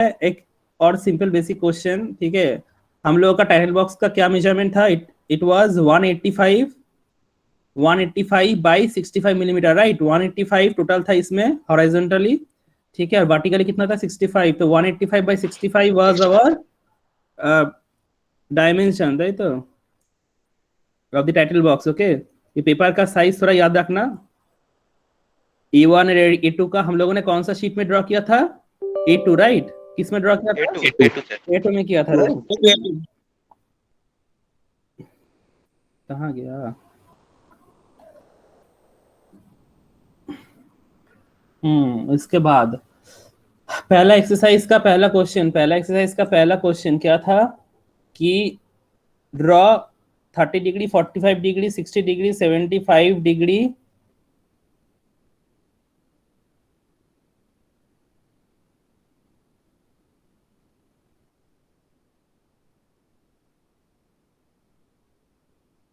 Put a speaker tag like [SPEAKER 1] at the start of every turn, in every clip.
[SPEAKER 1] एक और simple basic question, ठीक है। हम लोगों का टाइटल बॉक्स का क्या मेजरमेंट था? It was 185 by 65 millimetre, right. 185 total था इसमें हॉरिजॉन्टली, ठीक है। और वर्टिकली कितना था? 65। तो 185 by 65 was our dimension, right. तो of the title box, okay. ये पेपर का साइज थोड़ा याद रखना। E1 और E2 का हम लोगों ने कौन सा शीट में ड्रॉ किया था? A2, right. किस में ड्रॉ किया था? A2 में किया था, राइट। कहाँ गया? इसके बाद पहला एक्सरसाइज का पहला क्वेश्चन क्या था कि draw 30 degree, 45 degree, 60 degree, 75 degree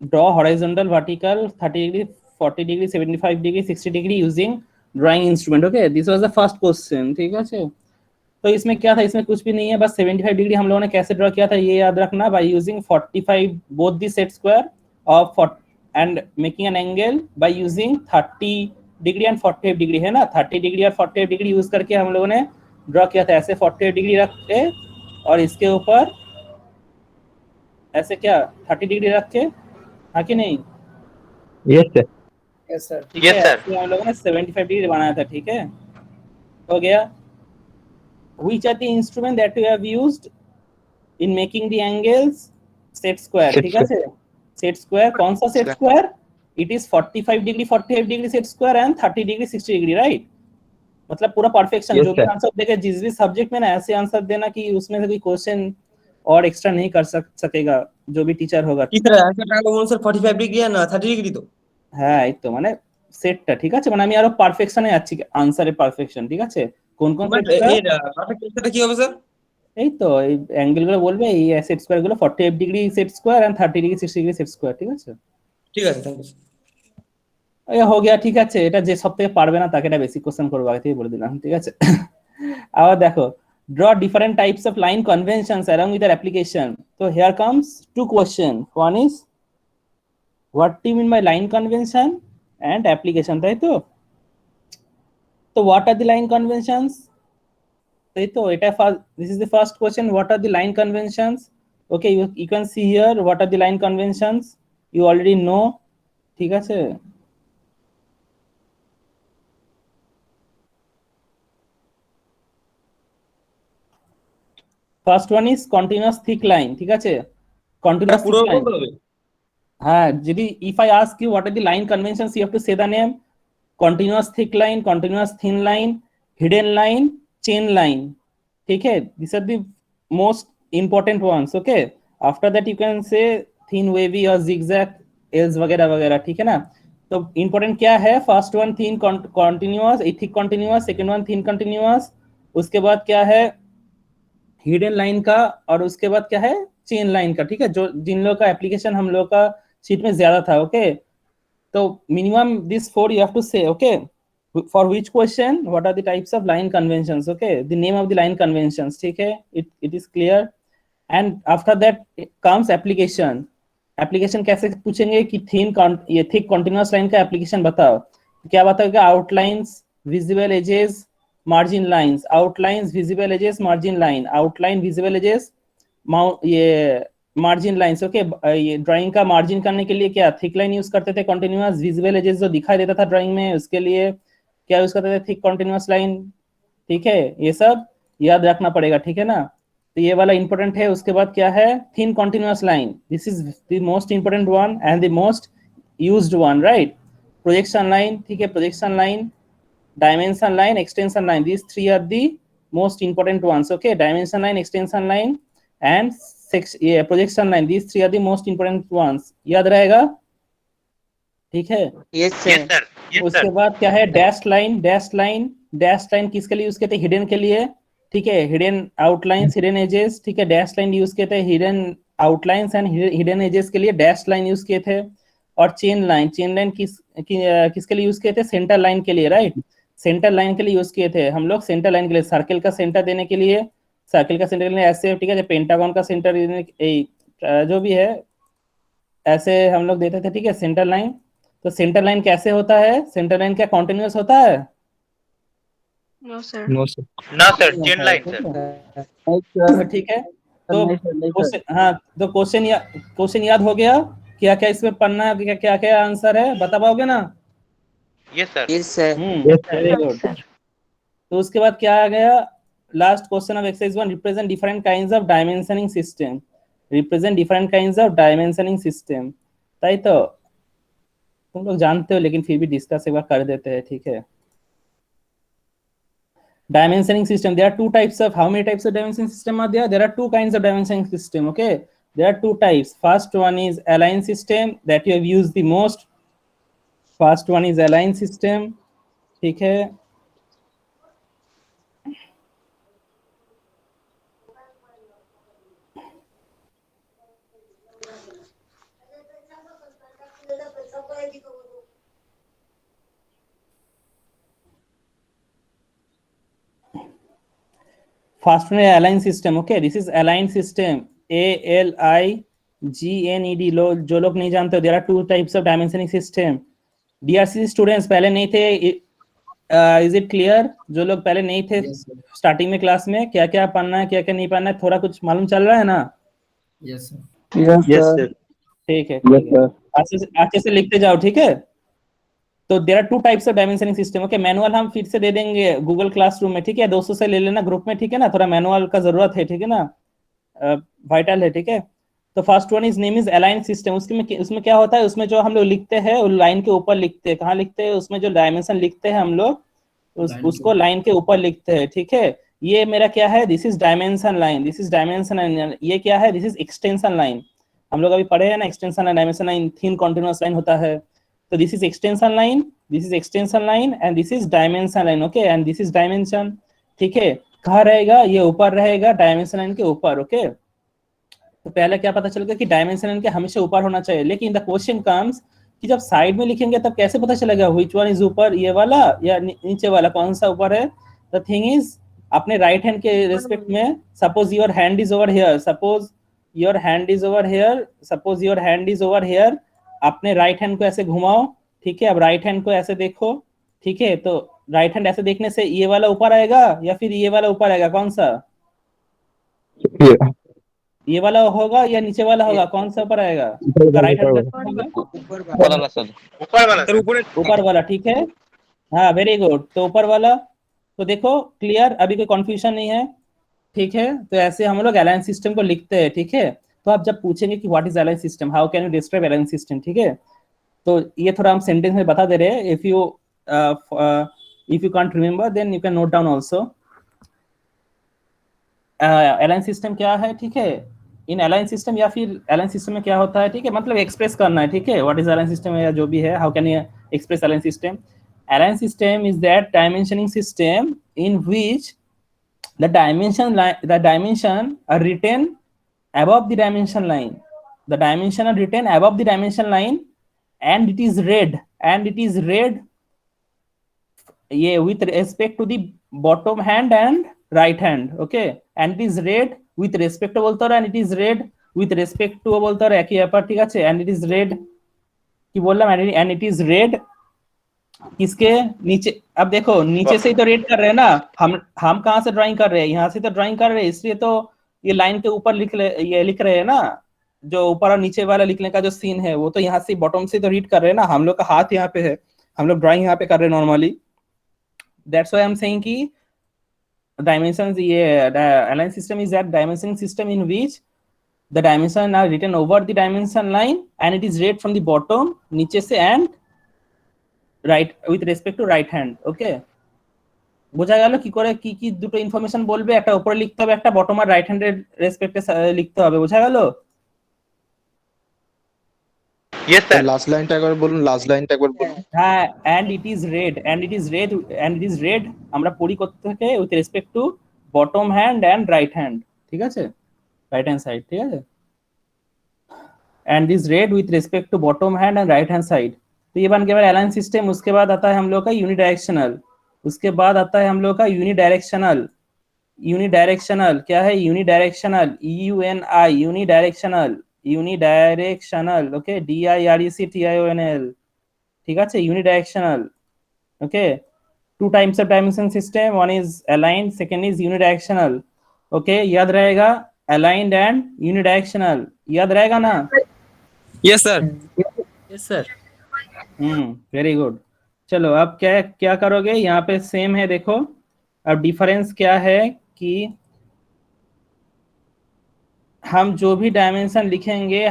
[SPEAKER 1] draw horizontal, vertical, 30 degree, 40 degree, 75 degree, 60 degree using drawing instrument, okay. This was the first question, ठीक है। तो इसमें क्या था? इसमें कुछ भी नहीं है, बस 75 डिग्री हम लोगों ने कैसे ड्रॉ किया था ये याद रखना। By using 45 both the set square of and making an angle by using 30 degree and 45 degree, है ना। 30 डिग्री और 45 डिग्री यूज करके हम लोगों ने ड्रॉ किया था। ऐसे 45 डिग्री रख के और इसके ऊपर ऐसे क्या 30 डिग्री रख के, हाँ कि नहीं?
[SPEAKER 2] Yes sir.
[SPEAKER 1] ठीक है, ऐसे हम लोगों ने 75 डिग्री बनाया था, ठीक है। हो गया। Which are the instrument that we have used in making the angles? Set square, ठीक है। सेट स्क्वायर कौन सा set square? It is 45 degree, 45 degree set square and 30 degree, 60 degree, right. मतलब पूरा परफेक्शन। जो भी आंसर देगा जिस भी सब्जेक्ट में ना, ऐसे आंसर देना कि उसमें से कोई क्वेश्चन और एक्स्ट्रा नहीं कर सकेगा जो भी टीचर होगा।
[SPEAKER 2] सर 45 डिग्री है ना 30 डिग्री तो
[SPEAKER 1] হ্যাঁ এই তো মানে সেটটা ঠিক আছে, মানে আমি আরো পারফেকশনে যাচ্ছি, আনসারে পারফেকশন, ঠিক আছে। কোন কোন সেটটা?
[SPEAKER 2] এর পারফেক্ট অ্যান্সারটা কি হবে স্যার?
[SPEAKER 1] এই তো এই অ্যাঙ্গেল গুলো বলবে, এই সেট স্কয়ার গুলো 48 degree set square and 30 degree 60 degree set square, ঠিক আছে।
[SPEAKER 2] ঠিক আছে, থ্যাংক ইউ।
[SPEAKER 1] এই হো গিয়া, ঠিক আছে। এটা যে সবথেকে পারবে না তাকে এটা বেসিক কোশ্চেন করবো, আগে থেকে বলে দিলাম, ঠিক আছে। আবার দেখো, draw different types of line conventions along with their application. So here comes two question. One is what do you mean by line convention and application, তাই তো। তো what are the line conventions? তাই তো এটা first, this is the first question. What are the line conventions? Okay, you can see here what are the line conventions. You already know, ঠিক আছে। First one is continuous thick line, ঠিক আছে। Continuous thick line, হ্যাঁ। যদি if I ask you what are the line conventions, you have to say the name. Continuous thick line, continuous thin line, hidden line, chain line, ठीक है। these are the most important ones, okay। after that you can say thin, wavy or zigzag, else वगैरह वगैरह, ठीक है ना। तो important क्या है? First one thin continuous, thick continuous. Second one thin continuous. उसके बाद क्या है? हिडन लाइन का। और उसके बाद क्या है? चेन लाइन का, ठीक है। जो जिन लोग का एप्लीकेशन हम लोग का शीट में ज्यादा था, ओके। तो minimum this four you have to say, okay. for which question what are the types of line conventions, okay, the name of the line conventions, ठीक है। it is clear। and after that comes application। application कैसे पूछेंगे कि ये thick continuous line का application बताओ। क्या बताओगे? outlines, visible edges, margin lines। outlines, visible edges, margin line। outline, visible edges, ये मार्जिन लाइंस, ओके। ये ड्राइंग का मार्जिन करने के लिए क्या थिक लाइन यूज करते थे, कंटिन्यूअस। विजुअल एजेस जो दिखाई देता था ड्राइंग में, उसके लिए क्या यूज करते थे? थिक कंटिन्यूअस लाइन, ठीक है। ये सब याद रखना पड़ेगा, ठीक है ना। तो ये वाला इंपॉर्टेंट है। उसके बाद क्या है? Thin continuous line, this is the most important one and the most used one, right. Projection line, ठीक है। Projection line, dimension line, extension line, these three are the most important ones, okay। dimension line, extension line and projection line, these three are the most important ones, याद रहेगा, ठीक है।
[SPEAKER 3] Yes sir.
[SPEAKER 1] उसके बाद क्या है? Dash line. Dash line, dash line किसके लिए यूज किए थे? हिडन के लिए, ठीक है। हिडन आउटलाइंस, हिडन एजेस, ठीक है। डैश लाइन यूज किए थे hidden outlines and hidden edges के लिए डैश लाइन यूज किए थे। और चेन लाइन, चेन लाइन किसके लिए यूज किए थे? सेंटर लाइन के लिए, राइट। सेंटर लाइन के लिए यूज किए थे हम लोग। सेंटर लाइन के लिए सर्कल का सेंटर देने के लिए सर्किल का सेंटर लाइन ऐसे, ठीक है, पेंटागन का सेंटर जो भी है ऐसे हम लोग देते थे, ठीक है, सेंटर लाइन। तो सेंटर लाइन कैसे होता है? सेंटर लाइन क्या कॉन्टिन्यूअस होता है?
[SPEAKER 3] No sir.
[SPEAKER 4] No sir.
[SPEAKER 5] ना सर,
[SPEAKER 1] नहीं
[SPEAKER 5] चेन
[SPEAKER 1] होता है,
[SPEAKER 5] लाइन
[SPEAKER 1] ठीक
[SPEAKER 5] सर।
[SPEAKER 1] है।
[SPEAKER 6] नहीं सर,
[SPEAKER 1] ठीक है, तो
[SPEAKER 6] नहीं सर, नहीं सर।
[SPEAKER 1] क्वेश्चन, हाँ, तो क्वेश्चन याद हो गया? क्या क्या इसमें पढ़ना है, क्या क्या क्या आंसर है, बता पाओगे ना?
[SPEAKER 5] Yes sir.
[SPEAKER 6] Yes sir.
[SPEAKER 1] Very good. तो उसके बाद क्या आ गया? Last question of exercise 1, represent different kinds of dimensioning system. Represent different kinds of dimensioning system, ताई तो तुम लोग जानते हो, लेकिन फिर भी डिस्कस एक बार कर देते हैं, ठीक है। Dimensioning system, there are two types of, how many types of dimensioning system are there? There are two kinds of dimensioning system, okay. There are two types. First one is align system that you have used the most. First one is align system, ठीक है। First one is align system, okay. This is align system, ALIGNED। जो लोग नहीं जानते, there are two types of dimensioning system। DRC students पहले नहीं थे, is it clear? जो लोग पहले नहीं थे स्टार्टिंग में क्लास में, क्या क्या पढ़ना है, क्या क्या नहीं पढ़ना है, थोड़ा कुछ मालूम चल रहा है ना?
[SPEAKER 6] Yes sir. Yes sir.
[SPEAKER 1] ठीक है, ठीक है, अच्छे से लिखते जाओ, ठीक है। तो there are two types of dimensioning system, okay. Manual हम फिर से दे देंगे गूगल क्लासरूम में, ठीक है, दोस्तों से ले लेना ग्रुप में, ठीक है ना, थोड़ा मैनुअल का जरूरत है, ठीक है ना, वाइटल है, ठीक है। तो first one is name is align system. उसमें क्या होता है, उसमें जो हम लोग लिखते हैं वो लाइन के ऊपर लिखते हैं। कहाँ लिखते हैं? उसमें जो डायमेंशन लिखते हैं हम लोग उसको लाइन के ऊपर लिखते हैं, ठीक है। ये मेरा क्या है? This is dimension line, this is dimension line. ये क्या है? This is extension line. हम लोग अभी पढ़े हैं ना, extension line, dimension line, thin continuous line होता है। तो this is extension line, this is extension line and this is dimension line, okay. And this is dimension, ठीक है। कहाँ रहेगा? ये ऊपर रहेगा, डायमेंशन लाइन के ऊपर, ओके। तो पहले क्या पता चल गया कि डायमेंशन इनके हमेशा ऊपर होना चाहिए, लेकिन द क्वेश्चन कम्स कि जब साइड में लिखेंगे तब कैसे पता चलेगा व्हिच वन इज ऊपर, ये वाला या नीचे वाला, कौन सा ऊपर है? द थिंग इज, अपने राइट हैंड के रिस्पेक्ट में, suppose your hand is over here, suppose your hand is over here, suppose your hand is over here, अपने राइट हैंड को ऐसे घुमाओ, ठीक है। अब राइट हैंड को ऐसे देखो, ठीक है। तो राइट हैंड ऐसे देखने से ये वाला ऊपर आएगा या फिर ये वाला ऊपर आएगा? कौन सा? ये वाला होगा या नीचे वाला होगा? कौन सा ऊपर आएगा? राइट हैंड ऊपर वाला, ठीक है। हाँ, वेरी गुड। तो ऊपर वाला, तो देखो क्लियर, अभी कोई कंफ्यूजन नहीं है, ठीक है। तो ऐसे हम लोग अलाइन सिस्टम को लिखते हैं, ठीक है। तो आप जब पूछेंगे कि what is align system, how can you describe align system, ठीक है, तो ये थोड़ा हम सेंटेंस में बता दे रहे हैं। If you can't remember then you can note down also. Align system क्या है, ठीक है। इन अलाइन सिस्टम, या फिर अलाइन सिस्टम में क्या होता है, ठीक है, मतलब एक्सप्रेस करना है, ठीक है, व्हाट इज अलाइन सिस्टम या जो भी है, how can you express align system. Align system is that dimensioning system in which the dimension are written above the dimension line, the dimension are written above the dimension line and it is read yeah, with respect to the bottom hand and right hand, okay, and it is read with respect to बोलता है, and it is read with respect to बोलता है, एक ही पर, ठीक है। and it is read कि बोल रहा है, and it is read किसके नीचे? अब देखो नीचे से ही तो रेड कर रहे हैं ना, हम कहाँ से ड्राइंग कर रहे हैं? यहाँ से तो ड्राइंग कर रहे हैं, इसलिए तो ये लाइन के ऊपर लिख रहे हैं ना। जो ऊपर और नीचे वाला लिखने का जो सीन है वो तो यहाँ से बॉटम से तो रीड कर रहे हैं ना। हम लोग का हाथ यहाँ पे है, हम लोग ड्राइंग यहाँ पे कर रहे हैं normally. That's why I am saying कि डायमेंशंस, ये align system is that dimension system in which the dimension are written over the dimension line and it is read from the bottom, नीचे से, and right with respect to right hand, okay. বোঝা গেল কি করে কি কি দুটো information বলবে, একটা উপরে লিখতে হবে, একটা বটম আর রাইট হ্যান্ডের রেসপেক্টে লিখতে হবে, বোঝা গেল?
[SPEAKER 5] Yes sir.
[SPEAKER 4] লাস্ট লাইনটা একবার বলুন, লাস্ট লাইনটা একবার বলুন।
[SPEAKER 1] হ্যাঁ, এন্ড ইট ইজ রেড আমরা পড়ি করতে থেকে with respect to bottom hand and right hand, ঠিক আছে, রাইট হ্যান্ড সাইড, ঠিক আছে। And is read with respect to bottom hand and right hand side. तो ये बन गया मेरा अलाइन सिस्टम। उसके बाद आता है हम लोग का यूनिडायरेक्शनल, उसके बाद आता है हम लोग का यूनिडायरेक्शनल, यूनिडायरेक्शनल क्या है? Unidirectional, EUNI, unidirectional, okay, DIRECTIONL, ठीक আছে, unidirectional, okay. To types of dimension system, one is aligned, second is unidirectional, okay, याद रहेगा, अलाइंड एंड यूनिडायरेक्शनल, याद रहेगा ना?
[SPEAKER 2] Yes sir.
[SPEAKER 7] Yes sir.
[SPEAKER 1] Very good. चलो अब क्या क्या करोगे, यहाँ पे सेम है देखो। अब डिफरेंस क्या है कि हम जो भी डायमेंशन लिखेंगे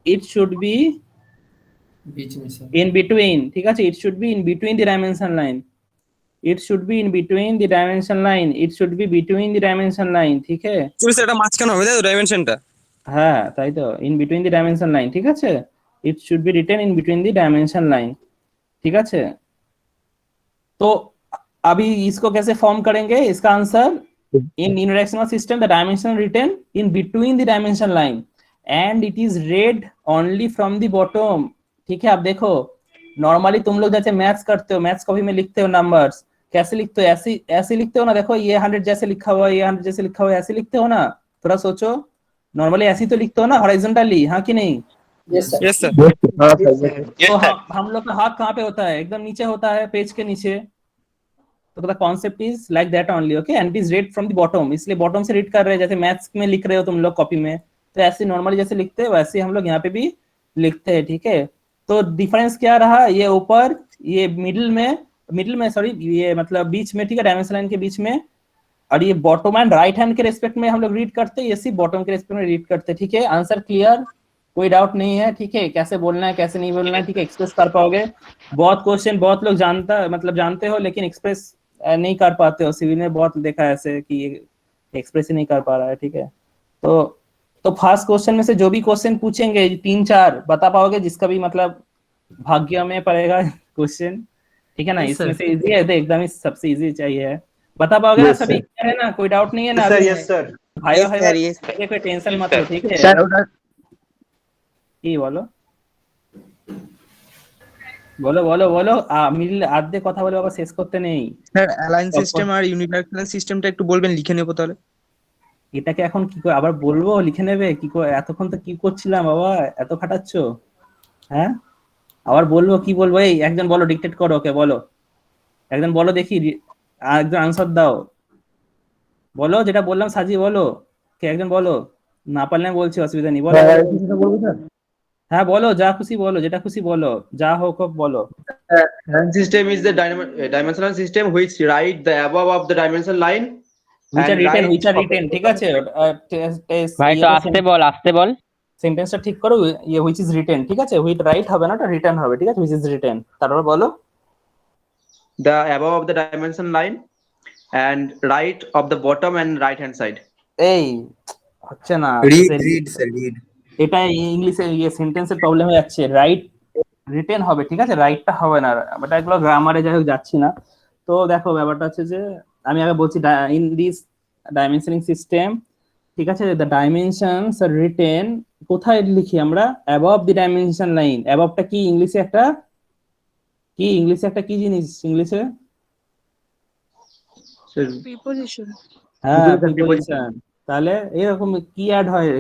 [SPEAKER 1] इट शुड बी
[SPEAKER 6] बीच में सर।
[SPEAKER 1] इन बिटवीन, ठीक है, it should be in between the dimension line, it should be in between the dimension line, it should be between the dimension line, ঠিক আছে?
[SPEAKER 2] স্যার এটা মাঝখানে হবে তাই তো ডাইমেনশনটা?
[SPEAKER 1] হ্যাঁ তাই তো, in between the dimension line, ঠিক আছে, it should be written in between the dimension line, ठीक है। तो अभी इसको कैसे फॉर्म करेंगे, इसका answer, in unidirectional system the dimension written in between the dimension line and it is read only from the bottom, ठीक है। अब देखो नॉर्मली तुम लोग जैसे मैथ्स करते हो, मैथ्स कॉपी में लिखते हो नंबर्स, कैसे लिखते हो? ऐसे ऐसे लिखते हो ना, देखो ये 100 जैसे लिखा हुआ है, ये 100 जैसे लिखा हुआ है, ऐसे लिखते हो ना? थोड़ा सोचो, नॉर्मली ऐसे ही तो लिखते हो ना, हॉरिजॉन्टली, हाँ कि नहीं?
[SPEAKER 6] Yes sir.
[SPEAKER 2] Yes sir.
[SPEAKER 1] तो हम लोग का हाथ कहाँ पे होता है? एकदम नीचे होता है, पेज के नीचे। तो the concept is like that only, okay, and it is read from the bottom, इसलिए बॉटम से रीड कर रहे हैं, जैसे मैथ्स में लिख रहे हो तुम लोग कॉपी में, तो ऐसे नॉर्मली जैसे लिखते हैं वैसे हम लोग यहाँ पे भी लिखते हैं, ठीक है। तो डिफरेंस क्या रहा, ये ऊपर, ये मिडिल में सॉरी, ये मतलब बीच में, ठीक है, डायमेंशन लाइन के बीच में, और ये बॉटम एंड राइट हैंड के रेस्पेक्ट में हम लोग रीड करते हैं, ये सिर्फ बॉटम के रेस्पेक्ट में रीड करते हैं, ठीक है। आंसर क्लियर, कोई डाउट नहीं है, ठीक है? कैसे बोलना है कैसे नहीं बोलना है, ठीक है, एक्सप्रेस कर पाओगे। बहुत क्वेश्चन बहुत लोग जानते हो लेकिन एक्सप्रेस नहीं कर पाते हो, सिविल में बहुत देखा है ऐसे कि एक्सप्रेस ही नहीं कर पा रहा है, ठीक है। तो फर्स्ट क्वेश्चन में से जो भी क्वेश्चन पूछेंगे 3-4 बता पाओगे, जिसका भी मतलब भाग्य में पड़ेगा क्वेश्चन, ठीक है ना? इसमें से इजी है तो एकदम ही सबसे इजी चाहिए, बता पाओगे ना सभी? है ना, कोई डाउट नहीं है ना?
[SPEAKER 4] Yes sir.
[SPEAKER 1] भाई कोई टेंशन मत लो, ठीक है। কি বলো বলো বলো বলো, মিল আধে কথা বলে আবার শেষ করতে নেই।
[SPEAKER 2] স্যার অ্যালাইন সিস্টেম আর ইউনিডাইরেকশনাল সিস্টেমটা একটু বলবেন, লিখে নেব তাহলে।
[SPEAKER 1] এটাকে এখন কি করে আবার বলবো, লিখে নেবে কি করে? এতক্ষণ তো কি করছিলাম বাবা, এত খাটাচ্ছো, হ্যাঁ? আবার বলবো, কি বলবো? এই একজন বলো, ডিক্টেট করো, ওকে বলো, একজন বলো দেখি, একজন আনসার দাও, বলো যেটা বললাম সাজিয়ে বলো, কে একজন বলো, না পারলে আমি বলছি, অসুবিধা নেই, বলো। হ্যাঁ বলো, যা খুশি বলো, যেটা খুশি বলো, যা হোক হোক বলো।
[SPEAKER 4] Hand system is the dimensional system which write the above of the dimension line
[SPEAKER 1] which are written, ঠিক আছে?
[SPEAKER 8] ভাই তো আসতে বল
[SPEAKER 1] সেন্টেন্সটা ঠিক করো, ये which is written, ঠিক আছে? which রাইট হবে না, ওটা রিটেন হবে, ঠিক আছে? which is written, তারপর বলো
[SPEAKER 4] the above of the dimension line and right of the bottom and right hand side.
[SPEAKER 1] এই হচ্ছে না,
[SPEAKER 2] রিড
[SPEAKER 1] এটা ইংলিশে ये সেন্টেন্সের প্রবলেম হয়ে যাচ্ছে, রাইট রিটেন হবে, ঠিক আছে, রাইটটা হবে না, বাট এগুলো গ্রামারে যাই হোক যাচ্ছি না। তো দেখো ব্যাপারটা হচ্ছে যে আমি আগে বলছি, ইন দিস ডাইমেনশনিং সিস্টেম, ঠিক আছে, দ্য ডাইমেনশনস আর রিটেন, কোথায় লিখি আমরা? অ্যাবভ দি ডাইমেনশন লাইন। অ্যাবভটা কি ইংলিশে একটা কি জিনিস ইংলিশে?
[SPEAKER 3] প্রিপোজিশন।
[SPEAKER 1] হ্যাঁ, প্রিপোজিশন। তাহলে এরকম কি অ্যাড হয়,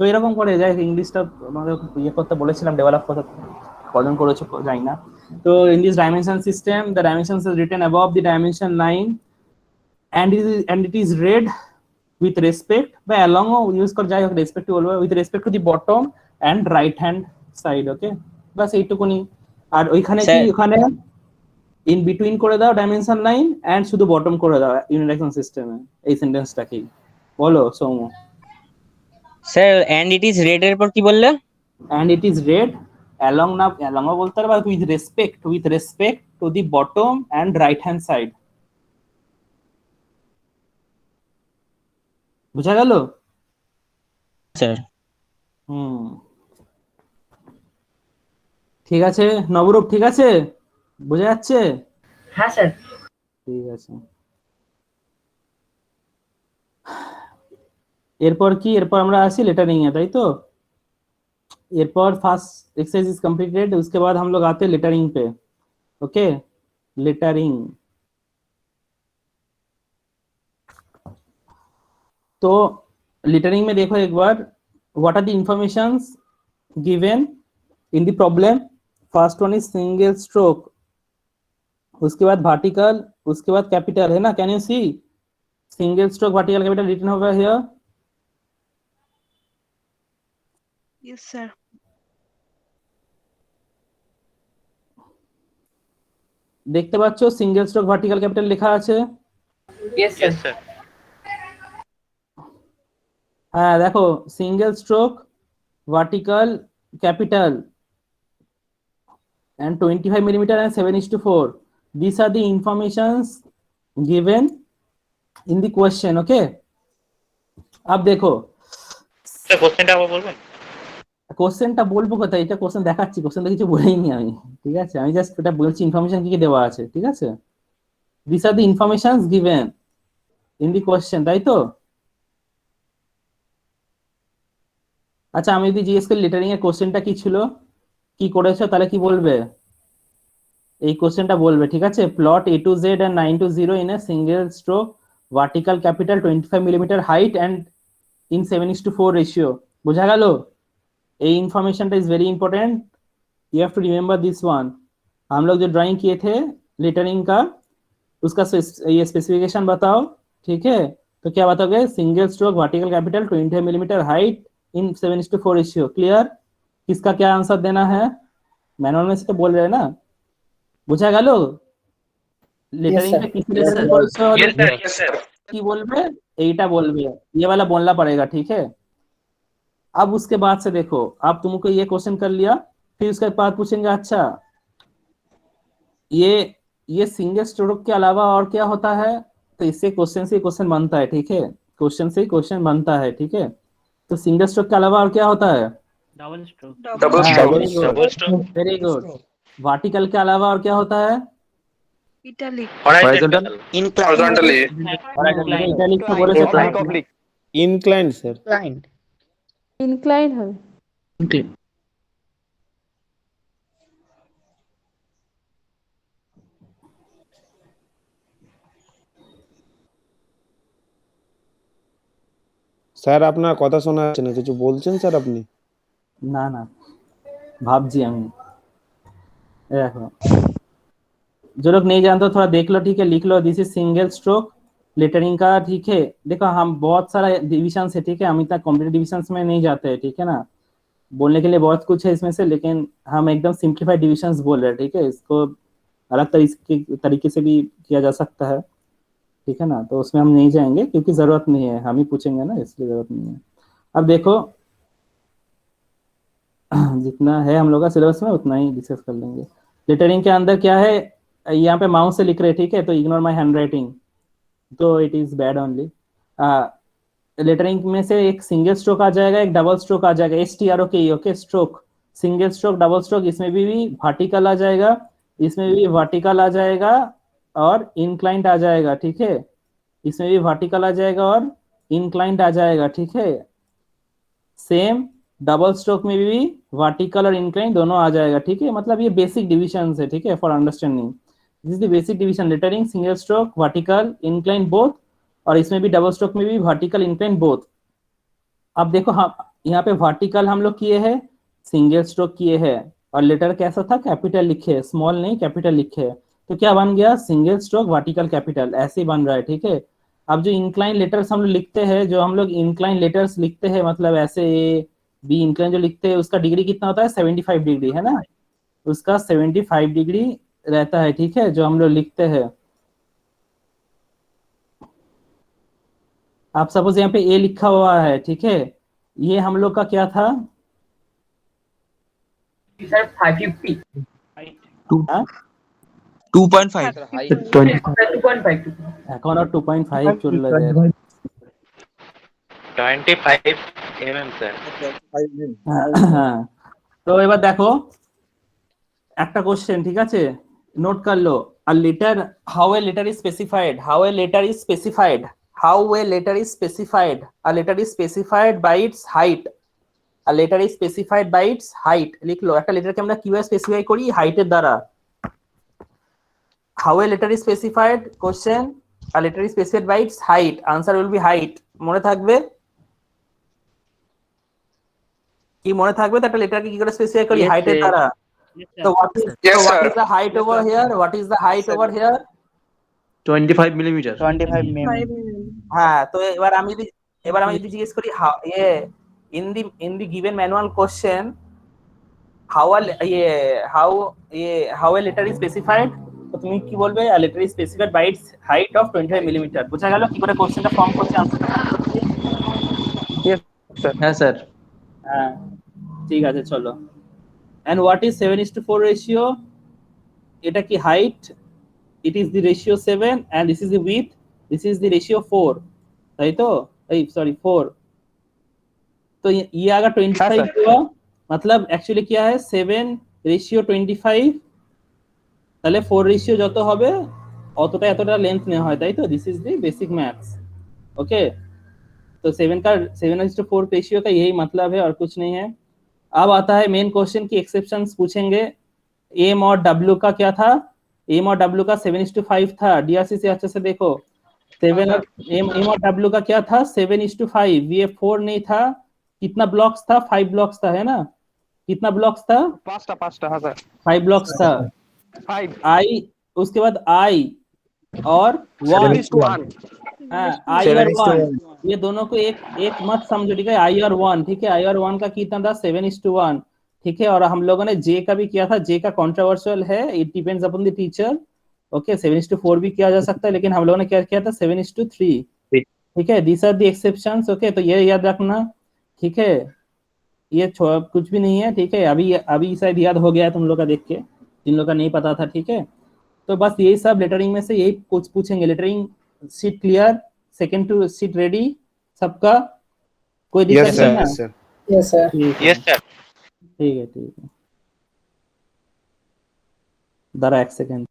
[SPEAKER 1] তো এরকম করে যাই, ইংলিশটা আমাদের ইয়ে করতে বলেছিলাম, ডেভেলপ করতে, কজন করেছো জানি না। তো in this dimension system the dimensions is written above the dimension line and it is read with respect বা along ও ইউজ কর, যাই হোক রেসপেক্ট বলবো, with respect to the bottom and right hand side, ওকে, বাস এইটুকুনি। আর ওইখানে কি, ওখানে ইন বিটুইন করে দাও ডাইমেনশন লাইন এন্ড শুধু বটম করে দাও ইউনিডাইরেকশন সিস্টেমে। এই সেন্টেন্সটা কি বলো Soumya?
[SPEAKER 8] Sir and it is read এর পর কি বললে?
[SPEAKER 1] and it is read along, না along ও বলতে পারো, with respect to the bottom and right hand side, বুঝা গেল
[SPEAKER 8] স্যার?
[SPEAKER 1] ঠিক আছে নবরূপ, ঠিক আছে, বোঝা যাচ্ছে?
[SPEAKER 6] হ্যাঁ স্যার।
[SPEAKER 1] ঠিক আছে। এরপর কি, এরপর আমরা আসি लेटरिंग है, তাই তো? एरपॉर फर्स्ट एक्सरसाइज इज कंप्लीटेड, उसके बाद हम लोग आते हैं लेटरिंग पे, ओके, लेटरिंग। तो लिटरिंग में देखो एक बार, what are the informations given in the problem. First one is single stroke, उसके बाद वर्टिकल, उसके बाद कैपिटल, है ना? Can you see single stroke vertical capital written over here?
[SPEAKER 3] Yes, sir.
[SPEAKER 1] দেখতে পাচ্ছ সিঙ্গেল স্ট্রোক ভার্টিক্যাল ক্যাপিটাল লেখা আছে।
[SPEAKER 6] Yes, sir.
[SPEAKER 5] Yes, sir.
[SPEAKER 1] হ্যাঁ দেখো, single stroke vertical capital and 25 millimeter and 7:4. These are the informations given in the question. Okay, अब देखो
[SPEAKER 5] Sir, কোশ্চেনটা আবার বলবেন?
[SPEAKER 1] কোশ্চেনটা বলবো কোথায়, এটা কোশ্চেন দেখাচ্ছি, কোশ্চেনটা কিছু বলিনি আমি, ঠিক আছে? আমি জাস্ট এটা বলছি ইনফরমেশন কি কি দেওয়া আছে, ঠিক আছে? This are the informations given in the question, তাই তো? আচ্ছা, আমি যদি জিজ্ঞেস করি লেটারিং এর কোশ্চেনটা কি ছিল, কি করেছো, তাহলে কি বলবে? এই কোশ্চেনটা বলবে, ঠিক আছে? Plot A to Z and 9 to 0 in a single stroke vertical capital 25 millimeter height and in 7:4 ratio. বোঝা গেল? এই ইনফরमेशनটা is very important, you have to remember this one. हम लोग जो ड्राइंग किए थे लेटरिंग का, उसका ये स्पेसिफिकेशन बताओ, ठीक है? तो क्या बताओगे? Single stroke vertical capital 20 millimetre height in 7:4 ratio. Clear? किसका क्या आंसर देना है? मैनुअल में से तो बोल रहे हैं ना। বুঝা গেল? Lettering
[SPEAKER 6] sir.
[SPEAKER 1] पे किसी
[SPEAKER 6] Yes,
[SPEAKER 1] लेटरिंग
[SPEAKER 6] sir.
[SPEAKER 1] বলছো
[SPEAKER 5] Yes, sir. Yes, sir.
[SPEAKER 1] কি বলবে? এইটা বলবে, ये वाला बोलना पड़ेगा, ठीक है? अब उसके बाद से देखो, अब तुमको ये क्वेश्चन कर लिया, फिर उसके बाद पूछेंगे अच्छा ये सिंगल स्ट्रोक के अलावा और क्या होता है? तो इससे क्वेश्चन से क्वेश्चन बनता है, ठीक है? क्वेश्चन से क्वेश्चन बनता है, ठीक है? तो सिंगल स्ट्रोक के अलावा और क्या होता है?
[SPEAKER 8] Double stroke.
[SPEAKER 3] Double stroke.
[SPEAKER 5] Double stroke.
[SPEAKER 1] Very good. Vertical के अलावा और क्या होता है?
[SPEAKER 3] Italic.
[SPEAKER 5] Horizontal.
[SPEAKER 4] Horizontally.
[SPEAKER 1] ইটালিক তো বলেছো তো।
[SPEAKER 2] Inclined sir.
[SPEAKER 7] ইনক্লাইন হবে।
[SPEAKER 2] স্যার আপনার কথা শোনা যাচ্ছে না, কিছু বলছেন স্যার আপনি?
[SPEAKER 1] না না, ভাবছি আমি। ये देखो, जो लोग नहीं जानते थोड़ा देख लो, ठीक है? लिख लो, this is single stroke lettering का, ठीक है? देखो हम बहुत सारा डिविजन है, ठीक है? हम इतना कॉम्प्लीट डिविजन में नहीं जाते हैं, ठीक है ना? बोलने के लिए बहुत कुछ है इसमें से, लेकिन हम एकदम सिंप्लीफाइड डिविजन बोल रहे हैं, ठीक है? इसको अलग तरीके से भी किया जा सकता है, ठीक है ना? तो उसमें हम नहीं जाएंगे क्योंकि जरूरत नहीं है, हम ही पूछेंगे ना, इसलिए जरूरत नहीं है। अब देखो जितना है हम लोग का सिलेबस में उतना ही डिस्कस कर लेंगे। लेटरिंग के अंदर क्या है, यहाँ पे माउस से लिख रहे, ठीक है? तो इग्नोर माय हैंडराइटिंग, तो it is bad only. Lettering में से एक सिंगल स्ट्रोक आ जाएगा, एक डबल स्ट्रोक आ जाएगा, STROK, okay? Stroke, single stroke, double stroke, इसमें भी वर्टिकल आ जाएगा, इसमें भी वर्टिकल आ जाएगा और इंक्लाइंड आ जाएगा, ठीक है? इसमें भी वर्टिकल आ जाएगा और इंक्लाइंड आ जाएगा, ठीक है? सेम डबल स्ट्रोक में भी वर्टिकल और इंक्लाइन दोनों आ जाएगा, ठीक है? मतलब ये बेसिक डिविजन है, ठीक है? For understanding this is the basic division, lettering single stroke vertical incline both, और इसमें भी डबल स्ट्रोक में भी वर्टिकल इंक्लाइन बोथ। अब देखो हम यहाँ पे वर्टिकल हम लोग किए हैं, सिंगल स्ट्रोक किए हैं, और लेटर कैसा था? कैपिटल लिखे, स्मॉल नहीं कैपिटल लिखे, तो क्या बन गया? सिंगल स्ट्रोक वर्टिकल कैपिटल, ऐसे ही बन रहा है, ठीक है? अब जो इंक्लाइन लेटर्स हम लोग लिखते हैं, जो हम लोग इंक्लाइन लेटर्स लिखते हैं, मतलब ऐसे बी इंक्लाइन जो लिखते हैं, उसका डिग्री कितना होता है? 75 डिग्री, है ना? उसका 75 डिग्री रहता है, ठीक है? जो हम लोग लिखते हैं। आप सपोज यहाँ पे ए लिखा हुआ है, ठीक है? ये हम लोग का क्या था?
[SPEAKER 6] Sir, 550.
[SPEAKER 1] हाँ?
[SPEAKER 2] 2.5
[SPEAKER 6] 2.5.
[SPEAKER 1] এখন আর 2.5 চলে যায়।
[SPEAKER 5] 25 mm, sir.
[SPEAKER 1] হ্যাঁ, তো এবার দেখো একটা কোশ্চেন, ঠিক আছে? নোট कर लो। A letter, how a letter is specified, how a letter is specified, how a letter is specified, a letter is specified by its height, a letter is specified by its height। লিখ লো, একটা লেটারকে আমরা কিভাবে specify করি? হাইটের দ্বারা। How a letter is specified, question, a letter is specified by its height, answer will be height, মনে থাকবে কি মনে থাকবে তো একটা লেটারকে কি করে স্পেসিফাই করি
[SPEAKER 4] Yes,
[SPEAKER 1] হাইটের
[SPEAKER 4] sir.
[SPEAKER 1] দ্বারা তো what is
[SPEAKER 9] Yes,
[SPEAKER 1] what
[SPEAKER 9] sir.
[SPEAKER 1] is the height over here, what is the height over here?
[SPEAKER 4] 25 millimeter.
[SPEAKER 2] 25 mm.
[SPEAKER 3] 5 mm.
[SPEAKER 1] হ্যাঁ তো এবার আমি যদি জিজ্ঞেস করি in the given manual question how a letter is specified তো তুমি কি বলবে a letter is specified by its height of 25 millimeter বোঝা গেল কি করে কোশ্চেনটা ফর্ম করছে আনসারটা ফর্ম করছে
[SPEAKER 4] Yes, sir.
[SPEAKER 1] হ্যাঁ ঠিক আছে চলো and what is 7:4 ratio এটা কি height it is the ratio 7 and this is the width this is the ratio 4 তাই তো এই सॉरी 4 तो ये अगर 25 हुआ मतलब एक्चुअली क्या है 7:25 তাহলে 4 রেশিও যত হবে এতটা लेंथ নেওয়া হয় তাই তো this is the basic maths okay तो 7:4 रेशियो का यही मतलब है और कुछ नहीं है अब आता है मेन क्वेश्चन की एक्सेप्शंस पूछेंगे एम और डब्ल्यू का क्या था एम और डब्ल्यू का 7:5 था डीआरसी से अच्छे से देखो 7 और एम और डब्ल्यू का क्या था 7:5 ये 4 नहीं था कितना ब्लॉक्स था 5 ब्लॉक्स था है ना कितना ब्लॉक्स था
[SPEAKER 9] 5টা हाँ सर
[SPEAKER 1] 5 ब्लॉक्स था
[SPEAKER 9] 5
[SPEAKER 1] आई उसके बाद आई और 1 हाँ आई और 1 ये दोनों को एक मत समझो ठीक है आई और 1 ठीक है आई और 1 का कितना था 7:1 ठीक है और हम लोगों ने जे का भी किया था जे का कंट्रोवर्शियल है it depends upon the teacher okay 7:4 भी किया जा सकता है लेकिन हम लोगों ने क्या किया था 7:3 ठीक है these are the exceptions okay तो ये याद रखना ठीक है ये कुछ भी नहीं है ठीक है अभी शायद याद हो गया है तुम लोग का देख के जिन लोग का नहीं पता था ठीक है तो बस यही सब लेटरिंग में से यही कुछ पूछेंगे lettering sheet clear second to sheet ready सबका कोई दिक्कत नहीं है
[SPEAKER 9] sir
[SPEAKER 6] Yes, sir.
[SPEAKER 5] Yes sir
[SPEAKER 1] ठीक है दारा एक सेकंड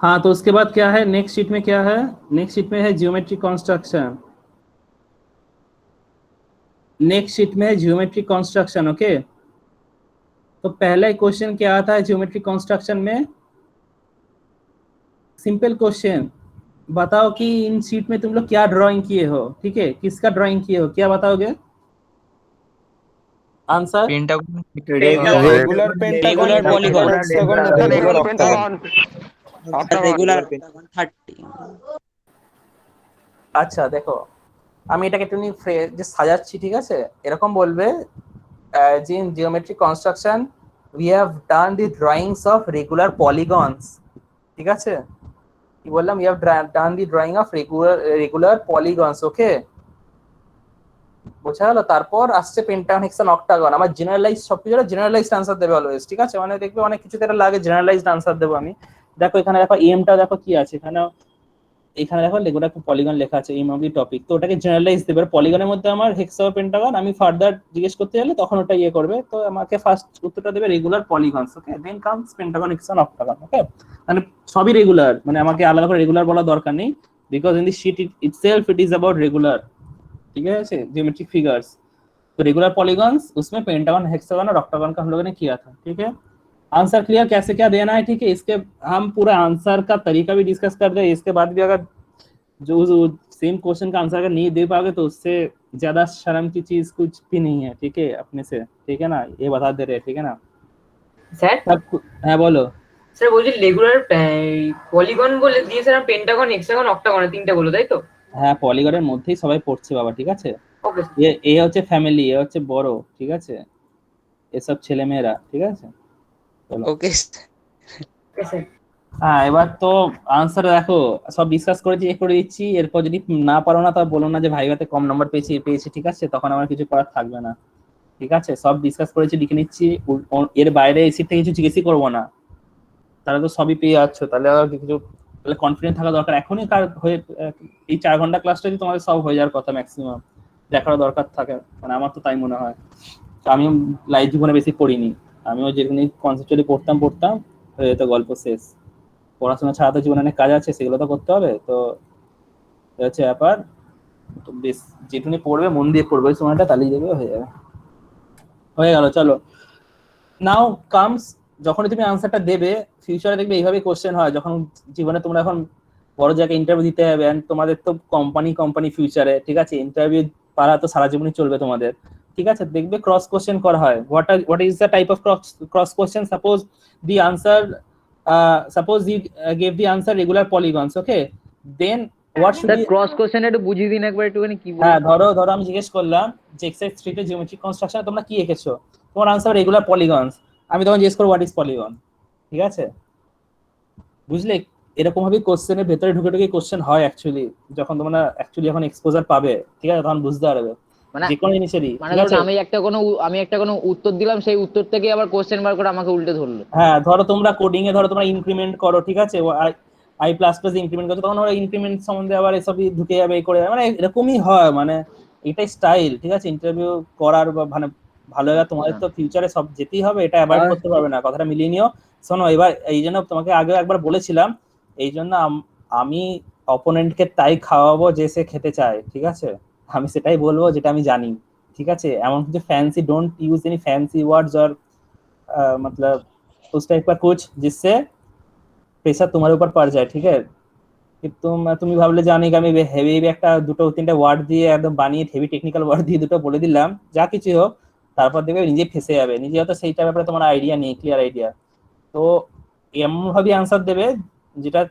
[SPEAKER 1] हाँ तो उसके बाद क्या है नेक्स्ट शीट में क्या है नेक्स्ट शीट में है जियोमेट्रिक कंस्ट्रक्शन नेक्स्ट शीट में है जियोमेट्रिक कंस्ट्रक्शन ओके तो पहला क्वेश्चन क्या आता है जियोमेट्रिक कंस्ट्रक्शन में सिंपल क्वेश्चन बताओ कि इन शीट में तुम लोग क्या ड्राइंग किए हो ठीक है किसका ड्राइंग किए हो क्या बताओगे answer
[SPEAKER 2] Pentagon.
[SPEAKER 9] Regular pentagon
[SPEAKER 8] Regular polygon.
[SPEAKER 9] Regular pentagon
[SPEAKER 8] regular 30
[SPEAKER 1] আচ্ছা দেখো আমি এটাকে একটু যে সাজাচ্ছি ঠিক আছে এরকম বলবে যে in geometric construction we have done the drawings of regular polygons ঠিক আছে কি বললাম we have done the drawing of regular polygons okay বোঝা গেল তারপর আসছে পেন্টাগন হেক্সাগন অক্টাগন আমার জেনারেলাইজ সবকিছু জেনারেলাইজড আনসার দেবে অলওয়েজ ঠিক আছে মানে দেখবে অনেক কিছুতে এটা লাগে জেনারেলাইজড আনসার দেবো আমি দেখো এখানে দেখো এমটা দেখো কি আছে এখানে দেখো লেগোটা পলিগন লেখা আছে এম অফ দি টপিক তো ওটাকে জেনারেলাইজ দেবে পলিগনের মধ্যে আমার হেক্সা পেন্টাগন আমি ফার্দার জিজ্ঞেস করতে গেলে তখন ওটা ইয়ে করবে তো আমাকে ফার্স্ট উত্তরটা দেবে regular polygons okay then comes pentagon hexagon octagon okay মানে সবই রেগুলার মানে আমাকে আলাদা করে রেগুলার বলা দরকার নেই because in the sheet itself it is about regular ठीक है ऐसे ज्योमेट्रिक फिगर्स तो रेगुलर पॉलीगॉन्स उसमें पेंटागन हेक्सागन और ऑक्टागन का हम लोगों ने किया था ठीक है आंसर क्लियर कैसे क्या देना है ठीक है इसके हम पूरा आंसर का तरीका भी डिस्कस कर रहे हैं इसके बाद भी अगर जो सेम क्वेश्चन का आंसर अगर नहीं दे पाओगे तो उससे ज्यादा शर्म की चीज कुछ भी नहीं है ठीक है अपने से ठीक है ना ये बता दे रहे हैं ठीक है ना
[SPEAKER 6] Sir,
[SPEAKER 1] सब है बोलो
[SPEAKER 6] sir বলছি রেগুলার পলিগন বলে দিয়ে স্যার পেন্টাগন হেক্সাগন অক্টাগন তিনটে বলো তাই তো
[SPEAKER 1] হ্যাঁ পলিগনের মধ্যেই সবাই পড়ছে বাবা ঠিক আছে
[SPEAKER 6] ওকে
[SPEAKER 1] এ হচ্ছে ফ্যামিলি এ হচ্ছে বড় ঠিক আছে এসব ছেলে মেয়েরা ঠিক আছে
[SPEAKER 8] ওকে
[SPEAKER 6] ওকে স্যার
[SPEAKER 1] হ্যাঁ এবার তো আনসার দেখো সব ডিসকাস করেছি এ করে দিচ্ছি এরপর যদি না পারো না তা বলো না যে ভাইভাতে কম নাম্বার পেয়েছি ঠিক আছে তখন আমার কিছু করার থাকবে না ঠিক আছে সব ডিসকাস করেছি লিখে নিচ্ছি এর বাইরে এসি থেকে কিছু জিজ্ঞেসই করবো না তাহলে তো সবই পেয়ে যাচ্ছ তাহলে আর কিছু তাহলে কনফিডেন্ট থাকা দরকার এখনই কার হয়ে এই 4 ঘন্টা ক্লাসটা যদি তোমাদের সব হয়ে যাওয়ার কথা ম্যাক্সিমাম দেখার দরকার থাকে মানে আমার তো তাই মনে হয় আমিও লাইফ জীবনে বেশি পড়িনি আমিও যেগুলো কনসেপ্টুয়ালি পড়তাম হয়ে যেত গল্প শেষ পড়াশোনা ছাড়া তো জীবনে অনেক কাজ আছে, সেগুলো তো করতে হবে। তো এই হচ্ছে ব্যাপার। তো বেশ যেটুকুনি পড়বে মন দিয়ে পড়বে ওই সময়টা, তাহলেই দেবে হয়ে যাবে। হয়ে গেল, চলো। নাও কামস, যখনই তুমি আনসারটা দেবে ফিউচারে দেখবে এইভাবে কোশ্চেন হয়, যখন জীবনে তোমরা এখন বড় জায়গায় ইন্টারভিউ দিতে যাবে, and তোমাদের তো কোম্পানি ফিউচারে, ঠিক আছে, ইন্টারভিউ পারা তো সারা জীবনই চলবে তোমাদের, ঠিক আছে। দেখবে ক্রস কোশ্চেন করা হয়। What is the type of cross question? Suppose you gave the answer regular polygons, okay, then what should be.
[SPEAKER 8] Cross question একটু বুঝিয়ে দিন একবার একটুখানি কি
[SPEAKER 1] হ্যাঁ, ধরো আমি জিজ্ঞেস করলাম যে এক্সারসাইজ 3 তে জিওমেট্রিক কনস্ট্রাকশনে তোমরা কি এঁকেছো, তোমার আনসার রেগুলার পলিগনস। আমি তখন জিজ্ঞেস করব হোয়াট ইজ পলিগন, ঠিক আছে, বুঝলে? এরকম ভাবে কোশ্চেনের ভেতরে ঢুকে ঢুকে কোশ্চেন হয় অ্যাকচুয়ালি, যখন তোমরা অ্যাকচুয়ালি এখন এক্সপোজার পাবে, ঠিক আছে, তখন বুঝতে পারবে
[SPEAKER 8] মানে
[SPEAKER 1] যে কোনো জিনিসেরই,
[SPEAKER 8] মানে
[SPEAKER 1] ঠিক আছে।
[SPEAKER 8] ধরুন আমি একটা কোনো উত্তর দিলাম, সেই উত্তর থেকে আবার কোশ্চেন বার করে আমাকে উল্টে ধরলো।
[SPEAKER 1] হ্যাঁ, ধরো তোমরা কোডিং এ ধরো তোমরা ইনক্রিমেন্ট করো, ঠিক আছে, আই প্লাস প্লাস ইনক্রিমেন্ট করছো, তখন ওরা ইনক্রিমেন্ট সম্বন্ধে আবার এসবই ঢুকে যাবে, এই করে যাবে। মানে এরকমই হয়, মানে এটাই স্টাইল, ঠিক আছে, ইন্টারভিউ করার বা মানে ভালো লাগা। তোমাদের তো ফিউচারে সব যেতেই হবে, এটা অ্যাভয়েড করতে পারবে না, কথাটা মিলিয়ে নিও। শোনো, এবার এই জন্য তোমাকে আগে একবার বলেছিলাম, এই জন্য আমি অপোনেন্টকে তাই খাওয়াবো যে সে খেতে চায়, ঠিক আছে, আমি সেটাই বলবো যেটা আমি জানি, ঠিক আছে। এমন কিছু fancy, don't use any fancy words और मतलब उस टाइप का कुछ जिससे प्रेशर तुम्हारे ऊपर पड़ जाए, ठीक है। कि তুমি ভাবলে যে আমি হেভি একটা দুটো তিনটা ওয়ার্ড দিয়ে একদম বানিয়ে হেভি টেকনিক্যাল ওয়ার্ড দিয়ে দুটো বলে দিলাম, যা কিছু হোক, তারপর দেখবে নিজে ফেসে যাবে, নিজে হয়তো সেইটা ব্যাপারে তোমার আইডিয়া নেই, ক্লিয়ার আইডিয়া। তো এমন ভাবে আনসার দেবে যেটা,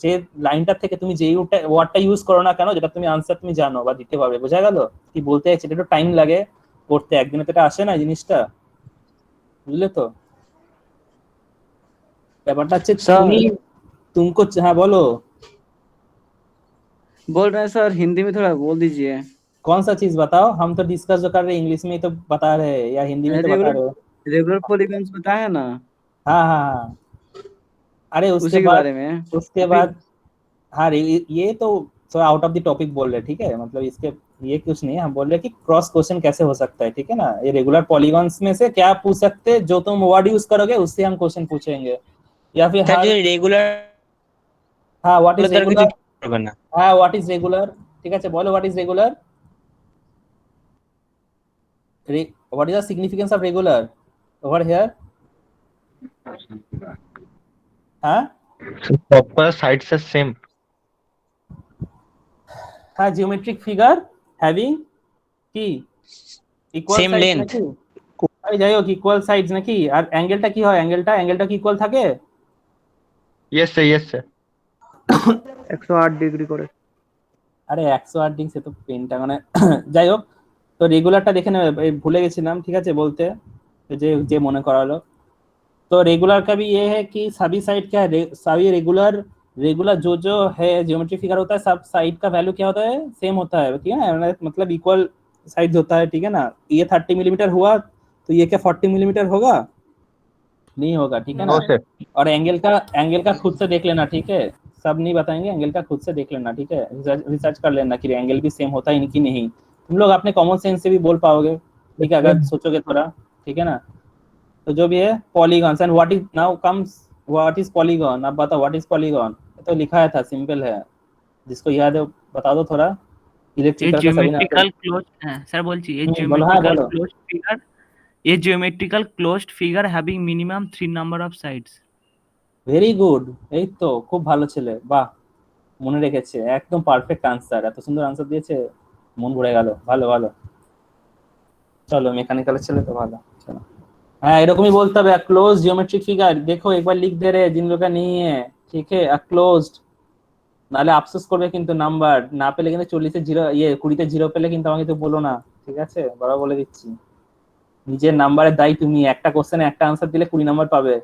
[SPEAKER 1] যে লাইনটা থেকে তুমি যেই ওয়ার্ডটা ইউজ করো না কেন, যেটা তুমি আনসার তুমি জানো বা দিতে পারবে। বোঝা গেল কি বলতে চাইছি? এটা একটু টাইম লাগে করতে, একদিনে তো এটা আসে না জিনিসটা, বুঝলে তো? ব্যাপারটা হচ্ছে तुमको, हाँ बोलो।
[SPEAKER 10] बोल रहे हैं सर, हिंदी में थोड़ा बोल दीजिए।
[SPEAKER 1] कौन सा चीज बताओ? हम तो डिस्कस जो कर रहे हैं इंग्लिश में ही तो बता रहे हैं, या हिंदी में तो बता रहे हो?
[SPEAKER 10] रेगुलर पॉलीगॉन्स बताया ना।
[SPEAKER 1] हाँ हाँ हाँ, अरे
[SPEAKER 10] उसी
[SPEAKER 1] उसके
[SPEAKER 10] के
[SPEAKER 1] बाद
[SPEAKER 10] बारे में।
[SPEAKER 1] हाँ ये तो थोड़ा आउट ऑफ द टॉपिक बोल रहे हैं, ठीक है, मतलब इसके ये कुछ नहीं है। हम बोल रहे हैं कि क्रॉस क्वेश्चन कैसे हो सकता है, ठीक है ना। ये रेगुलर पॉलीगॉन्स में से क्या पूछ सकते हैं, जो तुम वर्ड यूज करोगे उससे हम क्वेश्चन पूछेंगे, या फिर
[SPEAKER 8] রেগুলার
[SPEAKER 1] हाँ व्हाट इज रेगुलर,
[SPEAKER 8] করবে না।
[SPEAKER 1] हाँ व्हाट इज रेगुलर, ठीक है, बोलो what is regular, what is the significance of regular over here? हाँ
[SPEAKER 5] proper sides are same.
[SPEAKER 1] हाँ, geometric figure having কি equal
[SPEAKER 8] Same
[SPEAKER 1] sides
[SPEAKER 8] length.
[SPEAKER 1] নাকি? আরে যাই হোক, ইকুয়াল সাইডস নাকি? আর অ্যাঙ্গেলটা কি হয়? অ্যাঙ্গেলটা কি ইকুয়াল থাকে?
[SPEAKER 5] Yes sir.
[SPEAKER 9] 108 ডিগ্রি করে।
[SPEAKER 1] আরে 108 ডিগ্রি সে তো পেন্টাগনে। যাই হোক, তো রেগুলারটা দেখে নেবে, ভুলে গেছিলাম, ঠিক আছে, বলতে, যে মনে করালো। तो रेगुलर का भी ये है कि सभी साइड क्या है, सभी रेगुलर जो है ज्योमेट्री फिगर होता है, सब साइड का वैल्यू क्या होता है? सेम होता है, ठीक है ना, मतलब इक्वल साइड होता है, ठीक है ना। ये 30 मिलीमीटर हुआ तो ये क्या 40 मिलीमीटर होगा? नहीं होगा, ठीक है ना। और एंगल का खुद से देख लेना, ठीक है, सब नहीं बताएंगे, एंगल का खुद से देख लेना, ठीक है, रिसर्च कर लेना कि एंगल भी सेम होता है कि नहीं। तुम लोग अपने कॉमन सेंस से भी बोल पाओगे, ठीक है, अगर सोचोगे थोड़ा, ठीक है ना। तो जो भी है polygons, and what is now comes what is polygon. अब बताओ व्हाट इज पॉलीगॉन, तो लिखा था, सिंपल है, जिसको याद है बता दो थोड़ा।
[SPEAKER 11] জিওমেট্রিক্যাল ক্লোজড, হ্যাঁ স্যার বলছি, a geometrical closed figure having minimum 3 number of sides.
[SPEAKER 1] Very good, এই তো খুব ভালো ছেলে, বাহ, মনে রেখেছে, একদম পারফেক্ট আনসার, এত সুন্দর আনসার দিয়েছে, মন ভরে গেল। ভালো ভালো, চলো, মেকানিক্যাল ছেলে তো ভালো, চলো। हाँ, এরকমই বলতে হবে, ক্লোজ জিওমেট্রিক ফিগার। देखो एक बार लिख दे रहे जिन लोग का नहीं है, ठीक है, ক্লোজড, নালে আফসোস করবে কিন্তু, নাম্বার না পেলে কিন্তু 40 এ 0, 20 তে 0 পেলে কিন্তু আমাকে তো বলো না, ঠিক আছে, বড় বলে দিচ্ছি। নিজের নাম্বারের দায়ী তুমি, একটা কোশ্চেনে একটা আনসার দিলে 20 নাম্বার পাবে,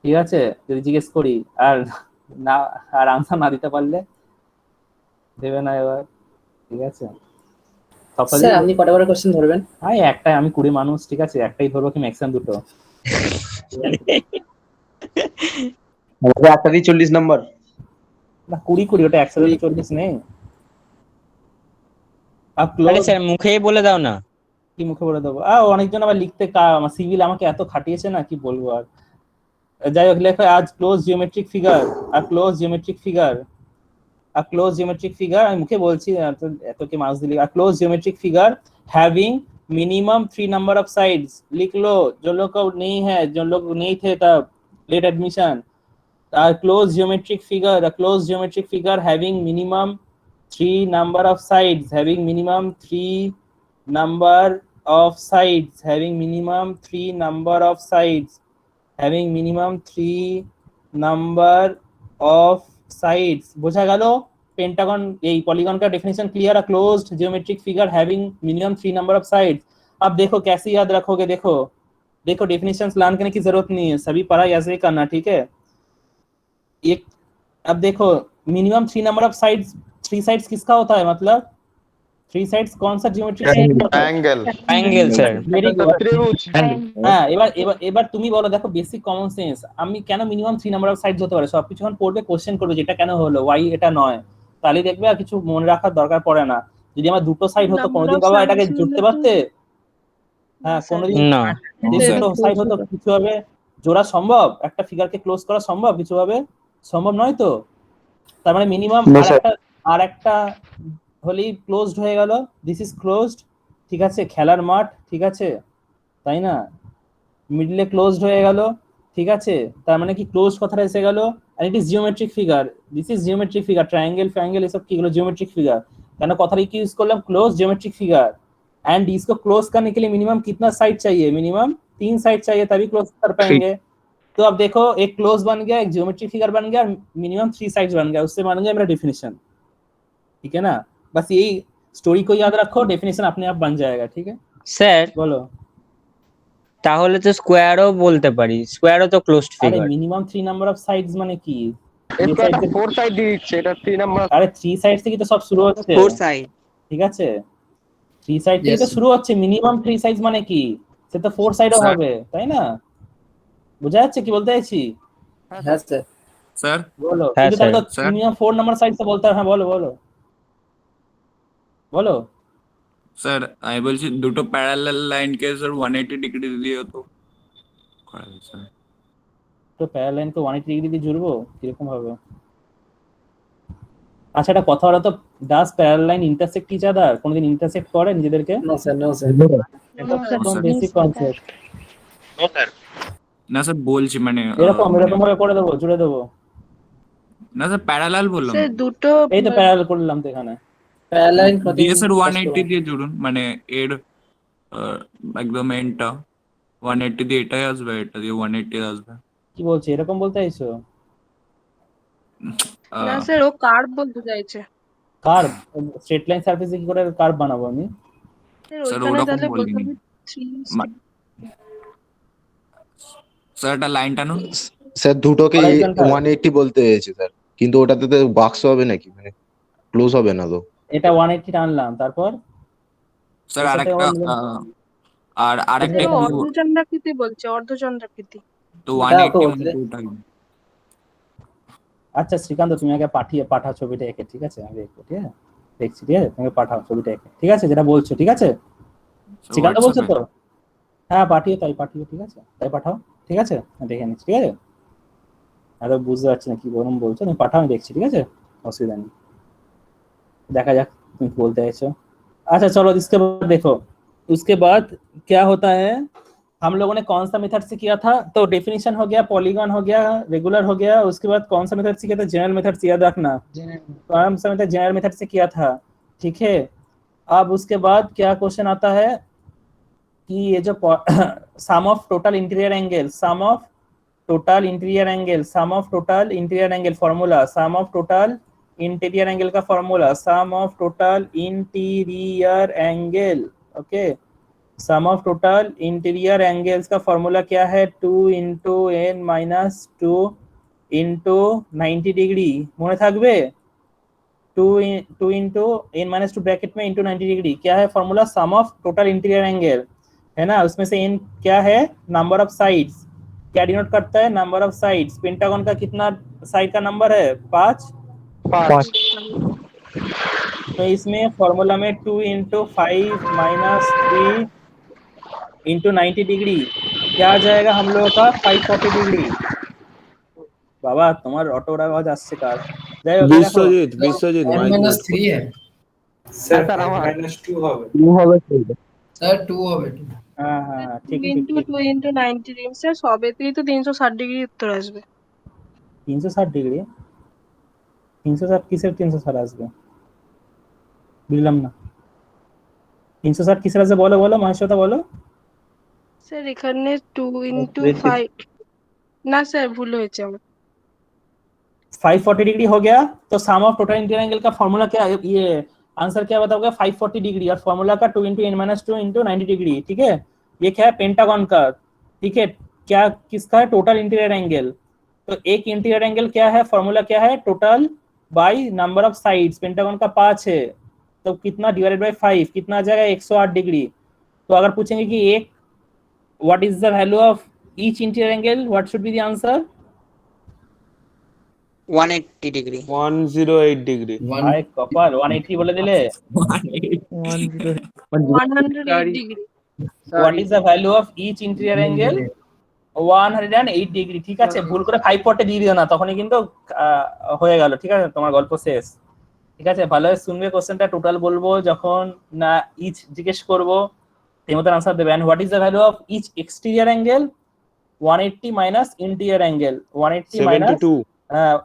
[SPEAKER 1] ঠিক আছে, যদি জিজ্ঞেস করি আর না, আর আনসার না দিতে পারলে দেবে না এবার, ঠিক আছে।
[SPEAKER 12] স্যার আপনি কটা করে কোশ্চেন ধরবেন?
[SPEAKER 1] হ্যাঁ, একটাই, আমি 20 মানুষ, ঠিক আছে, একটাই ধরবো, কি ম্যাক্সিমাম দুটো।
[SPEAKER 4] একটা দিয়ে 40 নাম্বার
[SPEAKER 1] না, 20 ওটা 140 নেই।
[SPEAKER 8] আরে স্যার মুখেই বলে দাও না।
[SPEAKER 1] কি মুখে বলে দেবো? অনেকজন আবার লিখতে, আমার সিভিল আমাকে এত খাটিয়েছে না, কি বলবো আর। যাই হোক লেখো আজ close geometric figure, a closed geometric figure আমি মুখে বলছি এত কি মার্কস দিলি, a closed geometric figure having minimum 3 number of sides, लिख लो जो लोग को नहीं है, जो लोग नहीं थे तब late admission, a closed geometric figure having minimum 3 number of sides, having minimum 3 number of sides, having minimum 3 number of sides, having minimum 3 number of sides বোঝা গেল। পেন্টাগন এই पॉलीगॉन का डेफिनेशन क्लियर है, closed geometric figure having minimum 3 number of sides. अब देखो कैसे याद रखोगे, देखो डेफिनेशंस लान करने की जरूरत नहीं है, सभी पढ़ा ऐसे ही करना, ठीक है। एक अब देखो minimum 3 number of sides, 3 sides किसका होता है, मतलब 3 साइड्स कौन सा geometric
[SPEAKER 2] angle sir.
[SPEAKER 1] Very good. হ্যাঁ এবার তুমি বলো, দেখো বেসিক কমন সেন্স, আমি কেন মিনিমাম 3 নাম্বার অফ সাইডস হতে পারে, সবকিছু যখন পড়বে কোশ্চেন করবে যেটা কেন হলো, ওয়াই এটা নয়, তাহলে দেখবে আর কিছু মনে রাখার দরকার পড়ে না। যদি আমার দুটো সাইড হতো কোনোদিন বাবা এটাকে জুড়তে পারতে, হ্যাঁ কোনোদিন দুটো সাইড হতো কিছু হবে জোড়া সম্ভব, একটা ফিগারকে ক্লোজ করা সম্ভব কিছু হবে, সম্ভব নয় তো। তার মানে মিনিমাম আরেকটা হলেই ক্লোজড হয়ে গেল, দিস ইজ ক্লোজড, ঠিক আছে, খেলার মাঠ, ঠিক আছে, তাই না, মিডলে ক্লোজড হয়ে গেল, ঠিক আছে, তার মানে কি ক্লোজ কথাটা এসে গেল, and it is geometric figure, this is geometric figure, triangle ফ্যাঙ্গেল এসব কি হলো জিওমেট্রিক फिगर, কেন কথাটা কি ইউজ করলাম, ক্লোজ জিওমেट्रिक फिगर, एंड इसको क्लोज करने के लिए मिनिमम कितना साइड चाहिए, मिनिमम 3 साइड चाहिए तभी क्लोज कर पाएंगे। तो अब देखो एक क्लोज बन गया, एक जियोमेट्रिक फिगर बन गया, मिनिमम 3 साइड्स बन गया, उससे बन गया मेरा डेफिनेशन, ठीक है ना। बस यही स्टोरी को याद रखो, डेफिनेशन अपने आप बन जाएगा, ठीक है।
[SPEAKER 2] স্যার
[SPEAKER 1] बोलो।
[SPEAKER 2] তাহলে তো স্কোয়ারও বলতে পারি, স্কোয়ারও তো ক্লোজড
[SPEAKER 1] अरे
[SPEAKER 2] figure.
[SPEAKER 1] Minimum 3 number of sides মানে কি,
[SPEAKER 5] এটা 4 সাইড দিচ্ছে, এটা 3 নাম্বার।
[SPEAKER 1] আরে 3 সাইড থেকে তো সব শুরু হচ্ছে,
[SPEAKER 2] 4 সাইড,
[SPEAKER 1] ঠিক আছে, 3 সাইড থেকে তো শুরু হচ্ছে, মিনিমাম 3 সাইজ মানে কি, সে তো 4 সাইডও হবে, তাই না, বুঝা যাচ্ছে কি বলতে চাইছি।
[SPEAKER 12] হ্যাঁ স্যার।
[SPEAKER 13] স্যার
[SPEAKER 1] बोलो,
[SPEAKER 2] হ্যাঁ
[SPEAKER 1] কিন্তু তাহলে
[SPEAKER 2] স্যার।
[SPEAKER 1] মিনিমাম 4 নাম্বার সাইজ তো বলতে, হ্যাঁ বলো বলো বলো।
[SPEAKER 13] স্যার আমি বলছি দুটো প্যারালাল লাইনকে স্যার 180 ডিগ্রি দিয়ে তো করা যায় স্যার।
[SPEAKER 1] তো প্যারালাইন কে 180 ডিগ্রি দিয়ে জুড়বো কিরকম হবে, আচ্ছা এটা কথা হলো তো, does parallel line intersect each other, কোনদিন ইন্টারসেক্ট করে নিজেদেরকে,
[SPEAKER 12] নো স্যার, নো স্যার।
[SPEAKER 1] এটা একদম বেসিক কনসেপ্ট,
[SPEAKER 13] না স্যার বলছি মানে
[SPEAKER 1] এরকম ভাবে করে দেবো, জুড়ে দেবো,
[SPEAKER 13] না স্যার প্যারালাল বললাম,
[SPEAKER 3] স্যার দুটো
[SPEAKER 1] এই তো প্যারালাল করলাম তো এখানে,
[SPEAKER 12] প্যারালাইন
[SPEAKER 13] দিয়ে স্যার 180 দিয়ে জুড়ুন, মানে এর একদম এন্ডটা 180 দিয়ে এটাই আসবে, এটা দিয়ে 180 আসবে।
[SPEAKER 1] কি বলছে এরকম বলতে চাইছো,
[SPEAKER 3] না স্যার ও কার্ভ বলতে চাইছে,
[SPEAKER 1] কার্ভ, স্ট্রেট লাইন সারফেসে কি করে কার্ভ বানাবো আমি,
[SPEAKER 13] স্যার
[SPEAKER 3] ওইখানে
[SPEAKER 13] ওরকম
[SPEAKER 3] তাহলে বলতে
[SPEAKER 13] বলিনি
[SPEAKER 3] হবে 3
[SPEAKER 13] স্যার, এটা লাইন টানুন
[SPEAKER 14] স্যার দুটোকে
[SPEAKER 1] Horizontal।
[SPEAKER 14] 180 বলতে হয়েছে স্যার, কিন্তু ওটাতে তো বাক্স হবে নাকি, মানে ক্লোজ হবে না তো।
[SPEAKER 1] এটা 180 টানলাম, তারপর
[SPEAKER 13] স্যার
[SPEAKER 1] এর সাথে
[SPEAKER 13] আরেকটা আরেকটা
[SPEAKER 3] স্যার
[SPEAKER 13] একটু,
[SPEAKER 3] অর্ধচন্দ্রাকৃতি বলছে, অর্ধচন্দ্রাকৃতি।
[SPEAKER 13] তো 180 মধ্যে ওটাই।
[SPEAKER 1] আচ্ছা শ্রীকান্ত তুমি আগে পাঠাও ছবিটা এঁকে, ঠিক আছে, আমি দেখবো, ঠিক আছে, দেখছি, ঠিক আছে, তুমি পাঠাও ছবিটা এঁকে, ঠিক আছে, যেটা বলছো, ঠিক আছে, শ্রীকান্ত বলছো তো, হ্যাঁ পাঠিও, ঠিক আছে, তাই পাঠাও, ঠিক আছে, আমি দেখে নিচ্ছি, ঠিক আছে, আরে বুঝতে পারছি না কি বলুন বলছো, তুমি পাঠাও, আমি দেখছি, ঠিক আছে, অসুবিধা নেই, দেখা যাক তুমি बोलते চাইছো। अच्छा चलो इसके बाद देखो, उसके बाद क्या होता है, हम लोगों ने कौन सा मेथड से किया था, तो डेफिनेशन हो गया, पॉलीगॉन हो गया, रेगुलर हो गया, उसके बाद कौन सा मेथड से किया था, जनरल मेथड से, याद रखना, कौन सा मेथड, जनरल मेथड से किया था, ठीक है। अब उसके बाद क्या क्वेश्चन आता है कि ये जो sum of total interior angle, sum of total interior angle formula, sum of total interior angle का formula, sum of total interior angle, okay, sum of total interior angles का फॉर्मूला क्या है, 2 into n minus 2 into 90 degree, মনে থাকবে, 2 into n minus 2 bracket में into 90 degree, क्या है formula, sum of total interior angle, है ना, उसमें से n क्या है, नंबर ऑफ साइड्स, क्या डिनोट करता है, नंबर ऑफ साइड्स, पेंटागन का कितना साइड का नंबर है, 5, तो इसमें फॉर्मूला में 2 इंटू 5 माइनस 3 इंटू 90 डिग्री क्या आ जाएगा हम लोगों का, 540 डिग्री, বাবা তোমার অটোর আওয়াজ আসছে কার? যাই হোক, এই দেখো
[SPEAKER 14] বিশ্বজিৎ
[SPEAKER 12] n minus 3 है
[SPEAKER 5] স্যার আমার
[SPEAKER 9] -2 হবে।
[SPEAKER 5] 2 হবে
[SPEAKER 12] सर 2 হবে 2
[SPEAKER 1] হ্যাঁ হ্যাঁ
[SPEAKER 3] 2
[SPEAKER 1] ঠিক ঠিক
[SPEAKER 3] into
[SPEAKER 1] ঠিক
[SPEAKER 3] 2 into 90 ডিগ্রি স্যার সবেতেই তো 360 ডিগ্রি উত্তর আসবে।
[SPEAKER 1] 360 ডিগ্রি? 360 কিসের 360 আসবে? বুঝলাম না। 360 কিসের আসবে বলো বলো মহেশ্বতা বলো।
[SPEAKER 3] স্যার এখানে 2 into 5 না স্যার ভুল হয়েছে আমার।
[SPEAKER 1] 540 डिग्री हो गया तो सम ऑफ टोटल इंटीरियर एंगल का फॉर्मूला क्या है? ये आंसर क्या बताओगे? 540 डिग्री और फॉर्मूला का 2 into n minus 2 into 90 degree. ठीक है, ये क्या है? पेंटागन का। ठीक है, क्या किसका है? Total interior angle. तो एक इंटीरियर एंगल क्या है? फॉर्मूला क्या है? Total by number of sides. Pentagon का 5 है तो कितना डिवाइडेड बाय 5 कितना आ जाएगा? 108 डिग्री। तो अगर पूछेंगे कि एक what is the value of each interior angle, what should be the answer?
[SPEAKER 2] 180 degree.
[SPEAKER 14] 108 degree.
[SPEAKER 1] ভাই কপাল 180 বলে দিলে।
[SPEAKER 3] 108 degree.
[SPEAKER 1] What is the value of each interior angle? 108 degree. ঠিক আছে, ভুল করে 540 দিয়ে দিও না, তখনই কিন্তু হয়ে গেল। ঠিক আছে, তোমার গল্প শেষ। ঠিক আছে, ভালোভাবে শুনবে কোশ্চেনটা, টোটাল বলবো যখন না ইচ জিজ্ঞেস করবো সেই মতো আনসার দেবেন। What is the value of each exterior angle? 180 minus interior angle, 180 minus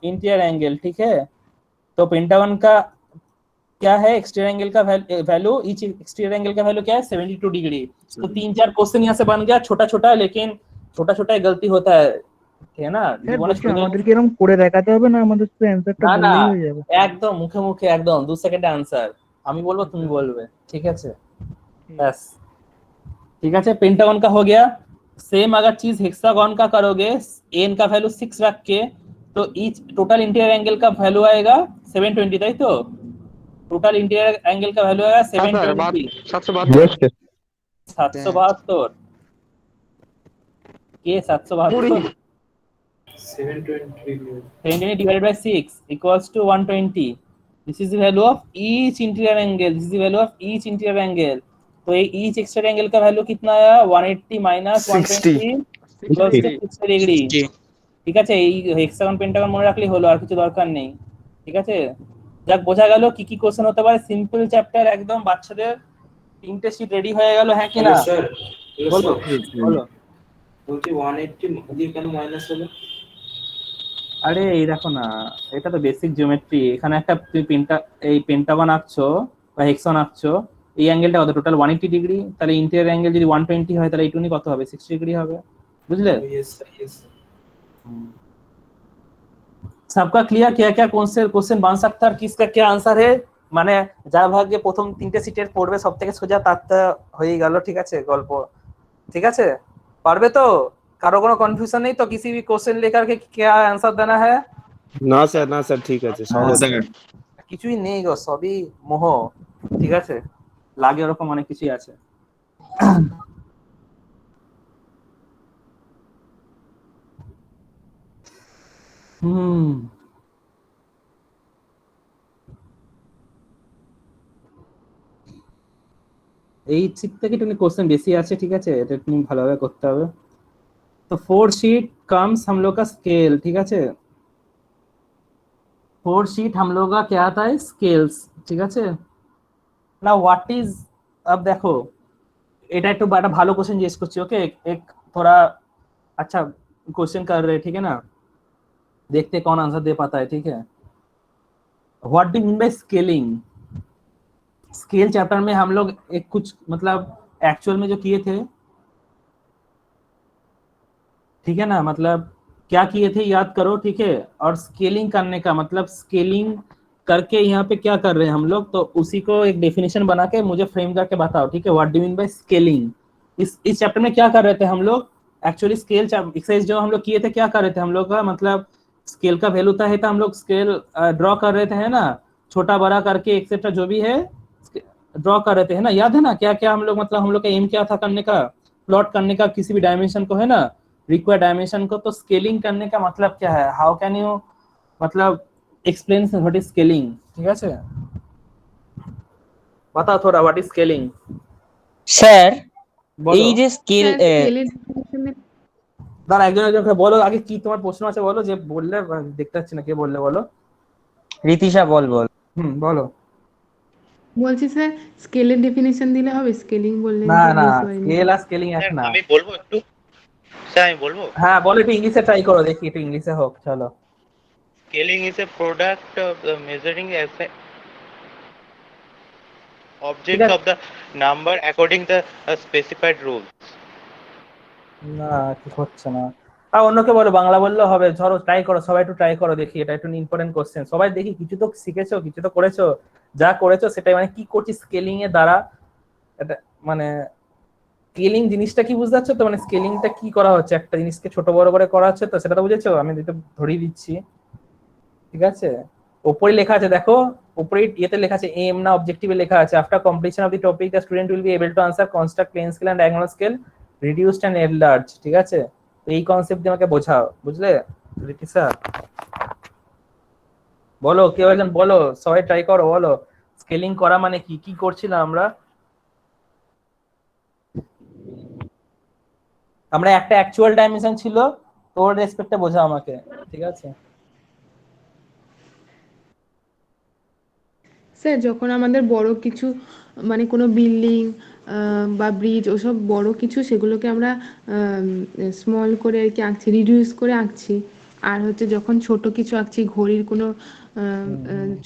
[SPEAKER 1] interior angle. ठीक है, तो पेंटागन का क्या है? एक्सटीरियर एंगल का वैल्यू, ईच एक्सटीरियर एंगल का वैल्यू क्या है? 72 डिग्री। तो 3-4 क्वेश्चन यहाँ से बन गया, छोटा छोटा, लेकिन छोटा छोटा गलती होता है, ठीक है ना?
[SPEAKER 9] আমাদেরকে এরকম করে দেখাতে হবে না, আমাদের তো অ্যানসারটা
[SPEAKER 1] না না,
[SPEAKER 9] বললেই হয়ে যাবে।
[SPEAKER 1] একদম মুখে মুখে, একদম 2 সেকেন্ডে आंसर আমি বলবো তুমি বলবে। ঠিক আছে, बस ठीक है। पेंटागन का हो गया। सेम अगर चीज हेक्सागन का करोगे, एन का वैल्यू 6 रख के, तो ईच टोटल इंटीरियर एंगल का वैल्यू आएगा 720, ताई तो टोटल इंटीरियर एंगल का वैल्यू आएगा 720।
[SPEAKER 5] 772
[SPEAKER 1] 772 के 772 720 divided by 6 equals to 120. This is the value of each interior angle. This is the value of each interior angle. तो ये each exterior angle का वैल्यू कितना आया? 180 minus 120 equals to 60 ডিগ্রি। ঠিক আছে, এই হেক্সাগন পেন্টাগন মনে রাখলেই হলো, আর কিছু দরকার নেই। ঠিক আছে, যাক বোঝা গেল কি কি কোশ্চেন হতে পারে। সিম্পল চ্যাপ্টার, একদম বাচ্চাদের 3টে শীট রেডি হয়ে গেল। হ্যাঁ কি না? বলো বলো।
[SPEAKER 9] বলছি 180 দিয়ে কেন মাইনাস হলো?
[SPEAKER 1] আরে এই দেখো না, এটা তো বেসিক জিওমেট্রি। এখানে একটা তুমি পেন্টাগন আঁকছো বা হেক্সাগন আঁকছো, এই অ্যাঙ্গেলটা কত? Total 180 degree. তাহলে ইন্টিরিয়র অ্যাঙ্গেল যদি 120 হয়, তাহলে এইটুকুনি কত হবে? 60 ডিগ্রি হবে। বুঝলে? सबका क्लियर? क्या क्या कौन से क्वेश्चन बन सकता है और किसका क्या आंसर है? মানে যার ভাগ্যে প্রথম 3টে সিটের পড়বে সবথেকে সোজা, তারটা হয়ে গেল। ঠিক আছে, গল্প ঠিক আছে, পারবে তো? কারো কোনো কনফিউশন নেই তো? किसी भी क्वेश्चन लेकर के क्या आंसर देना है?
[SPEAKER 14] না স্যার ঠিক আছে, সহজ।
[SPEAKER 1] কিছুই নেই গো, সবই মোহ। ঠিক আছে, লাগে ওরকম অনেক কিছুই আছে। এই সিট থেকে তুমি क्वेश्चन বেশি আছে। ঠিক আছে, এটা তুমি ভালোভাবে করতে হবে। तो 4 शीट कम्स हम लोग का स्केल। ठीक है, 4 शीट हम लोग का क्या आता है? स्केल्स। ठीक है ना, व्हाट इज, अब देखो এটা একটু একটা ভালো কোশ্চেন জিজ্ঞেস করছি। ওকে, एक थोड़ा अच्छा क्वेश्चन कर रहे हैं। ठीक है ना, देखते कौन आंसर दे पाता है। ठीक है, what do mean by scaling? Scale chapter में हम लोग एक कुछ मतलब एक्चुअल में जो किए थे, ठीक है ना, मतलब क्या किए थे याद करो। ठीक है, और स्केलिंग करने का मतलब स्केलिंग करके यहाँ पे क्या कर रहे हैं हम लोग, तो उसी को एक डेफिनेशन बना के मुझे फ्रेम करके बताओ। ठीक है, what do mean by scaling? इस चैप्टर में क्या कर रहे थे हम लोग? एक्चुअली स्केल एक्सरसाइज जो हम लोग किए थे, क्या कर रहे थे हम लोग का, मतलब स्केल का वैल्यू था, हम लोग स्केल ड्रॉ कर रहे थे, है ना, छोटा बड़ा करके एक्सेट्रा जो भी है ड्रॉ कर रहे थे, है ना। याद है ना क्या क्या हम लोग, मतलब हम लोग का एम क्या था करने का? प्लॉट करने का किसी भी डायमेंशन को, है ना, रिक्वायर्ड डायमेंशन को। तो स्केलिंग करने का मतलब क्या है? हाउ कैन यू मतलब एक्सप्लेन व्हाट इज स्केलिंग? ठीक है, बताओ थोड़ा व्हाट इज स्केलिंग।
[SPEAKER 2] স্যার এই যে স্কেল
[SPEAKER 1] দাঁড়া একজন একজনকে বলো আগে কি তোমার প্রশ্ন আছে বলো, যে বললে দেখতে পাচ্ছি না কে বললে বলো।
[SPEAKER 2] রীতিশা বল।
[SPEAKER 1] বলো।
[SPEAKER 7] বলছি স্যার স্কেলের ডেফিনেশন দিলে হবে, স্কেলিং বললেন
[SPEAKER 1] না
[SPEAKER 7] যে
[SPEAKER 1] না,
[SPEAKER 7] বুঝতে পারিনি।
[SPEAKER 1] স্কেল আর স্কেলিং এক না।
[SPEAKER 5] আমি বলবো একটু স্যার, আমি বলবো।
[SPEAKER 1] হ্যাঁ বলো, একটু ইংলিশে ট্রাই করো দেখি, একটু ইংলিশে হোক চলো।
[SPEAKER 5] Scaling is a product of the measuring objects of the number according the specified rules.
[SPEAKER 1] না ঠিক হচ্ছে না, আর অন্যকে বলো, বাংলা বললেও হবে। ধরো ট্রাই করো, সবাই একটু ট্রাই করো দেখি, এটা একটু ইম্পর্টেন্ট কোশ্চেন। সবাই দেখি কিছু তো শিখেছো, কিছু তো করেছো, যা করেছো সেটাই মানে কি করছি স্কেলিং এর দ্বারা। এটা মানে স্কেলিং জিনিসটা কি বুঝতে পারছো তো, মানে স্কেলিংটা কি করা হচ্ছে, একটা জিনিসকে ছোট বড় করে করা হচ্ছে, তো সেটা তো বুঝেছো। আমি এটা ধরিয়ে দিচ্ছি, ঠিক আছে। উপরে লেখা আছে দেখো, উপরে ইয়েতে লেখা আছে এম না অবজেক্টিভে লেখা আছে, after completion of the topic the student will be able to answer construct plane scale and diagonal scale, reduced and enlarge, ঠিক আছে। তো এই কনসেপ্ট দিয়ে আমাকে বোঝাও, বুঝলে রিতিশা? বলো কেউ একজন বলো, সবাই ট্রাই করো, বলো স্কেলিং করা মানে কি, কি করছিলাম আমরা। আমরা একটা অ্যাকচুয়াল ডাইমেনশন ছিল, তোর রেসপেক্টে বোঝাও আমাকে, ঠিক আছে।
[SPEAKER 7] স্যার যখন আমাদের বড় কিছু মানে কোনো বিল্ডিং বা ব্রিজ ওসব বড় কিছু, সেগুলোকে আমরা স্মল করে আর কি আঁকছি, রিডিউস করে আঁকছি। আর হচ্ছে যখন ছোট কিছু আঁকছি, ঘড়ির কোনো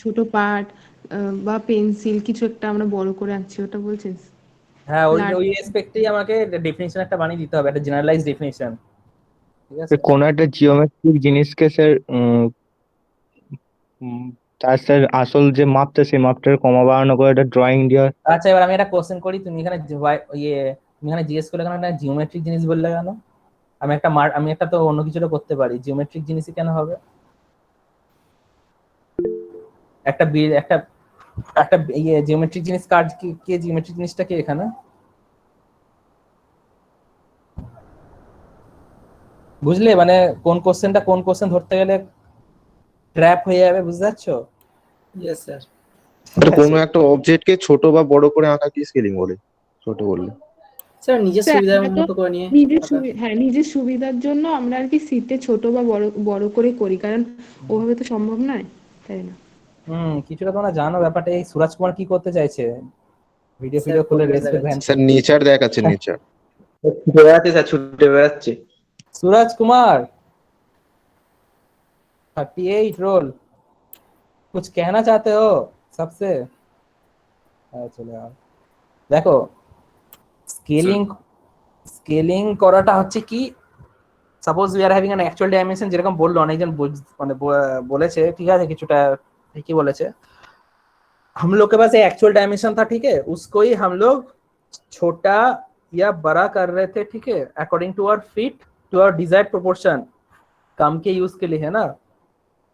[SPEAKER 7] ছোট পার্ট বা পেন্সিল কিছু একটা আমরা বড় করে আঁকছি, ওটা বলছেন?
[SPEAKER 1] হ্যাঁ ওই রেসপেক্টেই আমাকে ডেফিনিশন একটা বানিয়ে দিতে হবে, একটা জেনারেলাইজড ডেফিনিশন, ঠিক আছে।
[SPEAKER 2] কোন একটা জিওমেট্রিক জিনিসকে স্যার তার স্যার আসল যে মাপটা, সেই মাপটার কমা বাড়ানো করে একটা ড্রয়িং দেওয়া।
[SPEAKER 1] আচ্ছা এবার আমি একটা কোশ্চেন করি, তুমি এখানে তুমি এখানে জিজ্ঞেস করলে কেন একটা জিওমেট্রিক জিনিস বললে কেন? আমি একটা তো অন্য কিছুটা করতে পারি, জিওমেট্রিক জিনিসই কেন হবে? একটা একটা একটা জিওমেট্রিক জিনিস কার, কে জিওমেট্রিক জিনিসটা কে এখানে? বুঝলে মানে কোন কোশ্চেন ধরতে গেলে ট্র্যাপ হয়ে যাবে, বুঝতে পারছো?
[SPEAKER 12] Yes sir.
[SPEAKER 14] কোনো একটা অবজেক্টকে ছোট বা বড় করে আঁকা কি স্কেলিং বলে? ছোট বললে
[SPEAKER 12] স্যার নিজের সুবিধার মতো করে নিয়ে,
[SPEAKER 7] নিজের সুবিধার জন্য আমরা আর কি সিটে ছোট বা বড় করে করি, কারণ ওভাবে তো সম্ভব নয়, তাই না?
[SPEAKER 1] কিছুটা তোমরা জানো ব্যাপারটা। এই সুরাজ কুমার কি করতে চাইছে, ভিডিও খুলে রেসপেক্ট ভ্যান
[SPEAKER 14] স্যার নেচার দেখাচ্ছে, নেচার
[SPEAKER 4] ছুটে বেড়াচ্ছে স্যার, ছুটে বেড়াচ্ছে।
[SPEAKER 1] सूरज कुमार 38 रोल, कुछ कहना चाहते हो सबसे? চলে आओ। দেখো স্কেলিং করাটা হচ্ছে কি, suppose we are having an actual dimension, যেরকম বললো অনেকজন মানে বলেছে, ঠিক আছে, কিছুটা ঠিকই বলেছে। हम लोग के पास एक एक्चुअल डायमेंशन था, ठीक है, उसको ही हम लोग छोटा या बड़ा कर रहे थे, ठीक है, according to our fit to our desired proportion, काम के यूज के लिए, है ना।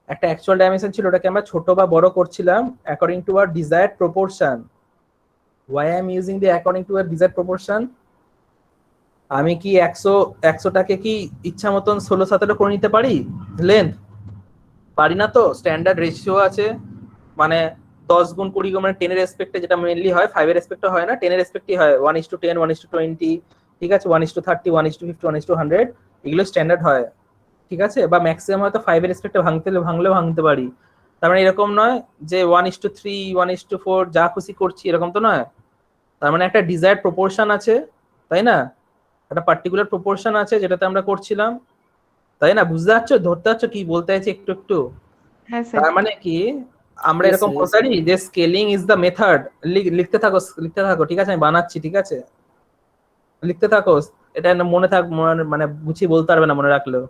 [SPEAKER 1] একটা অ্যাকচুয়াল ডাইমেনশন ছিল, ওটাকে আমরা ছোট বা বড় করছিলাম according to our desired proportion. Why I am using the according to our desired proportion? আমি কি 100টাকে কি ইচ্ছা মতন 16-17 করে নিতে পারি লেন্থ? পারি না তো, স্ট্যান্ডার্ড রেশিও আছে, মানে 10 গুণ 20 গুণ, মানে 10 এর রেসপেক্টে যেটা মেইনলি হয়, 5 এর রেসপেক্টে হয় না, 10 এর রেসপেক্টই হয়, 1:10 1:20, ঠিক আছে, 1:30 1:50 1:100, এগুলো স্ট্যান্ডার্ড হয়, ঠিক আছে। বা ম্যাক্সিমাম হয়তো 5 এর রেসপেক্টে ভাঙলেও ভাঙতে পারি। তার মানে এরকম নয় যে 1:3 1:4 যা খুশি করছি, এরকম তো নয়। তার মানে একটা ডিজায়ার্ড প্রপোর্শন আছে, তাই না, একটা পার্টিকুলার প্রপোর্শন আছে যেটাতে আমরা করছিলাম, তাই না? বুঝতে পারছো, ধরতে পারছো কি বলতে চাইছি একটু একটু?
[SPEAKER 7] হ্যাঁ স্যার।
[SPEAKER 1] তার মানে কি আমরা এরকম বলতে পারি যে স্কেলিং ইজ দ্য মেথড, লিখতে থাকো, ঠিক আছে, আমি বানাচ্ছি, ঠিক আছে, লিখতে থাকো, এটা মনে থাক, মানে গুছিয়ে বলতে পারবে না মনে রাখলেও।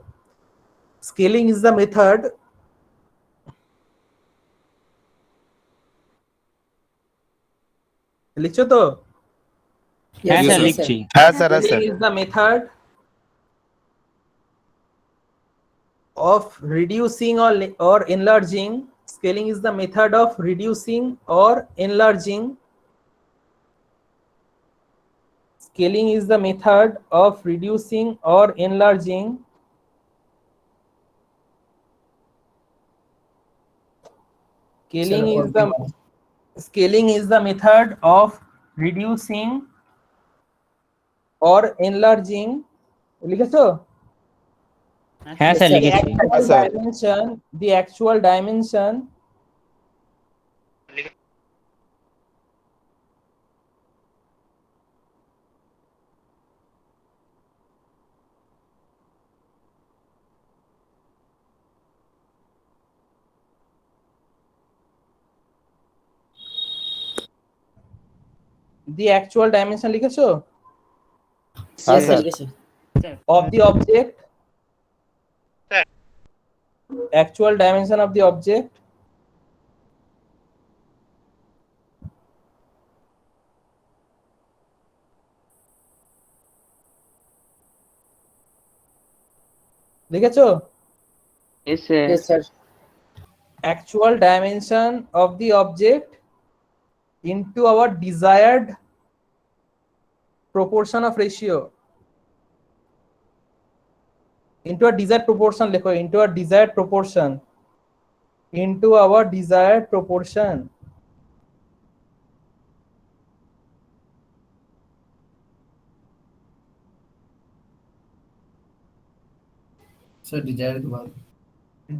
[SPEAKER 1] স্কেলিং ইজ দ্য মেথড লিখছো তো?
[SPEAKER 11] হ্যাঁ স্যার লিখছি।
[SPEAKER 5] হ্যাঁ স্যার, হ্যাঁ sir.
[SPEAKER 1] Scaling is the method of reducing or enlarging. Scaling is the method of reducing or enlarging. Scaling is the method of reducing or enlarging. Scaling is the method of reducing or enlarging. লিখেছো?
[SPEAKER 2] হ্যাঁ sir লিখেছি।
[SPEAKER 1] the actual dimension লিখেছো
[SPEAKER 12] Yes, sir, লিখেছি।
[SPEAKER 1] of the object, actual dimension of the object লিখেছো?
[SPEAKER 2] Yes sir.
[SPEAKER 12] Yes, sir.
[SPEAKER 1] Actual dimension of the object into our desired proportion of ratio, into a desired proportion লেখো, into a desired proportion, into our desired proportion.
[SPEAKER 12] Sir desire के बाद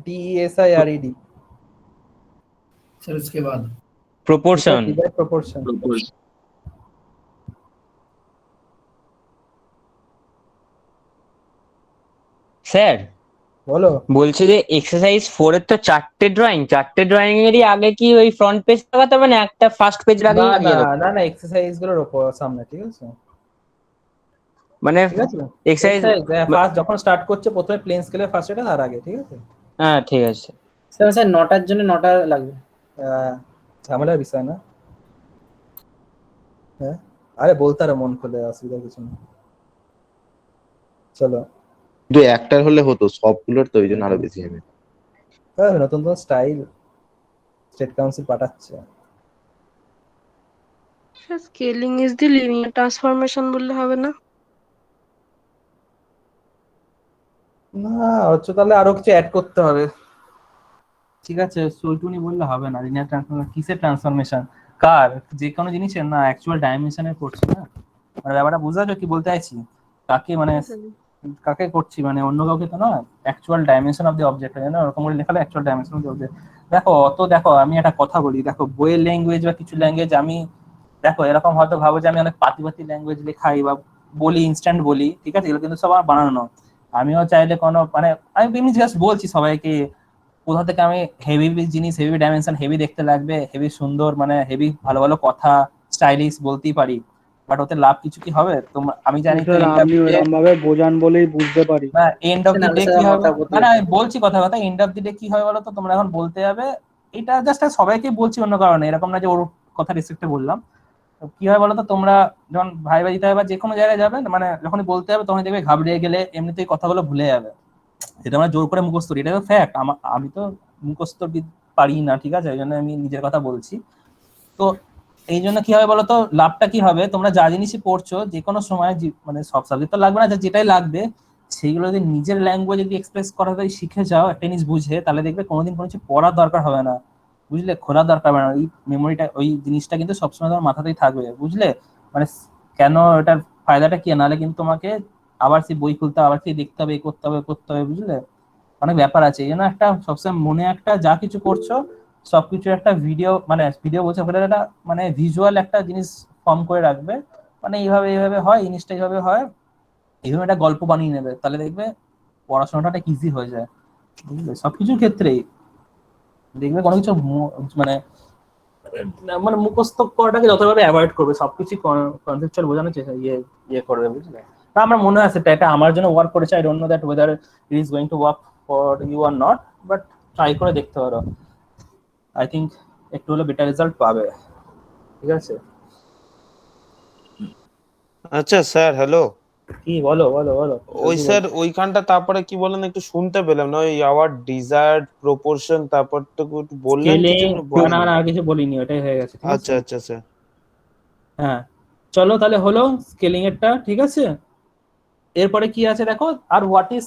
[SPEAKER 1] DESIRED
[SPEAKER 12] sir उसके बाद
[SPEAKER 2] Proportion.
[SPEAKER 1] desired proportion.
[SPEAKER 2] Sir
[SPEAKER 1] বলো।
[SPEAKER 2] বলছি যে exercise 4 এর তো চারটে ড্রয়িং এরই আগে কি ওই ফ্রন্ট পেজ লাগাতে হবে না একটা ফার্স্ট পেজ
[SPEAKER 1] না
[SPEAKER 2] লাগিয়ে
[SPEAKER 1] না
[SPEAKER 2] দেবো?
[SPEAKER 1] না না এক্সারসাইজ গুলোর উপর সামনে, ঠিক আছে?
[SPEAKER 2] মানে
[SPEAKER 1] ঠিক আছে
[SPEAKER 2] এক্সারসাইজ
[SPEAKER 1] ফার্স্ট যখন স্টার্ট করছে প্রথমে প্লেন স্কেলে ফার্স্ট এটা তার আগে, ঠিক আছে?
[SPEAKER 2] হ্যাঁ ঠিক আছে
[SPEAKER 12] স্যার স্যার 9টার জন্য 9টা লাগবে।
[SPEAKER 1] ঝামেলার বিষয় না, হ্যাঁ আরে বলতে আরো মন খুলে, অসুবিধা কিছু না। চলো
[SPEAKER 14] শুধু একটার হলে হতো, সবগুলোর তো ওই জন্য আরো বেশি হবে।
[SPEAKER 1] নতুন নতুন স্টাইল স্টেট কাউন্সিল পাঠাচ্ছে।
[SPEAKER 3] Scaling is the linear transformation বললে হবে না?
[SPEAKER 1] না হচ্ছে তাহলে আরো কিছু অ্যাড করতে হবে, ঠিক আছে? সোইটুনি বললে হবে না। লিনিয়ার ট্রান্সফরমেশন কিসের ট্রান্সফরমেশন? কার? যে কোনো জিনিসের না, অ্যাকচুয়াল ডাইমেনশনের করছি না। মানে ব্যাপারটা বুঝতে পারছো কি বলতে চাইছি? কাকে মানে কাকে করছি, মানে অন্য কাউকে তো না, actual dimension of the object, জানো ওরকম করে লেখা actual dimension of the object. দেখো অত দেখো আমি একটা কথা বলি, দেখো বইয়ের ল্যাঙ্গুয়েজ বা কিছু ল্যাঙ্গুয়েজ আমি দেখো এরকম হয়তো ভাবো যে আমি অনেক পাতি ল্যাঙ্গুয়েজ লেখাই বা বলি, ইনস্ট্যান্ট বলি, ঠিক আছে? এগুলো কিন্তু সব আমার বানানো। আমিও চাইলে কোনো মানে আমি এমনি জাস্ট বলছি সবাইকে কোথা থেকে আমি হেভি জিনিস, হেভি ডাইমেনশন, হেভি দেখতে লাগবে, হেভি সুন্দর, মানে হেভি ভালো ভালো কথা স্টাইলিশ বলতেই পারি, বাট ওতে লাভ কিছু কি হবে? তোমরা আমি জানি তো
[SPEAKER 10] আপনি ওরকম ভাবে বোঝান বলেই বুঝতে পারি।
[SPEAKER 1] না এন্ড অফ দি ডে কি হবে, না আমি বলছি কথা এন্ড অফ দি ডে কি হয় বলো তো? তোমরা এখন বলতে যাবে, এটা জাস্ট সবাইকে বলছি অন্য কারণে, এরকম না যে ওর কথা রেসপেক্টে বললাম। কি হয় বলো তো, তোমরা যখন ভাই দিতে হবে বা যে কোনো জায়গায় যাবে, মানে যখনই বলতে হবে তখন দেখবে ঘাবড়িয়ে গেলে এমনিতেই কথাগুলো ভুলে যাবে। এটা আমরা জোর করে মুখস্থ করি, এটা তো ফ্যাক্ট। আমি তো মুখস্থ পারি না, ঠিক আছে? এই জন্য আমি নিজের কথা বলছি। তো এই জন্য কি হবে বলতো, লাভটা কি হবে? তোমরা যা জিনিসই পড়ছো যে কোনো সময়, মানে সব সাবজেক্ট তো লাগবে না, যেটাই লাগবে সেইগুলো যদি নিজের ল্যাঙ্গুয়েজ যদি এক্সপ্রেস করা যদি শিখে যাও একটা জিনিস বুঝে, তাহলে দেখবে কোনোদিন কোনো কিছু পড়ার দরকার হবে না, বুঝলে? খোলার দরকার হবে না। ওই মেমোরিটা, ওই জিনিসটা কিন্তু সবসময় তোমার মাথাতেই থাকবে, বুঝলে? মানে কেন এটার ফায়দাটা কি, নাহলে কিন্তু তোমাকে আবার সেই বই খুলতে হবে, আবার সেই দেখতে হবে, করতে হবে, বুঝলে? অনেক ব্যাপার আছে। এই জন্য একটা সবসময় মনে একটা যা কিছু করছো সবকিছু একটা ভিডিও, মানে ভিডিও বলছে ওটা একটা মানে ভিজুয়াল একটা জিনিস ফর্ম করে রাখবে, মানে এইভাবে হয় জিনিসটা, এইভাবে হয়, এইভাবে একটা গল্প বানিয়ে নেবে, তাহলে দেখবে পড়াশোনাটা অনেক ইজি হয়ে যায়, বুঝলে? সবকিছুর ক্ষেত্রেই দেখবে কোনো কিছু মানে মানে মুখস্থ করাটাকে যতভাবে অ্যাভয়েড করবে, সবকিছু কনসেপচুয়াল বোঝানোর চেষ্টা ইয়ে করবে, বুঝলে? তা আমার মনে আছে এটা আমার জন্য ওয়ার্ক করেছে। I don't know that whether it is going to work for you or not, but try করে দেখতে পারো। আই থিঙ্ক একটু হলে বেটার রেজাল্ট পাবে, ঠিক আছে?
[SPEAKER 15] আচ্ছা স্যার, হ্যালো।
[SPEAKER 1] কি বলো বলো বলো।
[SPEAKER 15] ওই স্যার ওইখানটা তারপরে কি বলেন একটু শুনতে পেলাম না, ওই আওয়ার ডিজায়ার্ড প্রপোর্শন, তারপর তো একটু বললেন কিছু
[SPEAKER 1] না আর কিছু বলিনি, ওটাই হয়ে গেছে, ঠিক আছে?
[SPEAKER 15] আচ্ছা আচ্ছা স্যার।
[SPEAKER 1] হ্যাঁ চলো তাহলে হলো স্কেলিং এরটা, ঠিক আছে? এরপরে কি আছে দেখো, আর व्हाट इज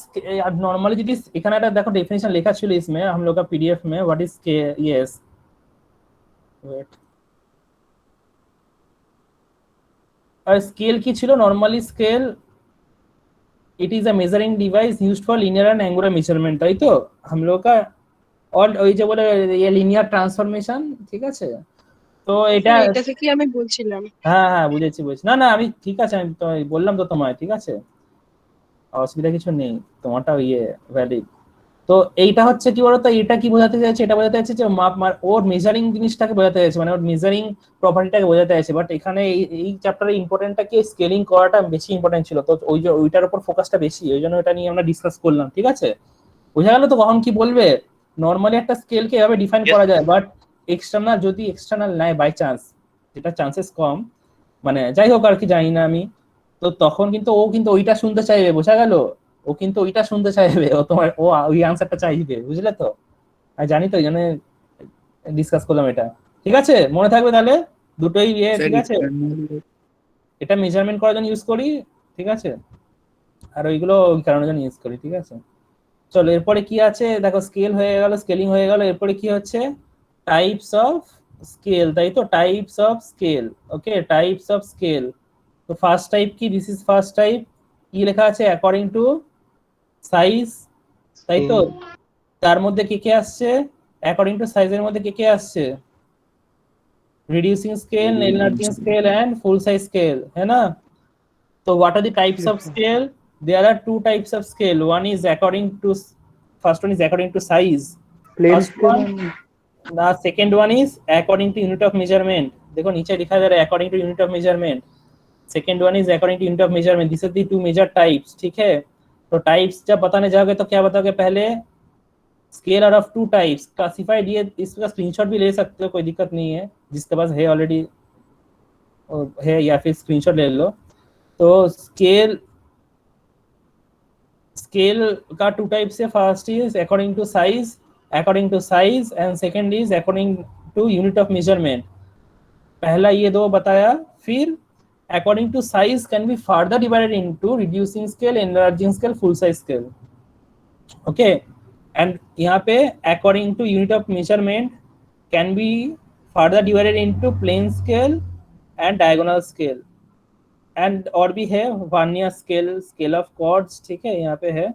[SPEAKER 1] नॉर्मली जिट इज এখানে একটা দেখো डेफिनेशन লেখা ছিল इसमें हम लोग का पीडीएफ में व्हाट इज यस वेट আর স্কেল কি ছিল? Normally scale it is a measuring device used for linear and angular measurement, তাই তো हम लोग का। और ওই যে বলে ये লিনিয়ার ট্রান্সফরমেশন, ঠিক আছে। তো এটা
[SPEAKER 3] স্যার এটা থেকে আমি বলছিলাম।
[SPEAKER 1] হ্যাঁ হ্যাঁ বুঝেছি বুঝেছি, না না আমি ঠিক আছে, আমি তো বললাম তো তোমায়, ঠিক আছে, অসুবিধা কিছু নেই, তোমারটা ইয়ে ভ্যালিড। তো এইটা হচ্ছে কি বলতো, এটা কি বোঝাতে চাইছে, এটা বোঝাতে চাইছে যে ওর মেজারিং জিনিসটাকে বোঝাতে চাইছে, মানে ওর মেজারিং প্রপার্টিটাকে বোঝাতে চাইছে। বাট এখানে এই চ্যাপ্টারের ইম্পর্টেন্টটা কি, স্কেলিং করাটা বেশি ইম্পর্টেন্ট ছিল, তো ওইটার উপর ফোকাসটা বেশি, ওই জন্য এটা নিয়ে আমরা ডিসকাস করলাম, ঠিক আছে। বোঝা গেল তো কখন কি বলবে। নর্মালি একটা স্কেলকে এভাবে ডিফাইন করা যায়, বাট এক্সটার্নাল যদি এক্সটার্নাল নেয় বাই চান্স, যেটা চান্সেস কম, মানে যাই হোক আর কি, জানি না আমি, তো তখন কিন্তু ও কিন্তু ওইটা শুনতে চাইবে, বোঝা গেল, ও কিন্তু ওইটা শুনতে চাইবে, ও তোমার ও ওই আনসারটা চাইবে, বুঝলে তো। আমি জানি তো, এই জন্য ডিসকাস করলাম এটা, ঠিক আছে, মনে থাকবে তাহলে দুটোই ইয়ে, ঠিক আছে। এটা মেজারমেন্ট করার জন্য ইউজ করি, ঠিক আছে, আর ওইগুলো ওই কারণের জন্য ইউজ করি, ঠিক আছে। চলো এরপরে কি আছে দেখো, স্কেল হয়ে গেল, স্কেলিং হয়ে গেল, এরপরে কি হচ্ছে, টাইপস অফ স্কেল, তাই তো, types of scale, okay, types of scale. তো ফার্স্ট টাইপ কি, দিস ইজ ফার্স্ট টাইপ, কি লেখা আছে, অ্যাকর্ডিং টু সাইজ, তাই তো। তার মধ্যে কে কে আসছে, অ্যাকর্ডিং টু সাইজের মধ্যে কে কে আসছে, reducing scale, enlarging scale and full size scale, है ना। तो what are the types of scale? There are two types of scale. One is according to, first one is according to size,
[SPEAKER 10] Plain
[SPEAKER 1] first
[SPEAKER 10] scale
[SPEAKER 1] one, the second one is according to unit of measurement. देखो नीचे लिखा है according to unit of measurement, second one is according to unit of measurement. These are the two major types, ठीक है। तो types जब बताने जाओगे तो क्या बताओगे, पहले scale are of two types classified, ये इसका स्क्रीनशॉट भी ले सकते हो, कोई दिक्कत नहीं है, जिसके पास है ऑलरेडी है, या फिर स्क्रीनशॉट ले लो। तो स्केल का टू टाइप से, first is according to size and second is according to unit of measurement. पहला ये दो बताया, फिर according to size can be further divided into reducing scale, enlarging scale, full size scale, okay. And यहाँ पे according to unit of measurement can be further divided into plane scale and diagonal scale, and और भी है vernier scale, scale of chords, ठीक है, यहाँ पे है,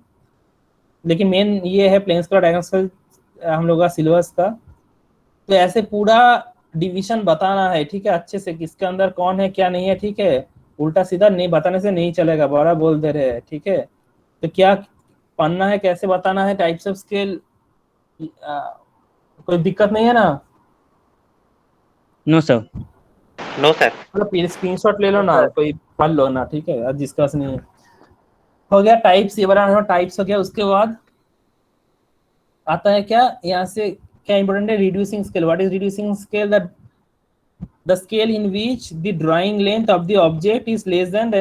[SPEAKER 1] लेकिन मेन ये है प्लेन स्केल, डायगोनल स्केल हम लोग का सिलेबस का। तो ऐसे पूरा डिवीजन बताना है, ठीक है, अच्छे से, किसके अंदर कौन है क्या नहीं है, ठीक है, उल्टा सीधा नहीं बताने से नहीं चलेगा, बड़ा बोल दे रहे हैं, ठीक है। तो क्या पढ़ना है, कैसे बताना है, टाइप्स ऑफ स्केल, कोई दिक्कत नहीं है ना।
[SPEAKER 2] No sir,
[SPEAKER 5] no sir.
[SPEAKER 1] मतलब स्क्रीनशॉट ले लो ना, कोई पढ़ लो ना, ठीक है, आज डिस्कस नहीं है। हो गया टाइप्स, ये वाला टाइप्स हो गया। उसके बाद आता है क्या, यहाँ से क्या इंपॉर्टेंट है, reducing scale. What is reducing scale, that the scale in which the drawing length of the object is less than the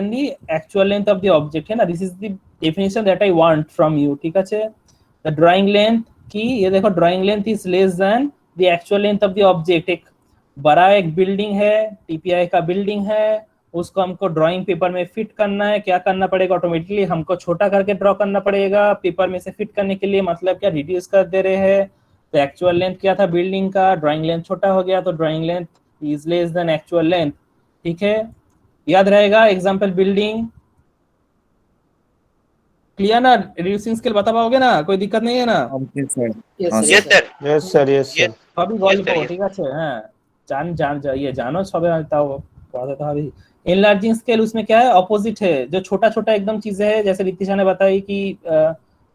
[SPEAKER 1] actual length of the object, है ना। This is the definition that I want from you, ठीक है। The drawing length की, ये देखो, drawing length is less than the actual length of the object. एक बड़ा एक बिल्डिंग है, टीपीआई का बिल्डिंग है, उसको हमको ड्राइंग पेपर में फिट करना है, क्या करना पड़ेगा, ऑटोमेटिकली हमको छोटा करके ड्रॉ करना पड़ेगा पेपर में से फिट करने के लिए, मतलब क्या, रिड्यूस कर दे रहे हैं। तो एक्चुअल लेंथ क्या था बिल्डिंग का, ड्राइंग लेंथ छोटा हो गया, तो drawing length is less than actual length, ठीक है, याद रहेगा। एग्जांपल बिल्डिंग, क्लियर ना, रिड्यूसिंग स्केल बता पाओगे ना, कोई दिक्कत नहीं है ना।
[SPEAKER 5] Yes sir, yes sir,
[SPEAKER 15] yes sir, yes sir.
[SPEAKER 1] সবই গল্প, ঠিক আছে, হ্যাঁ, জান ये जानो সবে, তাও पढ़ाते था अभी। एनलार्जिंग स्केल उसमें क्या है, ऑपोजिट है, जो छोटा छोटा एकदम चीजें है, जैसे रितिशा ने बताई कि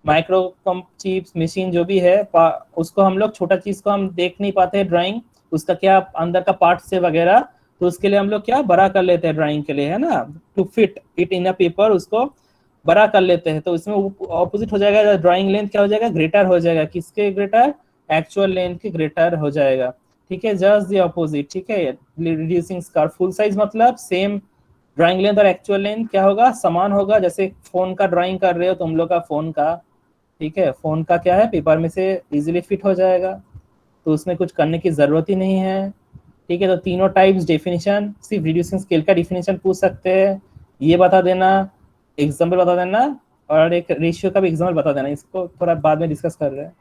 [SPEAKER 1] माइक्रो चिप्स मशीन जो भी है, उसको हम लोग छोटा चीज को हम देख नहीं पाते हैं ड्राइंग, उसका क्या अंदर का पार्ट से वगैरह, तो उसके लिए हम लोग क्या बड़ा कर लेते हैं ड्राइंग के लिए, है ना, to fit it in a paper, उसको बड़ा कर लेते हैं। तो इसमें ऑपोजिट हो जाएगा, ड्राइंग लेंथ क्या हो जाएगा, ग्रेटर हो जाएगा, किसके ग्रेटर, एक्चुअल लेंथ के ग्रेटर हो जाएगा, ठीक है, जस्ट द ऑपोजिट, ठीक है। रिड्यूसिंग स्केल, फुल साइज मतलब सेम ड्राइंग लेंथ और एक्चुअल लेंथ क्या होगा, समान होगा। जैसे फोन का ड्राइंग कर रहे हो तुम लोग का, फोन का, ठीक है, फोन का क्या है, पेपर में से इजीली फिट हो जाएगा, तो उसमें कुछ करने की जरूरत ही नहीं है, ठीक है। तो तीनों टाइप्स डेफिनेशन, सिर्फ रिड्यूसिंग स्केल का डेफिनेशन पूछ सकते हैं, ये बता देना, एग्जाम्पल बता देना, और एक रेशियो का भी एग्जाम्पल बता देना, इसको थोड़ा बाद में डिस्कस कर रहे हैं।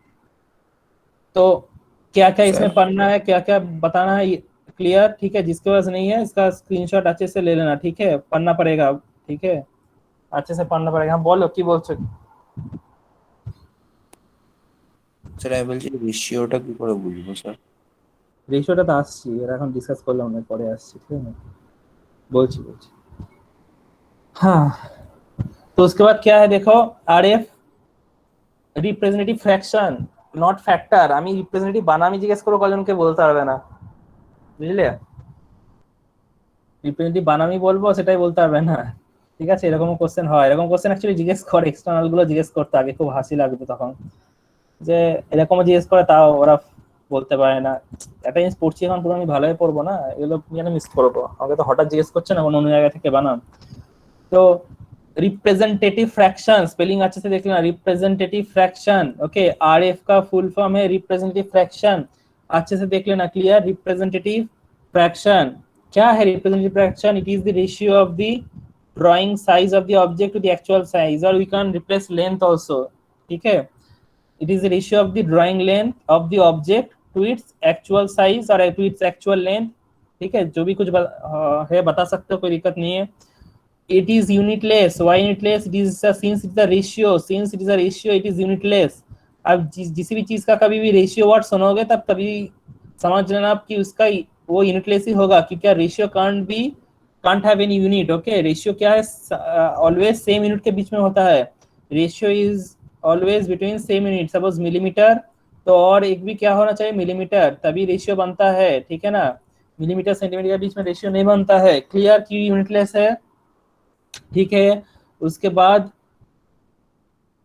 [SPEAKER 1] तो क्या क्या इसमें पढ़ना है, क्या क्या बताना है, क्लियर, ठीक है। जिसके पास नहीं है इसका स्क्रीनशॉट अच्छे से ले लेना, ठीक है, पढ़ना पड़ेगा, ठीक है। अच्छे से पढ़ना पड़ेगा। हाँ बोलो কি বলছো?
[SPEAKER 13] স্যার আমি বলছি রেশিওটা কি করে বুঝবো স্যার?
[SPEAKER 1] রেশিওটা তো আসছি, এর এখন ডিসকাস করলাম না, পরে আসছি, ঠিক আছে বলছি। हाँ तो उसके बाद क्या है देखो, RF representative fraction not factor. আমি রিপ্রেজেন্টেটিভ বানামি জিজ্ঞেস করবো কজনকে বলতে পারবে না, বুঝলে? রিপ্রেজেন্টেটিভ বানামি বলবো সেটাই বলতে পারবে না, ঠিক আছে? এরকম কোশ্চেন হয়, এরকম কোশ্চেন অ্যাকচুয়ালি জিজ্ঞেস করে, এক্সটার্নাল গুলো জিজ্ঞেস করতে আগে, খুব হাসি লাগতো তখন যে এরকম জিজ্ঞেস করে, তাও ওরা বলতে পারে না। একটা জিনিস পড়ছি এখন পুরো, আমি ভালোই পড়বো না, এগুলো যেন মিস করবো, আমাকে তো হঠাৎ জিজ্ঞেস করছে না অন্য জায়গা থেকে বানান। তো रिप्रेजेंटेटिव फ्रैक्शन स्पेलिंग अच्छे से देख लेना, रिप्रेजेंटेटिव फ्रैक्शन, ओके। आरएफ का फुल फॉर्म है रिप्रेजेंटेटिव फ्रैक्शन, अच्छे से देख लेना, क्लियर? रिप्रेजेंटेटिव फ्रैक्शन क्या है? Representative fraction it is the ratio of the drawing size of the object to the actual size, और we can replace length also, ठीक है? It is the ratio of the drawing length of the object to its actual size और to its actual length, ठीक है? जो भी कुछ है बता सकते हो, कोई दिक्कत नहीं है। It is unitless. Why unitless? It is since it is a ratio. Since it is a ratio, it is unitless. अब जिस भी चीज का कभी भी रेशियो वर्ड सुनोगे तब कभी समझ लेना आप कि उसका वो यूनिटलेस ही होगा, क्योंकि ratio can't have any unit, okay? Ratio क्या है? ऑलवेज सेम यूनिट के बीच में होता है। Ratio is always between same unit. Suppose millimetre, तो और एक भी क्या होना चाहिए? मिलीमीटर, तभी रेशियो बनता है, ठीक है ना? मिलीमीटर सेंटीमीटर के बीच में रेशियो नहीं बनता है। क्लियर कि यूनिटलेस है, ठीक है? उसके बाद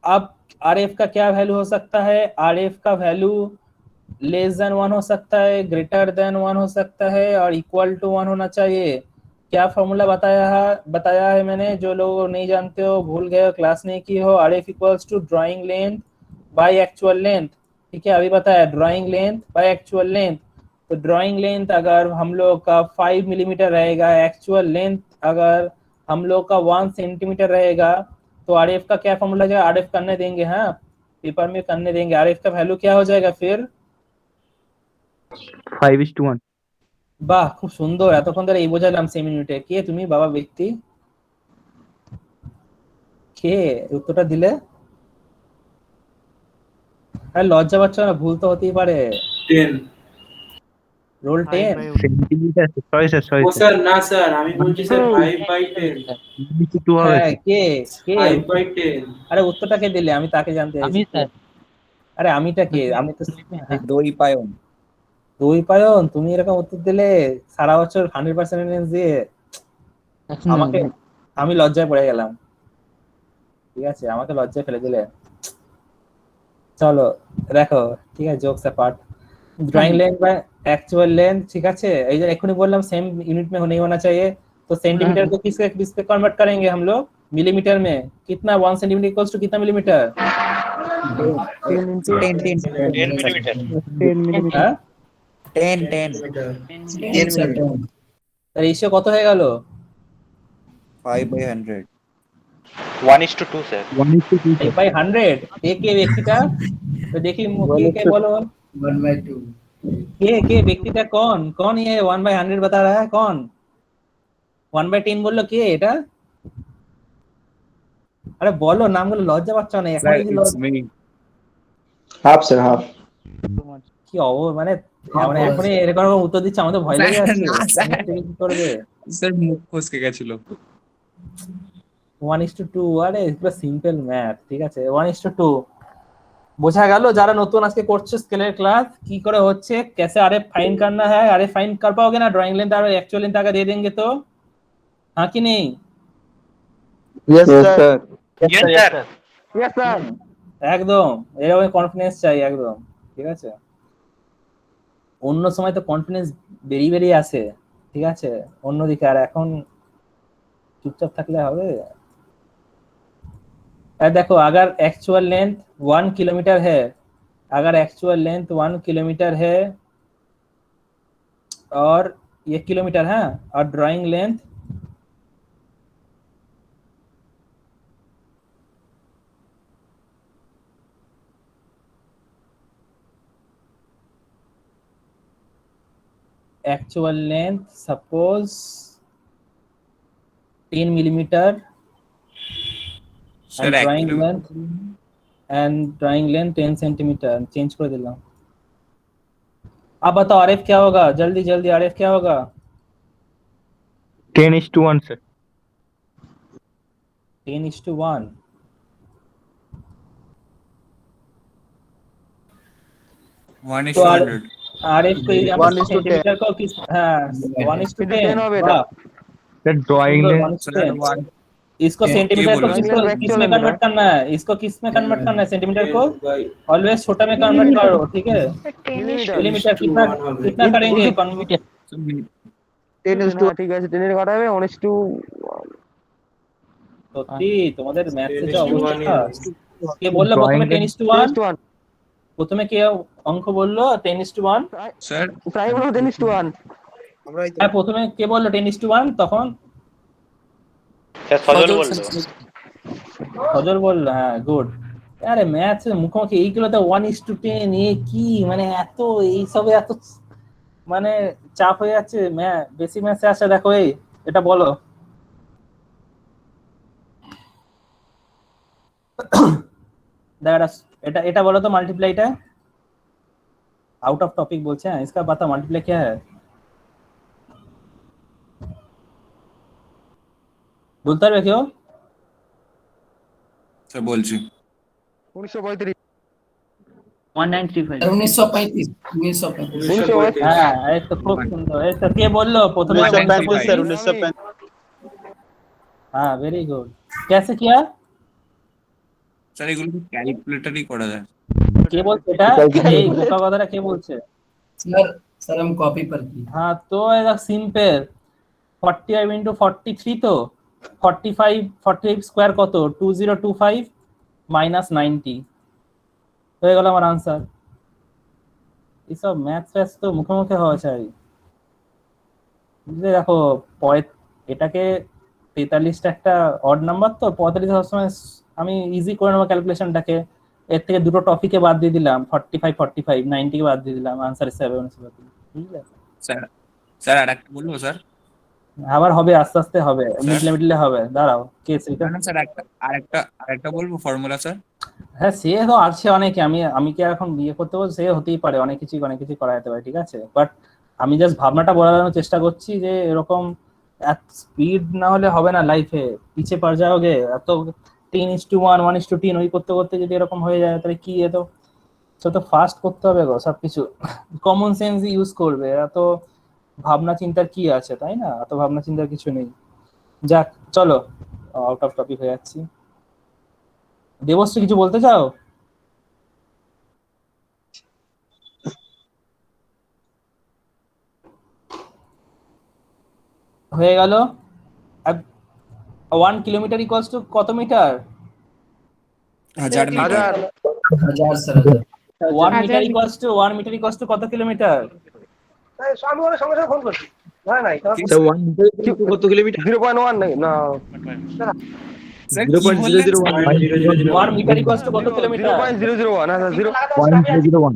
[SPEAKER 1] अब आरएफ का क्या वैल्यू हो सकता है? आरएफ का वैल्यू लेस देन 1 हो सकता है, ग्रेटर देन 1 हो सकता है, और इक्वल टू 1 होना चाहिए। क्या फॉर्मूला बताया है मैंने? जो लोग नहीं जानते हो, भूल गए हो, क्लास नहीं की हो, RF equals to drawing length by actual length, ठीक है? अभी बताया drawing length by actual length. तो ड्राइंग लेंथ अगर हम लोग का 5 मिलीमीटर रहेगा, एक्चुअल लेंथ अगर हम लोग का 1 सेंटीमीटर रहेगा, तो आरएफ का क्या फॉर्मूला जाएगा? आरएफ करने देंगे, हाँ पेपर में करने देंगे। आरएफ का वैल्यू क्या हो जाएगा फिर?
[SPEAKER 9] 5:1।
[SPEAKER 1] বাহ, খুব সুন্দর। এতক্ষণ ধরে এই বোঝালাম সেমি মিনিটে। কে তুমি বাবা ব্যক্তি? কে উত্তরটা দিলে? আরে লজ্জা পাচ্ছ না? ভুল তো হতেই পারে।
[SPEAKER 12] 10
[SPEAKER 1] roll 10
[SPEAKER 9] centimetre, sorry sir, sorry
[SPEAKER 12] ও স্যার না স্যার, আমি বলছি স্যার 5/10
[SPEAKER 1] হ্যাঁ, কে
[SPEAKER 12] 5/10
[SPEAKER 1] আরে উত্তরটা কে দিলে? আমি তাকে জানতে চাইছি।
[SPEAKER 2] আমি স্যার
[SPEAKER 1] আরে আমিটা কে? আমি তো
[SPEAKER 13] দই পায়ন।
[SPEAKER 1] দুই পায়ন, তুমি এরকম উত্তর দিলে সারা বছর 100% অ্যাটেন্ডেন্স দিয়ে আমাকে, আমি লজ্জায় পড়ে গেলাম, ঠিক আছে? আমাকে লজ্জায় ফেলে দিলে। চলো দেখো, ঠিক আছে, jokes apart, drawing length by actual length, ठीक है? এই যে এখনি বললাম सेम यूनिट में नहीं होना चाहिए, तो सेंटीमीटर को किस पे कन्वर्ट करेंगे हम लोग? मिलीमीटर में। कितना 1 सेंटीमीटर इक्वल्स टू कितना मिलीमीटर?
[SPEAKER 5] 10 millimeter.
[SPEAKER 10] 10 মিলিমিটার।
[SPEAKER 1] হ্যাঁ
[SPEAKER 13] 10
[SPEAKER 1] রেশিও কত হয়ে গেল?
[SPEAKER 13] 5/100
[SPEAKER 5] 1:2 sir.
[SPEAKER 1] 5/100। কে ব্যক্তিটা? তো দেখি কে बोलो
[SPEAKER 12] 1/2
[SPEAKER 1] के ব্যক্তিটা कौन ये 1/100 बता रहा है? कौन 1/10 বললো? কে এটা? আরে বলো নামগুলো, লজ্জা পাচ্ছ না এখন?
[SPEAKER 4] Half sir, half.
[SPEAKER 1] কি মানে এখন এরকম উত্তর দিচ্ছে, আমাদের ভয় লেগে যাচ্ছে। কি করবে
[SPEAKER 13] স্যার? মুখ ফসকে গেছিল।
[SPEAKER 1] 1:2, আরে পুরো সিম্পল ম্যাথ, ঠিক আছে? 1:2 বোঝা গেল? যারা নতুন আজকে করছে স্কেলের ক্লাস, কি করে হচ্ছে, कैसे आरएफ फाइंड करना है? आरएफ फाइंड कर पाओगे ना? ड्राइंग लेंथ और एक्चुअल लेंथ अगर दे देंगे तो, हाँ कि नहीं?
[SPEAKER 4] Yes sir.
[SPEAKER 5] Yes sir.
[SPEAKER 4] Yes sir.
[SPEAKER 1] একদম এরকম কনফিডেন্স চাই, একদম, ঠিক আছে? অন্য সময় তো কনফিডেন্স বেরিয়ে আসে, ঠিক আছে? অন্যদিকে, আর এখন চুপচাপ থাকলে হবে? देखो अगर एक्चुअल लेंथ 1 किलोमीटर है, अगर एक्चुअल लेंथ 1 किलोमीटर है और ये किलोमीटर है, और drawing length actual length suppose 10 millimetre
[SPEAKER 13] Sir,
[SPEAKER 1] drawing length 10 centimetre change कर दिला। अब बताओ आरएफ क्या होगा, जल्दी जल्दी आरएफ क्या होगा?
[SPEAKER 11] 10:1 सर।
[SPEAKER 1] 10:1
[SPEAKER 13] 1:100
[SPEAKER 1] आरएफ को सेंटीमीटर को किस 1:10 होगा
[SPEAKER 11] सर ड्राइंग
[SPEAKER 1] इसको सेंटीमीटर को किस में कन्वर्ट करना है, इसको किस में कन्वर्ट करना है? सेंटीमीटर को ऑलवेज छोटा में कन्वर्ट करो, ठीक है? मिलीमीटर कितना करेंगे कन्वर्ट?
[SPEAKER 9] 10:2 ঠিক আছে 10 এর ঘটাবে 1:2
[SPEAKER 1] সত্যি তোমাদের ম্যাথে যা অবস্থা। কে বললো প্রথমে 10:1? প্রথমে কে অঙ্ক বললো 10:1?
[SPEAKER 13] স্যার
[SPEAKER 9] প্রায় বলো 10:1
[SPEAKER 1] হ্যাঁ প্রথমে কে বললো 10:1? তখন ফজল বললো। হ্যাঁ গুড। আরে ম্যাথ মুখোমুখি এইগুলোতে 1:10 এ কি মানে এত এইসবে এত মানে চাপ হয়ে যাচ্ছে। বেশি ম্যাথে আসে দেখো এই এটা বলো। এটা এটা बोलो तो मल्टीप्लाईটা आउट ऑफ टॉपिक बोलছে हैं, इसका बता मल्टीप्लाई क्या है? बोलता है क्यों?
[SPEAKER 13] স্যার বলছি
[SPEAKER 9] 1935
[SPEAKER 11] 1935
[SPEAKER 1] হ্যাঁ এই তো খুব সুন্দর। এই তো কে বললো প্রথমে?
[SPEAKER 15] 1935 স্যার 1935
[SPEAKER 1] हाँ वेरी गुड। कैसे किया?
[SPEAKER 13] স্যার এগুলো ক্যালকুলেটরই করা যায়।
[SPEAKER 1] কে বলছে এটা? এই বোকা কথাটা কে বলছে?
[SPEAKER 12] सर हम कॉपी पर की।
[SPEAKER 1] हाँ तो এটা সিম্পল 45 into 43 তো 45 স্কয়ার কত? 2025 minus 90 হয়ে গেল আমার आंसर। এইসব ম্যাথ তো মুখোমুখি হওয়া চাই। বুঝলে দেখো এটাকে 43টা একটা অড নাম্বার তো 45 সবসময় আমি ইজি করে নেব ক্যালকুলেশনটাকে। এর থেকে দুটো টপিকে বাদ দিয়ে দিলাম 45 90 কে বাদ দিয়ে দিলাম आंसर 7। বুঝলে
[SPEAKER 13] স্যার স্যার আরেকটা বলবো স্যার?
[SPEAKER 1] আবার হবে আস্তে আস্তে হবে, মিডলে হবে। দাঁড়াও কে সেটা?
[SPEAKER 13] না স্যার আরেকটা বলবো ফর্মুলা স্যার?
[SPEAKER 1] হ্যাঁ সে তো আছে অনেকে। আমি কি এখন বিয়ে করতে বলছি? সে হতেই পারে, অনেক কিছু করা যেতে পারে, ঠিক আছে? বাট আমি জাস্ট ভাবনাটা বলার চেষ্টা করছি যে এরকম এত স্পিড না হলে হবে না লাইফে, পিছে পড় যাওগে। এত 10:1 1:10 ওই করতে করতে যদি এরকম হয়ে যায় তাহলে কি এত ফাস্ট করতে হবে গো সবকিছু। কমন সেন্স ইউজ করবে, এত ভাবনা চিন্তার কি আছে, তাই না? এত ভাবনা চিন্তার কিছু নেই। যাক চলো আউট অফ টপিক হয়ে যাচ্ছি। দেবশ্রী কিছু বলতে চাও? হয়ে গেল। 1 কিলোমিটার ইকুয়ালস টু কত metre?
[SPEAKER 13] 1000 metre.
[SPEAKER 12] 1000 sir
[SPEAKER 1] 1 metre equals to কত কিলোমিটার?
[SPEAKER 9] আমি ওর সঙ্গে সঙ্গে ফোন করছি। না না
[SPEAKER 4] স্যার 1 মিটার কত কিলোমিটার?
[SPEAKER 9] 0.1 না
[SPEAKER 1] 1 মিটার ইকুয়ালস টু কত কিলোমিটার?
[SPEAKER 9] 0.001 না
[SPEAKER 11] 0.001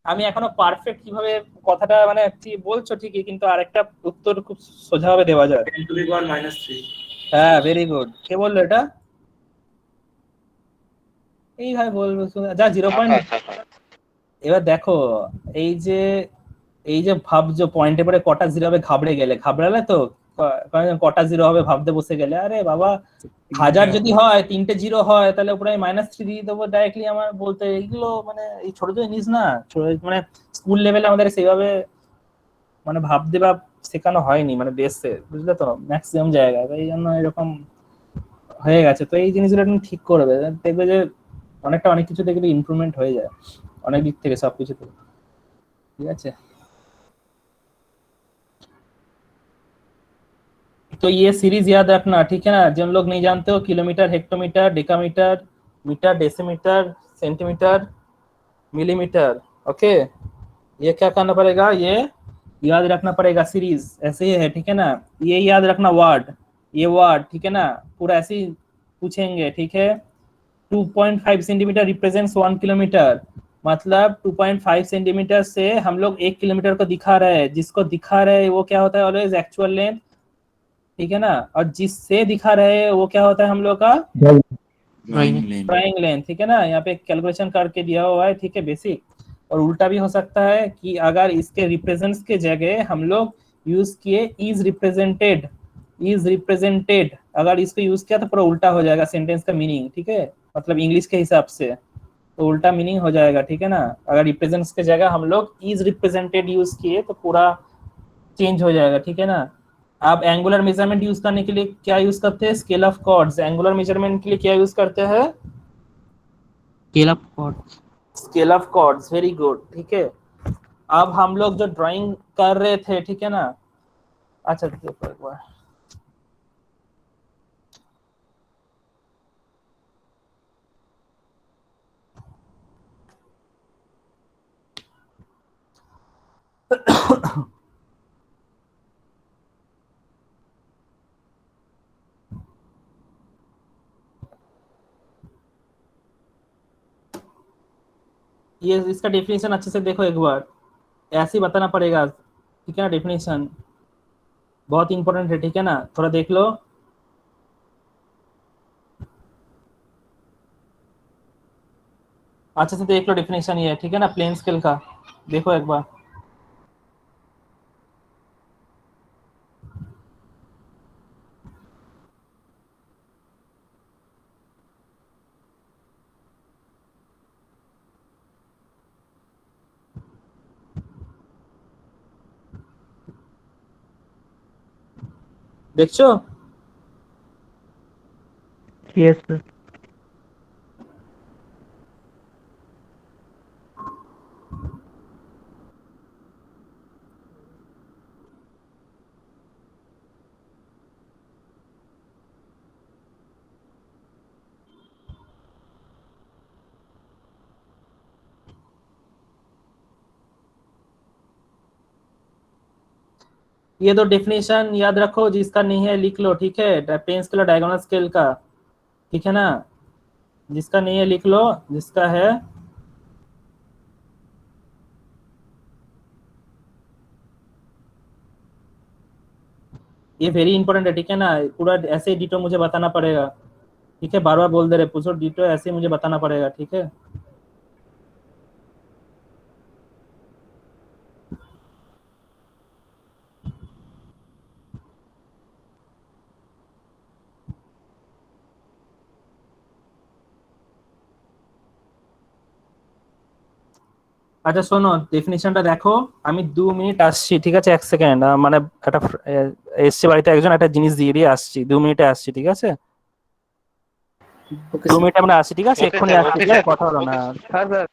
[SPEAKER 1] আমি এখনো পারফেক্ট কিভাবে কথাটা মানে কি বলছো ঠিকই, কিন্তু আরেকটা উত্তর খুব সোজাভাবে দেওয়া যায়।
[SPEAKER 12] 10⁻³
[SPEAKER 1] হ্যাঁ ভেরি গুড। কে বললো এটা? এই ভাই বলবো যা 0. এবার দেখো এই যে ভাবছো পয়েন্টে পরে কটা জিরো হবে, ঘাবড়ালে তো কটা জিরো হবে ভাবতে বসে গেলে। আরে বাবা 1000 যদি হয় 3টে জিরো হয় তাহলে উপরে -3 দিয়ে দেবো ডাইরেক্টলি। আমার বলতে এইগুলো মানে এই ছোট ছোট জিনিস না, মানে স্কুল লেভেলে আমাদের সেইভাবে মানে ভাবতে বা শেখানো হয়নি মানে বেসে, বুঝলে তো, ম্যাক্সিমাম জায়গায়। এই জন্য এরকম হয়ে গেছে। তো এই জিনিসগুলো তুমি ঠিক করবে, দেখবে যে অনেক কিছু দেখবে ইমপ্রুভমেন্ট হয়ে যায় অনেক দিক থেকে, সবকিছু থেকে, ঠিক আছে? तो ये सीरीज याद रखना, ठीक है ना? जिन लोग नहीं जानते हो kilometre, hectometre, decametre, metre, decimetre, centimetre, millimetre, okay? ये क्या करना पड़ेगा? ये याद रखना पड़ेगा। सीरीज ऐसे ही है, ठीक है ना? ये याद रखना वर्ड, ये वर्ड, ठीक है ना? पूरा ऐसे ही पूछेंगे, ठीक है? 2.5 सेंटीमीटर रिप्रेजेंट्स 1 किलोमीटर, मतलब 2.5 सेंटीमीटर से हम लोग 1 किलोमीटर को दिखा रहे हैं। जिसको दिखा रहे हैं वो क्या होता है? ऑलवेज एक्चुअल लेंथ ठीक है ना, और जिससे दिखा रहे हैं वो क्या होता है हम लोग का ड्राइंग लेंथ, ठीक है ना। यहाँ पे कैलकुलेशन करके दिया हुआ है, ठीक है, बेसिक। और उल्टा भी हो सकता है कि अगर इसके रिप्रेजेंट्स के जगह हम लोग यूज किए इज रिप्रेजेंटेड, अगर इसको यूज किया तो पूरा उल्टा हो जाएगा सेंटेंस का मीनिंग, ठीक है, मतलब इंग्लिश के हिसाब से तो उल्टा मीनिंग हो जाएगा, ठीक है ना। अगर रिप्रेजेंट्स के जगह हम लोग इज रिप्रेजेंटेड यूज किए तो पूरा चेंज हो जाएगा, ठीक है ना। आप एंगुलर मेजरमेंट यूज करने के लिए क्या यूज करते हैं, scale of chords. Angular measurement के लिए क्या यूज करते हैं, scale of chords, very good, ठीक है। अब हम लोग जो ड्राइंग कर रहे थे, ठीक है ना, अच्छा देखो एक बार, ये इसका डेफिनेशन अच्छे से देखो एक बार, ऐसे ही बताना पड़ेगा, ठीक है ना। डेफिनेशन बहुत इंपॉर्टेंट है, ठीक है ना, थोड़ा देख लो। अच्छे से देख लो डेफिनेशन ये, ठीक है ना, प्लेन स्केल का देखो एक बार। দেখছো?
[SPEAKER 9] Yes, sir.
[SPEAKER 1] ये दो डेफिनेशन याद रखो, जिसका नहीं है लिख लो, ठीक है, प्लेन स्केल और डायगोनल स्केल का, ठीक है ना। जिसका नहीं है लिख लो, जिसका है ये वेरी इंपॉर्टेंट है, ठीक है ना। पूरा ऐसे ही डिटो मुझे बताना पड़ेगा, ठीक है, बार बार बोल दे रहे, पूछो डिटो ऐसे ही मुझे बताना पड़ेगा, ठीक है। আচ্ছা শোনো, ডেফিনিশনটা দেখো, আমি 2 মিনিট আসছি, ঠিক আছে, 1 সেকেন্ড, মানে একটা এসছে বাড়িতে একজন, একটা জিনিস দিয়ে দিয়ে আসছি, 2 মিনিটে আসছি, ঠিক আছে। 2 মিনিটে আমরা আসছি, ঠিক আছে,
[SPEAKER 5] Okay,
[SPEAKER 1] এক্ষুনি
[SPEAKER 5] sir.
[SPEAKER 1] আসছি,
[SPEAKER 5] Okay,
[SPEAKER 1] ঠিক আছে,
[SPEAKER 5] sir.
[SPEAKER 1] কথা হলো না।
[SPEAKER 4] হ্যাঁ স্যার।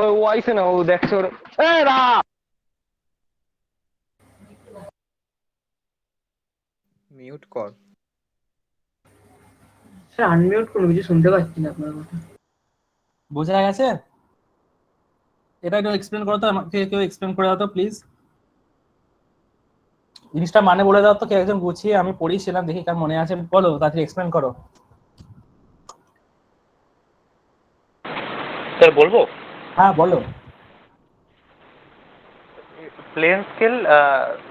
[SPEAKER 2] ও আইছে না, ও দেখছো এ রা
[SPEAKER 16] মিউট কর।
[SPEAKER 6] স্যার আনমিউট করুন, কিছু শুনতে পাচ্ছি না আপনার কথা।
[SPEAKER 1] বোঝা গেছে? এটা একটু এক্সপ্লেন করো তো, আমাকে কেউ এক্সপ্লেন করে দাও তো প্লিজ। জিনিসটা মানে বলে দাও তো, কেউ একজন গুছিয়ে, আমি পড়িয়েছিলাম দেখি কার মনে আছে, বলো তাড়াতাড়ি এক্সপ্লেন করো।
[SPEAKER 5] স্যার বলবো?
[SPEAKER 1] হ্যাঁ বলো।
[SPEAKER 5] প্লেন স্কেল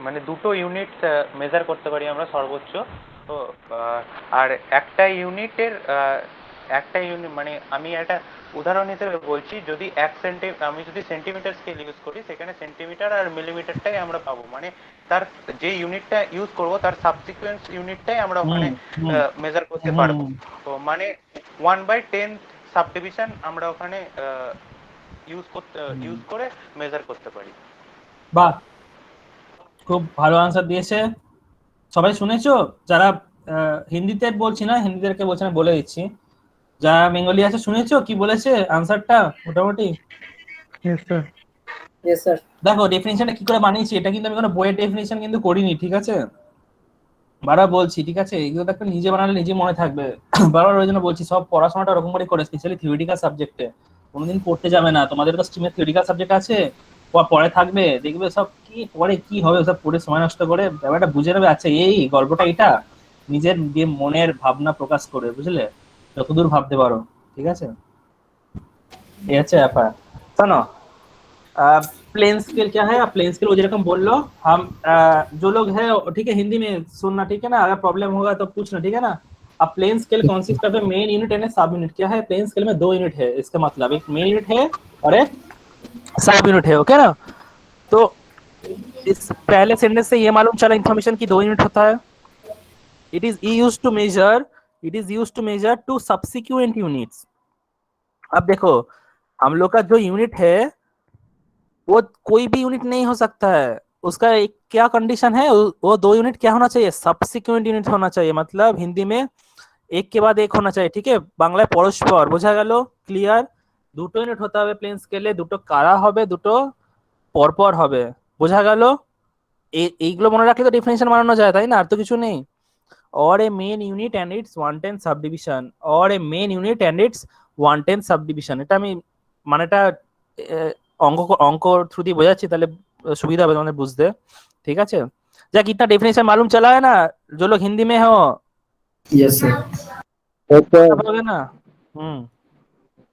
[SPEAKER 5] মানে দুটো ইউনিট মেজার করতে পারি আমরা সর্বোচ্চ। তো আর একটা ইউনিটের মানে আমি একটা উদাহরণ হিসেবে বলছি, যদি আমি যদি সেন্টিমিটার স্কেল ইউজ করি, সেখানে সেন্টিমিটার আর মিলিমিটারটাই আমরা পাবো, মানে তার যে ইউনিটটা ইউজ করব তার সাবসিকুয়েন্স ইউনিটটাই আমরা ওখানে মেজার করতে পারবো। তো মানে 1/10 সাবডিভিশন আমরা ওখানে ইউজ করে মেজার করতে পারি।
[SPEAKER 1] বাহ, খুব ভালো আনসার দিয়েছে। সবাই শুনেছো? যারা হিন্দিতে বলছি না, হিন্দিদেরকে বলছি না, বলে দিচ্ছি, যারা বেঙ্গলি আছে শুনেছো কি বলেছে আনসারটা মোটামুটি?
[SPEAKER 9] Yes sir.
[SPEAKER 12] Yes sir.
[SPEAKER 1] দেখো ডেফিনিশনটা কি করে বানিয়েছি, এটা কিন্তু আমি কোনো বইয়ের ডেফিনিশন কিন্তু করিনি, ঠিক আছে? বারবার বলছি, ঠিক আছে? এগুলো তো একটা নিজে বানালে নিজে মনে থাকবে। বারবার ওই জন্য বলছি, সব পড়াশোনাটা ওরকম করে করে, স্পেশালি থিওরিটিক্যাল সাবজেক্টে কোনোদিন পড়তে যাবে না। তোমাদের তো স্ট্রিমে থিওরিটিক্যাল সাবজেক্ট আছে, পরে থাকবে, দেখবে সব কি পরে কি হবে, সব পড়ে সময় নষ্ট করে ব্যাপারটা বুঝে নেবে। আচ্ছা এই গল্পটা এটা, নিজের যে মনের ভাবনা প্রকাশ করে, বুঝলে, যতদূর ভাবতে পারো, ঠিক আছে? এই হচ্ছে ব্যাপার। শোনো, प्लेन स्केल क्या है? प्लेन स्केल वो जेरकम बोल लो, हम जो लोग है, ठीक है, हिंदी में सुनना, ठीक है ना? अगर प्रॉब्लम होगा तो पूछना, ठीक है ना? अब plain scale consist of a main unit and a sub unit. क्या है? प्लेन स्केल में 2 यूनिट है, इसका मतलब एक मेन यूनिट है और एक सब यूनिट है, ओके ना? तो इस पहले सेंटेंस से ये मालूम चला इंफॉर्मेशन की 2 यूनिट होता है। It is used to measure 2 subsequent units. अब देखो, हम लोग का जो यूनिट है वो कोई भी यूनिट नहीं हो सकता है, उसका एक क्या कंडीशन है, वो 2 यूनिट क्या होना चाहिए? सबसिक्वेंट यूनिट होना चाहिए, मतलब हिंदी में एक के बाद एक होना चाहिए, ठीक है? বাংলায় পরস্পর। বোঝা গেল? ক্লিয়ার? দুটো ইউনিট হতে হবে প্লেন স্কেলে, দুটো কারা হবে, দুটো পরপর হবে। বোঝা গেল? এইগুলো মনে রাখলে তো ডেফিনিশন বানানো যায়, তাই না? আর তো কিছু নেই। or a main unit and its 1/10 subdivision, or a main unit and its 1/10 subdivision। এটা আমি মানেটা অঙ্ক থ্রু দিয়ে বোঝাচ্ছি, তাহলে সুবিধা হবে তোমাদের বুঝতে, ঠিক আছে? যা कितना डेफिनेशन मालूम चला है ना, जो लोग हिंदी में हो?
[SPEAKER 12] Yes sir.
[SPEAKER 1] बोलोगे ना?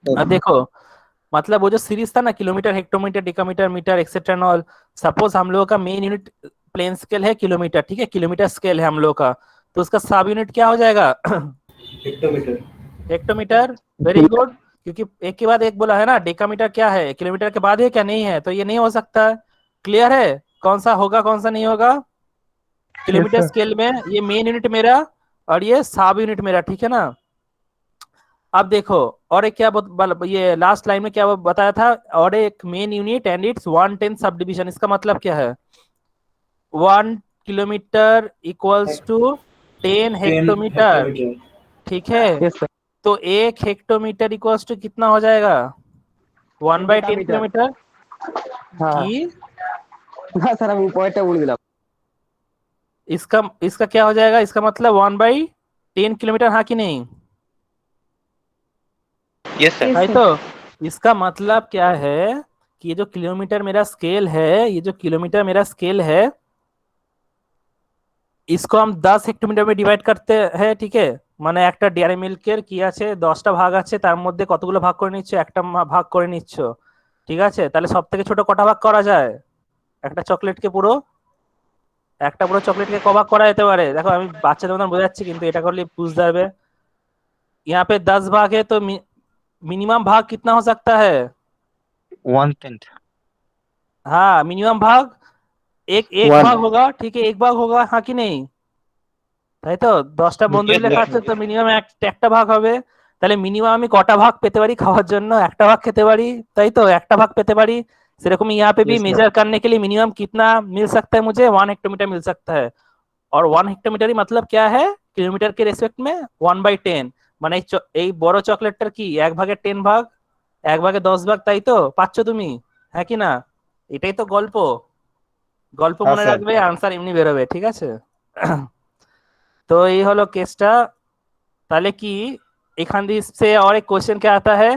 [SPEAKER 1] अब देखो, मतलब वो जो सीरीज था ना, kilometre, hectometre, decametre, metre, etcetera and all, suppose हम लोगों का मेन यूनिट प्लेन स्केल है किलोमीटर, ठीक है? किलोमीटर स्केल है हम लोग का, तो उसका सब यूनिट क्या हो जाएगा? हेक्टोमीटर। वेरी गुड, क्योंकि एक के बाद एक बोला है ना। डेकामीटर क्या है? किलोमीटर के बाद है क्या? नहीं है, तो ये नहीं हो सकता। क्लियर है? कौन सा होगा कौन सा नहीं होगा? किलोमीटर स्केल में ये मेन यूनिट मेरा और ये सब यूनिट मेरा, ठीक है ना? अब देखो, और एक क्या ये लास्ट लाइन में क्या बताया था? और एक main unit and it's 1/10 subdivision. इसका मतलब क्या है? 1 किलोमीटर इक्वल्स टू 10 हेक्टोमीटर, ठीक है? तो 1 हेक्टोमीटर इक्वल्स टू कितना हो जाएगा? 1/10 किलोमीटर की।
[SPEAKER 2] हाँ सर, আমি পয়েন্টটা বলে দিলাম।
[SPEAKER 1] इसका क्या हो जाएगा? इसका मतलब 1/10 किलोमीटर, हाँ कि नहीं?
[SPEAKER 5] Yes sir.
[SPEAKER 1] भाई तो इसका मतलब क्या है कि ये जो किलोमीटर मेरा स्केल है, ये जो किलोमीटर मेरा स्केल है, इसको हम 10 হেক্টোমিটার में ডিভাইড করতে हैं, ठीक है? মানে একটা ডেয়ারি মিল্কের কি আছে, 10টা ভাগ আছে, তার মধ্যে কতগুলো ভাগ করে নিচ্ছ? একটা ভাগ করে নিচ্ছ, ঠিক আছে? তাহলে সবথেকে ছোট কটা ভাগ করা যায়? একটা চকলেটকে পুরো চকলেটকে ক ভাগ করা যেতে পারে? দেখো আমি বাচ্চাদের মতন বোঝাচ্ছি, কিন্তু এটা করলে বুঝতে পারবে। यहाँ पे 10 भाग है, तो मिनिमम भाग कितना हो सकता है?
[SPEAKER 16] 1/10।
[SPEAKER 1] हाँ, मिनिमम भाग एक भाग होगा, ठीक है? एक भाग होगा, हाँ कि नहीं? তাই তো? 10টা বন্ধু মিলে খাচ্ছে, তো মিনিমাম একটা ভাগ হবে। তাহলে মিনিমাম আমি কটা ভাগ পেতে পারি খাওয়ার জন্য? একটা ভাগ খেতে পারি, তাই তো? একটা ভাগ পেতে পারি। সেরকম यहाँ पे भी मेजर करने के लिए मिनिमम कितना मिल सकता है मुझे? 1 हेक्टोमीटर मिल सकता है। और 1 हेक्टोमीटर ही मतलब क्या है किलोमीटर के रेस्पेक्ट में? 1/10। মানে এই বড় চকলেটটার কি 1/10 ভাগ 1/10 তাই তো পাচ্ছ তুমি, হ্যাঁ কি না? এটাই তো গল্প
[SPEAKER 15] হ্যাঁ
[SPEAKER 1] মনে
[SPEAKER 15] স্যার।
[SPEAKER 1] রাখবে, আনসার এমনি বেরোবে, ঠিক আছে? তো এই হলো কেসটা। তাহলে কি এখান দিয়ে से और एक क्वेश्चन क्या आता है,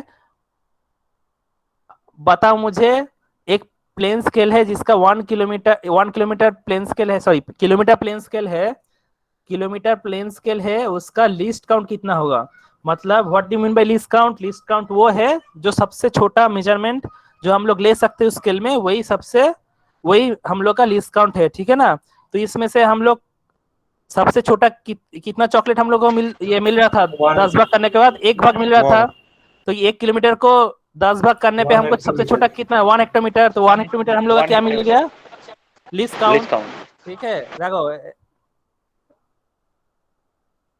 [SPEAKER 1] बताओ मुझे एक प्लेन स्केल है जिसका 1 किलोमीटर प्लेन स्केल है, सॉरी किलोमीटर प्लेन स्केल है, किलोमीटर प्लेन स्केल है, उसका लीस्ट काउंट कितना होगा? मतलब what do mean by least count? Least count वो है जो सबसे छोटा मेजरमेंट जो हम लोग ले सकते हैं उस स्केल में, वही हम लोग का लीस्ट काउंट है, ठीक है ना? तो इसमें से हम लोग सबसे छोटा कितना चॉकलेट हम लोग को मिल रहा था 10 भाग करने के बाद 1 भाग मिल रहा था, तो 1 किलोमीटर को 10 भाग करने पे हमको सबसे छोटा कितना 1 हेक्टोमीटर, तो 1 हेक्टोमीटर हम लोग का क्या मिल गया? लिस्ट काउंट, ठीक है? देखो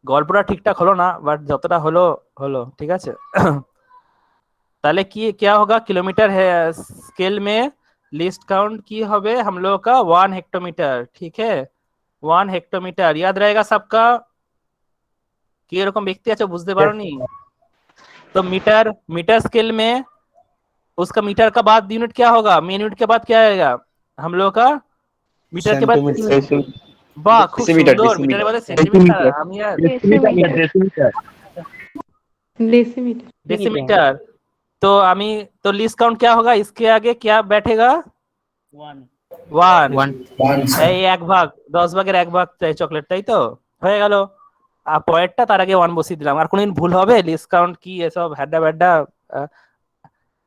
[SPEAKER 1] গল্পটা ঠিকঠাক হলো না, বাট যতটা হলো হলো, ঠিক আছে? তাহলে কি क्या होगा, किलोमीटर है स्केल में लिस्ट काउंट की হবে हम लोग का 1 हेक्टोमीटर, ठीक है? 1 हेक्टोमीटर याद रहेगा सबका? কি এরকম ব্যক্তি আছে বুঝতে পারোনি? तो मीटर स्केल में उसका मीटर का बाद यूनिट क्या होगा? मेन यूनिट के बाद क्या आएगा हम लोग का? मीटर के बाद वाह खूब সুন্দর, मीटर बाद सेंटीमीटर, আমি আর डेसीमीटर। तो আমি तो लिस्ट काउंट क्या होगा, इसके आगे क्या बैठेगा? 1 এই 1 ভাগ 10 ভাগের 1 ভাগ চাই চকলেট, তাই তো হয়ে গেল। আর পরেরটা তার আগে 1 বসিয়ে দিলাম। আর কোনদিন ভুল হবে? লিস্ট কাউন্ট কি এসব হ্যাড্ডা ব্যাড্ডা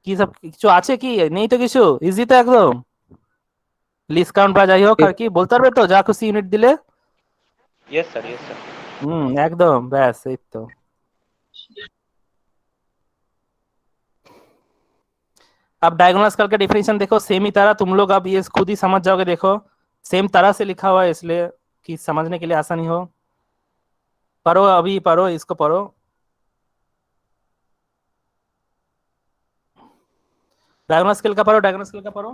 [SPEAKER 1] কি সব কিছু আছে কি? নেই তো কিছু, ইজি তো একদম। লিস্ট কাউন্ট বা যাই হোক আর কি বলতে পারবে তো, যা খুশি ইউনিট দিলে?
[SPEAKER 5] Yes sir, yes sir.
[SPEAKER 1] একদম ব্যাস, এই তো। अब डायगोनल स्केल का डेफिनेशन देखो, सेम ही तरह तुम लोग अब ये खुद ही समझ जाओगे। देखो सेम तरह से लिखा हुआ है इसलिए कि समझने के लिए आसानी हो। पढ़ो, अभी पढ़ो, इसको पढ़ो। डायगोनल स्केल का पढ़ो, डायगोनल स्केल का पढ़ो।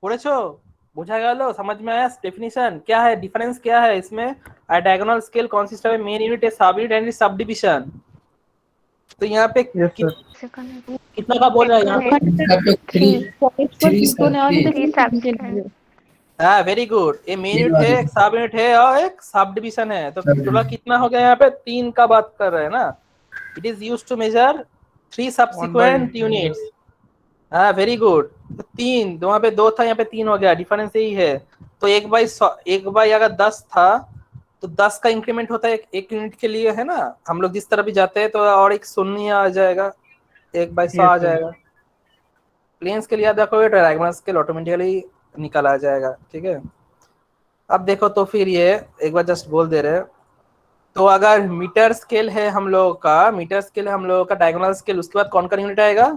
[SPEAKER 1] पढ़ेছো? बुझा गया? समझ में आया? डेफिनेशन क्या है, डिफरेंस क्या है इसमें? अ diagonal scale consist of main unit, सब यूनिट एंड सब डिवीजन। तो यहाँ पे कितना का बोल रहा है यहाँ पे? हाँ वेरी गुड। ये मेन यूनिट है, एक सब यूनिट है और एक सब डिवीजन है। तो टोटल कितना हो गया यहाँ पे? 3 का बात कर रहे हैं ना। It is used to measure 3 subsequent units. हाँ वेरी गुड। तो 3 वहाँ पे 2 था, यहाँ पे 3 हो गया, डिफरेंस यही है। तो 1/100 अगर 10 था तो 10 का इंक्रीमेंट होता है एक यूनिट के लिए, है ना? हम लोग जिस तरह भी जाते हैं तो और एक शून्य आ जाएगा, 1/100 आ जाएगा। प्लेन्स के लिए याद रखोगे तो डायगोनल स्केल ऑटोमेटिकली निकल आ जाएगा, ठीक है? अब देखो तो फिर ये एक बार जस्ट बोल दे रहे, तो अगर मीटर स्केल है हम लोगों का, मीटर स्केल है हम लोगों का डायगोनल स्केल, उसके बाद कौन का यूनिट आएगा?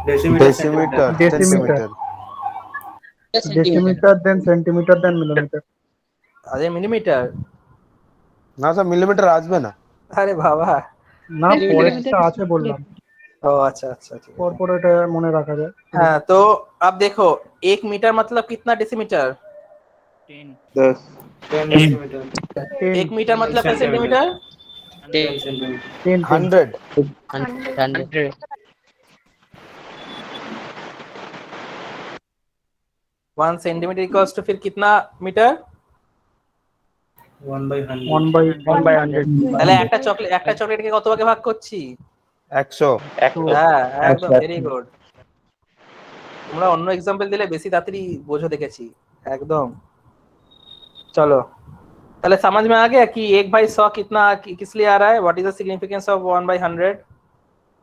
[SPEAKER 15] Decimetre,
[SPEAKER 10] decimetre, then centimetre, then millimetre.
[SPEAKER 1] अरे मिलीमीटर
[SPEAKER 15] না স্যার মিলিমিটার আসবে না।
[SPEAKER 1] আরে বাবা
[SPEAKER 10] না, পরেরটা আছে বললাম।
[SPEAKER 1] ও আচ্ছা আচ্ছা, ঠিক
[SPEAKER 10] পর পর এটা মনে রাখা যায়।
[SPEAKER 1] हाँ तो अब देखो 1 मीटर मतलब कितना डेसीमीटर?
[SPEAKER 16] 10
[SPEAKER 1] 1 मीटर मतलब कितने सेंटीमीटर?
[SPEAKER 15] 100
[SPEAKER 1] 1 सेंटीमीटर इक्वल्स टू फिर कितना मीटर?
[SPEAKER 10] 1/100।
[SPEAKER 1] তাহলে একটা চকলেটকে কত ভাগে ভাগ করছি?
[SPEAKER 15] 100।
[SPEAKER 1] হ্যাঁ একদম ভেরি গুড। তোমরা অন্য एग्जांपल দিলে বেশি তাড়াতাড়ি বোঝো দেখেছি একদম। চলো ताले समझ में आ गया कि 1/100 कितना किस लिए आ रहा है, what is the significance of 1/100।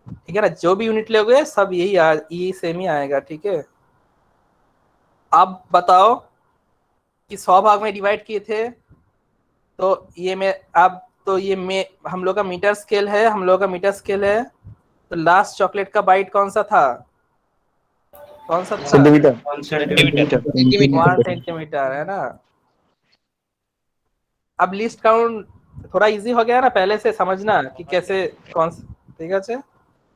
[SPEAKER 1] ठीक है ना, जो भी यूनिट लोगे सब यही सेम ही आएगा। ठीक है, अब बताओ कि 100 भाग में डिवाइड किए थे, तो ये में अब तो ये में हम लोग का मीटर स्केल है, हम लोग का मीटर स्केल है, तो लास्ट चॉकलेट का बाइट कौन सा था, कौन सा था?
[SPEAKER 15] सेंटीमीटर।
[SPEAKER 1] 1 सेंटीमीटर है ना। अब लिस्ट काउंट थोड़ा इजी हो गया ना पहले से समझना कि कैसे कौन। ঠিক আছে,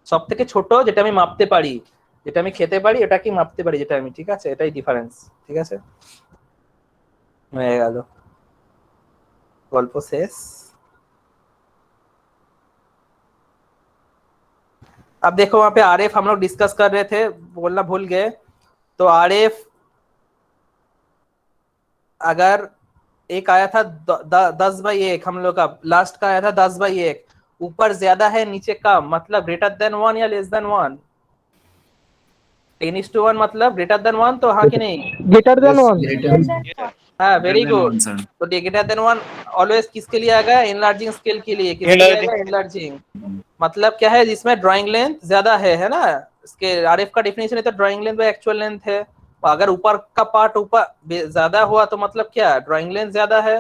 [SPEAKER 1] সব থেকে ছোট যেটা আমি মাপতে পারি, যেটা আমি খেতে পারি এটা কি মাপতে পারি যেটা আমি, ঠিক আছে, এটাই ডিফারেন্স। ঠিক আছে, হয়ে গেল, গল্প শেষ। अब देखो वहां पे आरएफ हम लोग डिस्कस कर रहे थे, बोलना भूल गए। तो आरएफ अगर एक आया था 10/1, हम लोग का लास्ट का आया था 10/1, ऊपर ज्यादा है नीचे कम, मतलब ग्रेटर देन 1 या लेस देन 1। 10:1 मतलब ग्रेटर देन 1, तो हाँ कि नहीं?
[SPEAKER 10] Greater than 1।
[SPEAKER 1] हाँ, वेरी गुड। तो ग्रेटर देन 1 ऑलवेज किसके लिए आएगा? एनलार्जिंग स्केल के लिए। किसके लिए आएगा? एनलार्जिंग। मतलब क्या है, जिसमें ड्राइंग लेंथ ज्यादा है ना। इसके आरएफ का डेफिनेशन है तो drawing length by actual length है। अगर ऊपर का पार्ट ऊपर ज्यादा हुआ तो मतलब क्या, ड्राइंग लेंथ ज्यादा है।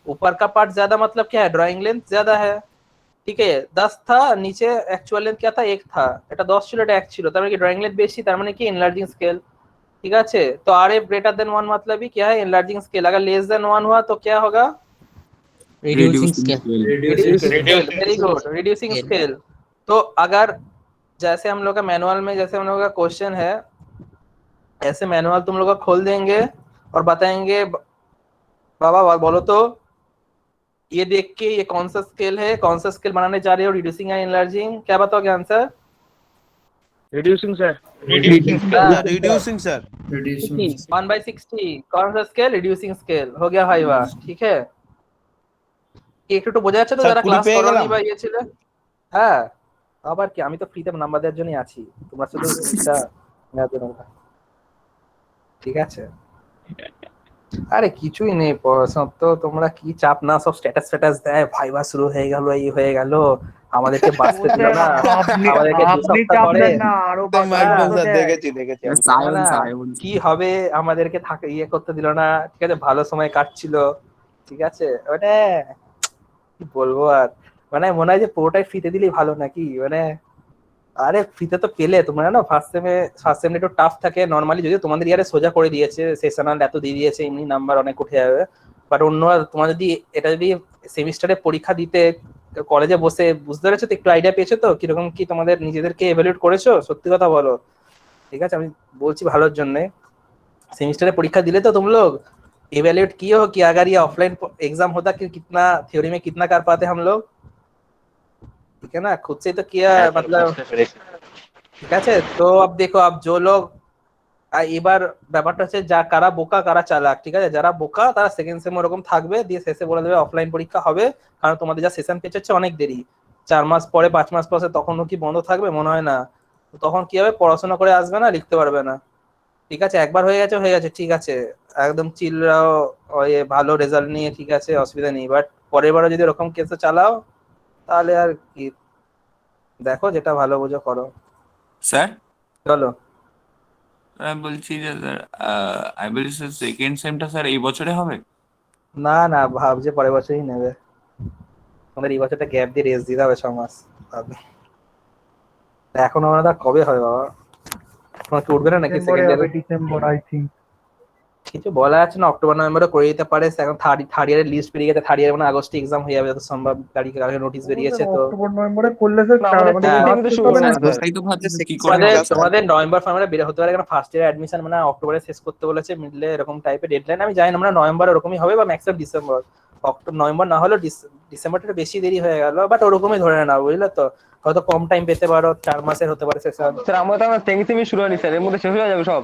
[SPEAKER 1] ऊपर का पार्ट ज्यादा मतलब क्या है, ड्राइंग लेंथ ज्यादा है। ठीक है, 10 था, नीचे एक्चुअल लेंथ क्या था, 1 था। এটা 10 ছিল, এটা 1 ছিল, তার মানে কি ড্রয়িং লেন্থ বেশি, তার মানে কি এনলার্জিং স্কেল। ঠিক আছে, तो आरएफ ग्रेटर देन 1 मतलब ही क्या है, एनलार्जिंग स्केल। अगर लेस देन 1 हुआ तो क्या होगा?
[SPEAKER 2] Reducing scale.
[SPEAKER 1] Very good, reducing scale. तो अगर जैसे हम लोग का मैनुअल में, जैसे हम लोग का क्वेश्चन है, ऐसे मैनुअल तुम लोग का खोल देंगे और बताएंगे, बाबा बोलो तो ये देख के ये कौन सा स्केल है, कौन सा स्केल बनाने जा रहे हो, रिड्यूसिंग या एनलार्जिंग, क्या बताओगे answer?
[SPEAKER 10] Reducing sir.
[SPEAKER 15] Reducing sir.
[SPEAKER 1] 1/60 कौन सा स्केल? Reducing scale. हो गया भाई, वाह। ठीक है, একটু বোঝা যাচ্ছে তো যারা ক্লাস করোনি বা ইয়ে ছিল? হ্যাঁ, আবার কি, আমি তো ফ্রিতে নাম্বার দেওয়ার জন্যই আছি, তোমরা শুধু এটা নেওয়ার জন্য। ঠিক আছে, আরে কিছুই নেই পড়াশোনা, তো তোমরা কি চাপ না, সব স্ট্যাটাস দেয়, ভাইবা শুরু হয়ে গেল, এই হয়ে গেল, আমাদেরকে বাঁচতে দিল না, আমাদেরকে দু সপ্তাহ পরে কি হবে, আমাদেরকে থাকে ইয়ে করতে দিল না। ঠিক আছে, ভালো সময় কাটছিল। ঠিক আছে, মানে কি বলবো আর, মানে মনে হয় যে পুরোটাই ফ্রিতে দিলেই ভালো নাকি, মানে আরে ফ্রিতে তো পেলে তোমরা না। ফার্স্ট সেমে একটু টাফ থাকে নরমালি, যদিও তোমাদের ইয়ারে সোজা করে দিয়েছে, সেশনাল এত দিয়ে দিয়েছে, এমনি নাম্বার অনেক উঠে যাবে। বাট অন্য তোমার যদি এটা যদি সেমিস্টারে পরীক্ষা দিতে কলেজে বসে, বুঝতে পেরেছো তো, একটু আইডিয়া পেয়েছো তো কিরকম কি তোমাদের নিজেদেরকে এভালুয়েট করেছো? সত্যি কথা বলো। ঠিক আছে, আমি বলছি ভালোর জন্য। सेमिस्टर परीक्षा दिले तो तुम लोग इवेल्युएट किए हो कि अगर ये ऑफलाइन एग्जाम होता कि कितना थ्योरी में कितना कर पाते हम लोग? ठीक है ना, खुद से तो किया, मतलब ঠিক আছে। তো अब देखो, अब जो लोग এবার ব্যাপারটা হচ্ছে যা কারা বোকা কারা চালাক। ঠিক আছে, যারা বোকা তারা সেকেন্ড সেম ওরকম থাকবে, দিয়ে শেষে বলে দেবে অফলাইন পরীক্ষা হবে, কারণ তোমাদের যা সেশন পেয়েছে অনেক দেরি, 4 মাস পরে 5 মাস পরে, তখনও কি বন্ধ থাকবে? মনে হয় না। তখন কি হবে, পড়াশোনা করে আসবে না, লিখতে পারবে না। ঠিক আছে, একবার হয়ে গেছে, ঠিক আছে, একদম চিলরাও ভালো রেজাল্ট নিয়ে, ঠিক আছে, অসুবিধা নেই। বাট পরের বারে যদি এরকম কেসে চালাও তাহলে আর কি, দেখো যেটা ভালো বুঝো করো।
[SPEAKER 13] স্যার
[SPEAKER 1] চলো,
[SPEAKER 13] আমি বলছি যে স্যার আই বলছি স্যার সেকেন্ড সেমটা স্যার এই বছরে হবে?
[SPEAKER 1] না না, ভাবছে পরের বছরই নেবে। আমাদের এই বছরটা গ্যাপ দিয়ে রেস্ট দিতে হবে 6 মাস। এখন আমরা কবে হবে বাবা? তোমার কি উঠবে না নাকি সেকেন্ড ইয়ারে?
[SPEAKER 10] December I think.
[SPEAKER 1] কিছু বলা আছে না, অক্টোবর নভেম্বরে করে দিতে পারে। এখন থার্ড ইয়ারের লিস্ট বেরিয়ে গেছে, থার্ড ইয়ারে মানে আগস্টে এক্সাম হয়ে যাবে যত সম্ভব, তারিখে আগে নোটিশ বেরিয়েছে। তো
[SPEAKER 10] অক্টোবর নভেম্বরে করলে স্যার
[SPEAKER 1] তোমাদের নভেম্বর ফেব্রুয়ারি বের হতে পারে, কারণ ফার্স্ট ইয়ার অ্যাডমিশন মানে অক্টোবরে শেষ করতে বলেছে, মিডলে এরকম টাইপের ডেডলাইন। আমি জানি না, মানে নভেম্বর এরকমই হবে বা ম্যাক্সিমাম ডিসেম্বর। নভেম্বর না হলেও ডিসেম্বরটা বেশি দেরি হয়ে গেল, বাট ওরকমই ধরে নাও, বুঝলে তো। হয়তো কম টাইম পেতে পারো, 4 মাসের হতে পারে সেশন।
[SPEAKER 17] স্যার আমরা তো আমার সেকেন্ড সেমি শুরু হয়নি স্যার, এর মধ্যে শেষ হয়ে যাবে সব।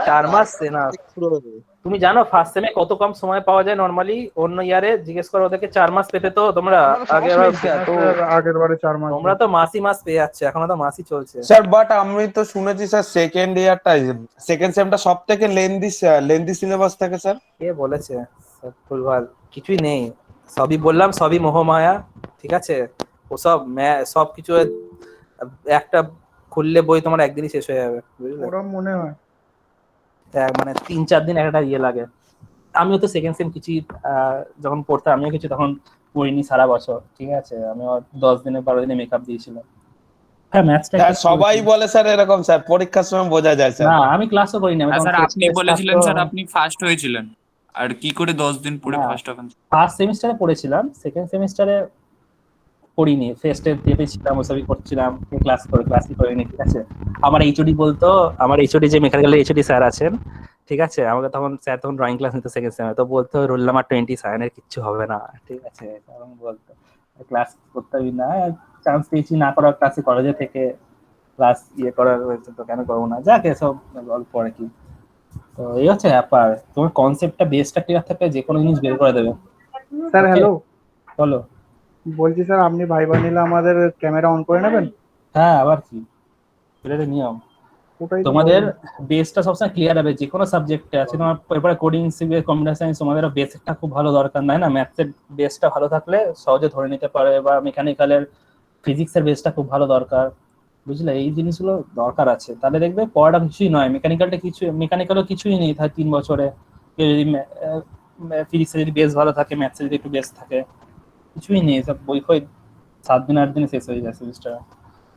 [SPEAKER 1] 4 মাস না, তুমি জানো ফার্স্ট সেমে কত কম সময় পাওয়া যায় নরমালি? অন্য ইয়ারে জিজ্ঞেস করো ওদেরকে, 4 মাস পেতে তো তোমরা
[SPEAKER 10] আগের বারে 4 মাস,
[SPEAKER 1] তোমরা তো মাসই মাস পেয়ে যাচ্ছে, এখনো তো মাসই চলছে
[SPEAKER 15] স্যার। বাট আমি তো শুনেছি স্যার সেকেন্ড ইয়ারটা, সেকেন্ড সেমটা সবথেকে লেন্দি সিলেবাস থাকে স্যার।
[SPEAKER 1] কে বলেছে? ভুলভাল। কিছুই নেই, সবই বললাম, সবই মোহমায়া, ঠিক আছে? ওসব সব কিছু একটা খুললে বই তোমার একদিনই শেষ হয়ে যাবে, বুঝলে?
[SPEAKER 10] ওরম মনে হয়।
[SPEAKER 1] মানে 3-4 দিন একটা ইয়ে লাগে। আমিও তো সেকেন্ড সেম কিছু যখন পড়তাম, আমিও কিছু তখন পড়িনি সারা বছর, ঠিক আছে? আমিও 10 দিনে 12 দিনে মেকআপ দিয়েছিলাম। হ্যাঁ, ম্যাথসটা
[SPEAKER 15] স্যার সবাই বলে স্যার এরকম, স্যার পরীক্ষার সময় বোঝা যায় স্যার।
[SPEAKER 1] না, আমি ক্লাসও করিনি, আমি
[SPEAKER 13] স্যার আপনি বলেছিলেন স্যার আপনি ফার্স্ট হয়েছিলেন, আর কি করে 10 দিন পরে ফার্স্ট হবেন?
[SPEAKER 1] ফার্স্ট সেমিস্টারে পড়েছিলাম, সেকেন্ড সেমিস্টারে পড়িনি, ফেস্টে ছিলাম, ওসবই করছিলাম, ক্লাসই করিনি, ঠিক আছে? আমার এইচওডি বলতো, আমার এইচওডি যে মেকানিক্যালের এইচওডি স্যার আছেন, ঠিক আছে, আমাকে তখন স্যার তখন ড্রয়িং ক্লাস নিতে সেকেন্ড সেমে, তো বলতো রোল নাম্বার 27 এর কিচ্ছু হবে না, ঠিক আছে? তখন বলতো ক্লাস করতেই না, চান্স পেয়েছি না করার ক্লাসে, কলেজে থেকে ক্লাস ইয়ে করার হয়েছে, তো কেন করবো না, যাক এসব গল্প আর কি। তো এই হচ্ছে ব্যাপার, তোমার কনসেপ্টটা বেসটা ক্লিয়ার থাকলে যে কোনো জিনিস বের করে দেবে।
[SPEAKER 10] স্যার হ্যালো,
[SPEAKER 1] বলো।
[SPEAKER 10] বলছি স্যার আপনি ভাইবা নিলে আমাদের ক্যামেরা অন করে নেবেন?
[SPEAKER 1] হ্যাঁ, আবার কি, এটা নিয়ম।
[SPEAKER 10] ওটাই
[SPEAKER 1] তোমাদের বেসটা সবসময় ক্লিয়ার হবে, যে কোনো সাবজেক্টে আছে তোমার, এরপরে কোডিং, সিভিল, কম্পিউটার সায়েন্স, তোমাদের বেসিকটা খুব ভালো দরকার, নাই না? ম্যাথসের বেসটা ভালো থাকলে সহজে ধরে নিতে পারে, বা মেকানিক্যালের ফিজিক্সের বেসটা খুব ভালো দরকার, বুঝলে? এই জিনিসগুলো দরকার আছে, তাহলে দেখবে পড়াটা কিছুই নয়, মেকানিক্যালও কিছুই নেই, তাই 3 বছরে কেউ যদি ফিজিক্সে যদি বেস ভালো থাকে, ম্যাথসে যদি একটু বেস থাকে, কিছুই নেই, সব বই খই 7 দিন 8 দিনে শেষ হয়ে যায় সেমিস্টার।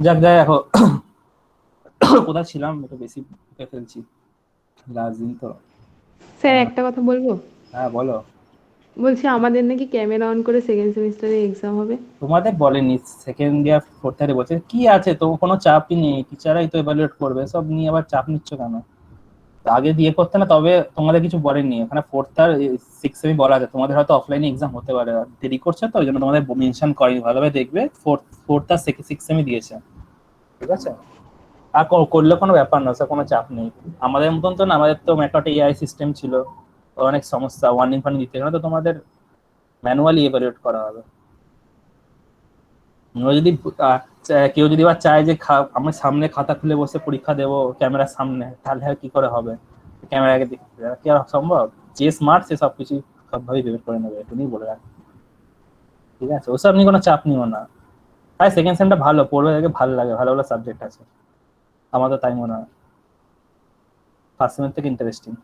[SPEAKER 1] যাক যাই, এখন কোথায় ছিলাম, একটু বেশি ফেলছি লাস্ট দিন তো।
[SPEAKER 7] স্যার একটা কথা বলবো?
[SPEAKER 1] হ্যাঁ বলো।
[SPEAKER 7] বলছি আমাদের নাকি ক্যামেরা অন করে সেকেন্ড সেমিস্টারে এক্সাম হবে।
[SPEAKER 1] তোমাদের বলেনি, সেকেন্ড ইয়ার ফোর্থ ইয়ারে বলছে, কি আছে তো, কোনো চাপই নেই, টিচাররাই তো এভালুয়েট করবে, সব নিয়ে আবার চাপ নিচ্ছ কেন? আগে দিয়ে করতে না, তবে তোমাদের কিছু বলেনি, ওখানে ফোর্থ আর সিক্স সেমি বলা আছে, তোমাদের হয়তো অফলাইনে এক্সাম হতে পারে, দেরি করছে তো ওই জন্য তোমাদের মেনশন করেনি, ভালোভাবে দেখবে, ফোর্থ আর সিক্স সেমি দিয়েছে, ঠিক আছে? আর করলে কোনো ব্যাপার না স্যার, কোনো চাপ নেই, আমাদের মতন তো না, আমাদের তো একটা এআই সিস্টেম ছিল, অনেক সমস্যা, ওয়ার্নিং ফার্নিং দিতে গেলে তো তোমাদের ম্যানুয়ালি এভালুয়েট করা হবে। যদি কেউ যদি বা চায় যে আমার সামনে খাতা খুলে বসে পরীক্ষা দেবো ক্যামেরার সামনে, তাহলে আর কি করে হবে? ক্যামেরাকে দেখতে কি আর সম্ভব? যে স্মার্ট সে সবকিছু সবভাবে বের করে নেবে, এটুকুই বলে রাখ, ঠিক আছে? ওসব নিয়ে কোনো চাপ নিও না। তাই সেকেন্ড সেমটা ভালো পড়বে, দেখে ভালো লাগে, ভালো ভালো সাবজেক্ট আছে, আমার তো তাই মনে হয়, ফার্স্ট সেমের থেকে इंटरेस्टिंग।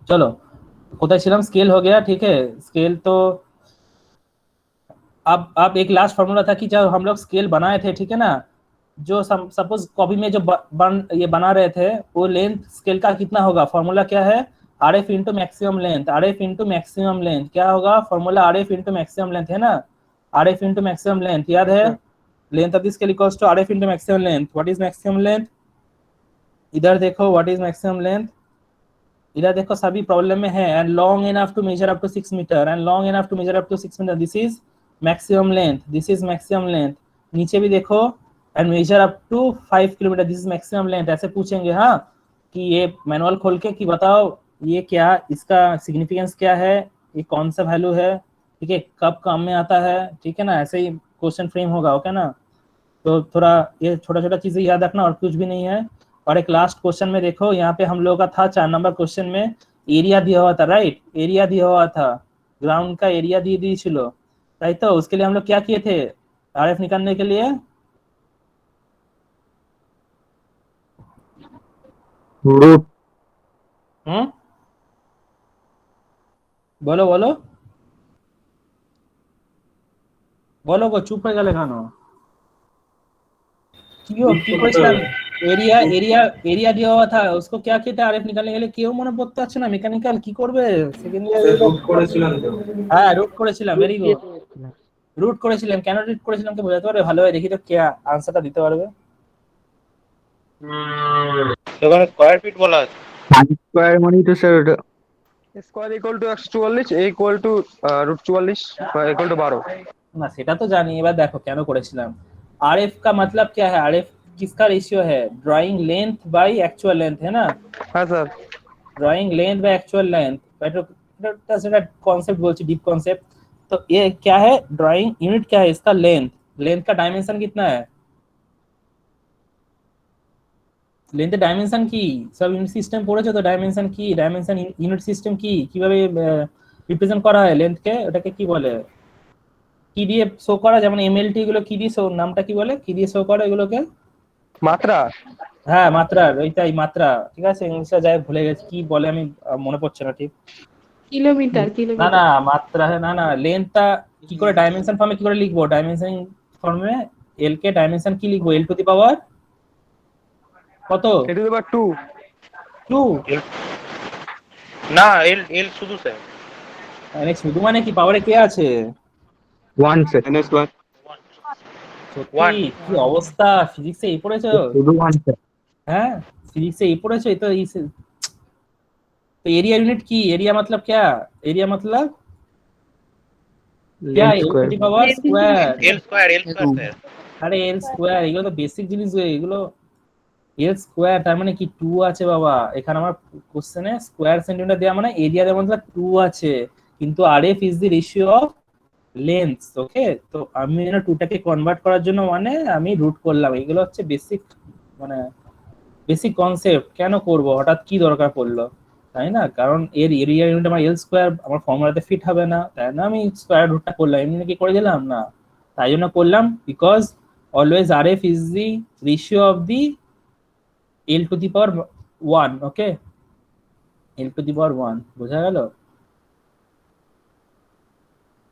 [SPEAKER 1] चलो, कोথায় ছিলাম? स्केल हो गया, ठीक है? स्केल तो अब एक लास्ट फॉर्मूला था कि जब हम लोग स्केल बनाए थे, ठीक है ना, जो सपोज कॉपी में जो ये बना रहे थे, वो लेंथ स्केल का कितना होगा? फॉर्मूला क्या है? RF into maximum length, RF into maximum length क्या होगा? Formula RF into maximum length, है ना? RF इंटू मैक्सिमम लेंथ याद है? Length of the scale equals to RF into maximum length. What is maximum length? इधर देखो, what is maximum length, इधर देखो, सभी प्रॉब्लम में है, and long enough to measure up to 6 metre, and long enough to measure up to 6 metre, this is maximum length, this is maximum length. नीचे भी देखो, and measure up to 5 kilometre, this is maximum length. ऐसे पूछेंगे हाँ, कि ये manual खोल के कि बताओ ये क्या, इसका सिग्निफिकेंस क्या है, ये कौन सा वैल्यू है, ठीक है, कब काम में आता है, ठीक है ना? ऐसे ही क्वेश्चन फ्रेम होगा, ओके ना? तो थोड़ा ये छोटा छोटा चीजें याद रखना, और कुछ भी नहीं है। और एक लास्ट क्वेश्चन में देखो, यहाँ पे हम लोगों का था 4 नंबर क्वेश्चन में एरिया दिया हुआ था, राइट? एरिया दिया हुआ था, ग्राउंड का एरिया दी दी छिलो, राइट? तो उसके लिए हम लोग क्या किए थे RF निकालने के लिए?
[SPEAKER 9] रूट।
[SPEAKER 1] बोलो बोलो बोलो, को चुप হয়ে গেলে কেন? एरिया एरिया एरिया दिया हुआ था, उसको क्या किया था RF निकालने के लिए? কেউ মনে পড়তে পারছে না, মেকানিক্যাল কি করবে সেকেন্ড ইয়ার? রুট করেছিলাম তো। হ্যাঁ, রুট করেছিলাম, ভেরি গুড, রুট করেছিলাম। কেন রুট করেছিলাম কি বোঝাতে পারবে? ভালোভাবে দেখি তো কে আনসারটা দিতে পারবে।
[SPEAKER 17] এখানে স্কয়ার ফিট বলা আছে।
[SPEAKER 9] স্কয়ার মানেই তো স্যার ওটা
[SPEAKER 17] square equal to 144, A equal to √44 equal to 12।
[SPEAKER 1] না, সেটা তো জানি, এবার দেখো কেন করেছিলাম। RF का मतलब क्या है? RF किसका रेशियो है? Drawing length by actual length, है ना?
[SPEAKER 17] हाँ sir,
[SPEAKER 1] drawing length by actual length, এটা সেটা कॉन्सेप्ट বলছি, डीप कॉन्सेप्ट। तो ये क्या है? ड्राइंग यूनिट क्या है इसका? लेंथ। लेंथ का डायमेंशन कितना है? लेंथ डायमेंशन কি? সব ইউনিট সিস্টেম পড়েছো তো, ডাইমেনশন কি, ডাইমেনশন ইউনিট সিস্টেম কি, কিভাবে রিপ্রেজেন্ট করা হয় লেন্থ কে, ওটাকে কি বলে, কি দিয়ে শো করা, যেমন এমএলটি গুলো কি দিয়ে শো, নামটা কি বলে, কি দিয়ে শো করে এগুলোকে?
[SPEAKER 17] মাত্রা।
[SPEAKER 1] হ্যাঁ মাত্রা, ওইটাই মাত্রা, ঠিক আছে। ইংলিশে যাই ভুলে গেছি কি বলে, আমি মনে পড়ছে না ঠিক।
[SPEAKER 7] কিলোমিটার
[SPEAKER 1] না
[SPEAKER 7] কিলোমিটার
[SPEAKER 1] না মাত্রা, না না লেন্থটা কি করে ডাইমেনশন ফর্মে কি করে লিখবো, ডাইমেনশন ফর্মে এল কে ডাইমেনশন কি লিখবো, এল টু দি পাওয়ার কত,
[SPEAKER 17] এ টু দি পাওয়ার 2।
[SPEAKER 1] 2
[SPEAKER 5] না এল এল শুধু স্যার,
[SPEAKER 1] মানে শুধু মানে কি পাওয়ারে কে আছে?
[SPEAKER 15] 1 স্যার।
[SPEAKER 17] n square.
[SPEAKER 1] সত্যি কি অবস্থা, ফিজিক্সে এই পড়েছো?
[SPEAKER 15] শুধু 1 স্যার।
[SPEAKER 1] হ্যাঁ फिजिक्स से ये पढ़े तो इस तो एरिया यूनिट की, एरिया मतलब क्या, एरिया मतलब क्या,
[SPEAKER 15] Length
[SPEAKER 1] L
[SPEAKER 15] square।
[SPEAKER 1] To the power square,
[SPEAKER 5] L square sir.
[SPEAKER 1] আরে এল স্কয়ার, এগুলো তো বেসিক জিনিস, এগুলো এল স্কয়ার তার মানে কি 2 আছে বাবা, এখানে আমার কোশ্চেনে স্কয়ার সেন্টিমিটার দেওয়া মানে এরিয়া দেওয়া মানে 2 আছে, কিন্তু RF is the ratio of length, okay. তো আমি না 2টাকে কনভার্ট করার জন্য মানে আমি রুট করলাম, এগুলো হচ্ছে বেসিক মানে বেসিক কনসেপ্ট। কেন করব, হঠাৎ কি দরকার পড়লো, তাই না? কারণ এর এরিয়া ইউনিট আমার এল স্কয়ার আমার ফর্মুলাতে ফিট হবে না, তাই না আমি স্কয়ার রুটটা করলাম, এমনি কি করে দিলাম না, তাই জন্য করলাম, because always RF is the ratio of the L to the power 1, okay, L to the power 1, বোঝা গেল?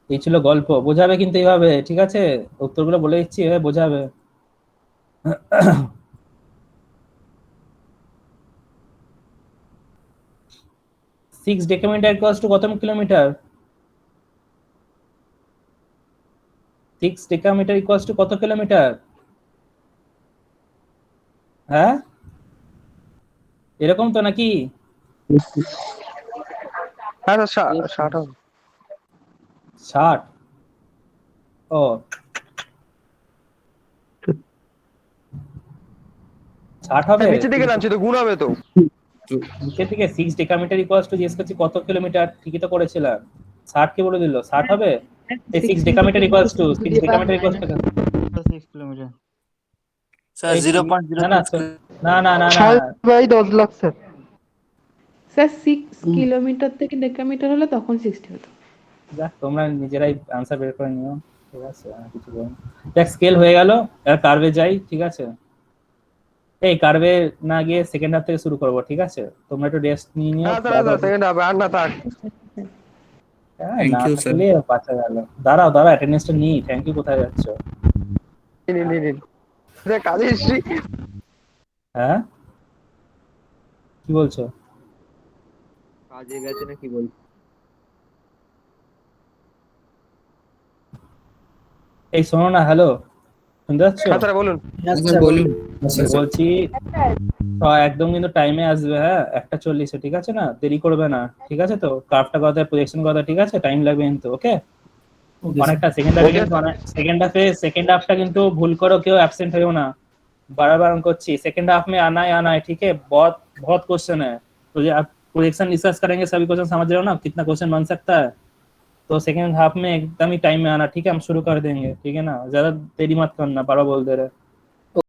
[SPEAKER 1] এই ছিল গল্প, বোঝাবে কিন্তু এইভাবে, ঠিক আছে, উত্তরগুলো বলে দিচ্ছি এভাবে বোঝাবে। সিক্স ডেকামিটার ইকুয়ালস টু কত কিলোমিটার? 6 ডেকামিটার ইকুয়ালস টু কত কিলোমিটার? হ্যাঁ এরকম তো নাকি?
[SPEAKER 17] হ্যাঁ স্যার 60 হবে।
[SPEAKER 1] 60, ও 60 হবে,
[SPEAKER 17] নিচে দিকে নামছে তো গুণ হবে তো।
[SPEAKER 1] নিচের দিকে 6 ডেকামিটার ইকুয়ালস টু জিজ্ঞেস করছি কত কিলোমিটার, ঠিকই তো করেছিলাম, 60 কে বলে দিল, 60 হবে। এই 6 decametre equals to 6 decametre equals to
[SPEAKER 11] 6 kilometre
[SPEAKER 16] sir 0.06
[SPEAKER 1] না না না না
[SPEAKER 9] 10 লাখ স্যার।
[SPEAKER 7] স্যার 6 কিলোমিটার থেকে ডেকামিটার হলে তখন 60 হতো।
[SPEAKER 1] যাক তোমরা নিজেরাই আনসার বের করে নিও, ঠিক আছে, আর কিছু বলবো না। দেখ স্কেল হয়ে গেল, এবার কার্ভে যাই, ঠিক আছে। এই কার্ভে না গিয়ে সেকেন্ড হাফ থেকে শুরু করব, ঠিক আছে, তোমরা একটু রেস্ট নিয়ে নিও।
[SPEAKER 17] হ্যাঁ স্যার সেকেন্ড হবে আর না থাক।
[SPEAKER 1] না থাকলে বাঁচা গেল। দাঁড়াও দাঁড়াও, অ্যাটেন্ডেন্সটা নিই। থ্যাংক ইউ, কোথায় যাচ্ছ?
[SPEAKER 17] নিন দেখ কাজে হিস্ট্রি।
[SPEAKER 1] হ্যাঁ কি বলছো?
[SPEAKER 15] কাজে গেছে না কি বলছো?
[SPEAKER 1] এই শোনো না, হ্যালো, শুনতে পাচ্ছ?
[SPEAKER 17] হ্যাঁ স্যার বলুন।
[SPEAKER 15] বলুন।
[SPEAKER 1] বলছি একদম কিন্তু টাইমে আসবে, হ্যাঁ 1:40, ঠিক আছে না, দেরি করবে না, ঠিক আছে তো, কার্ভটা কথা প্রজেকশন কথা, ঠিক আছে, টাইম লাগবে কিন্তু, ওকে। অনেকটা সেকেন্ড হাফটা কিন্তু ভুল করো, কেউ অ্যাবসেন্ট হয়েও না, बार बार করছি, सेकंड हाफ में आना है ठीक है, बहुत बहुत क्वेश्चन है, तो आप प्रोजेक्शन डिस्कस करेंगे, सभी क्वेश्चन समझ रहे हो ना, कितना क्वेश्चन बन सकता है, तो सेकंड हाफ में एकदम ही टाइम में आना, ठीक है, हम शुरू कर देंगे, ठीक है ना, ज्यादा देरी मत करना, बार बार बोल दे रहे।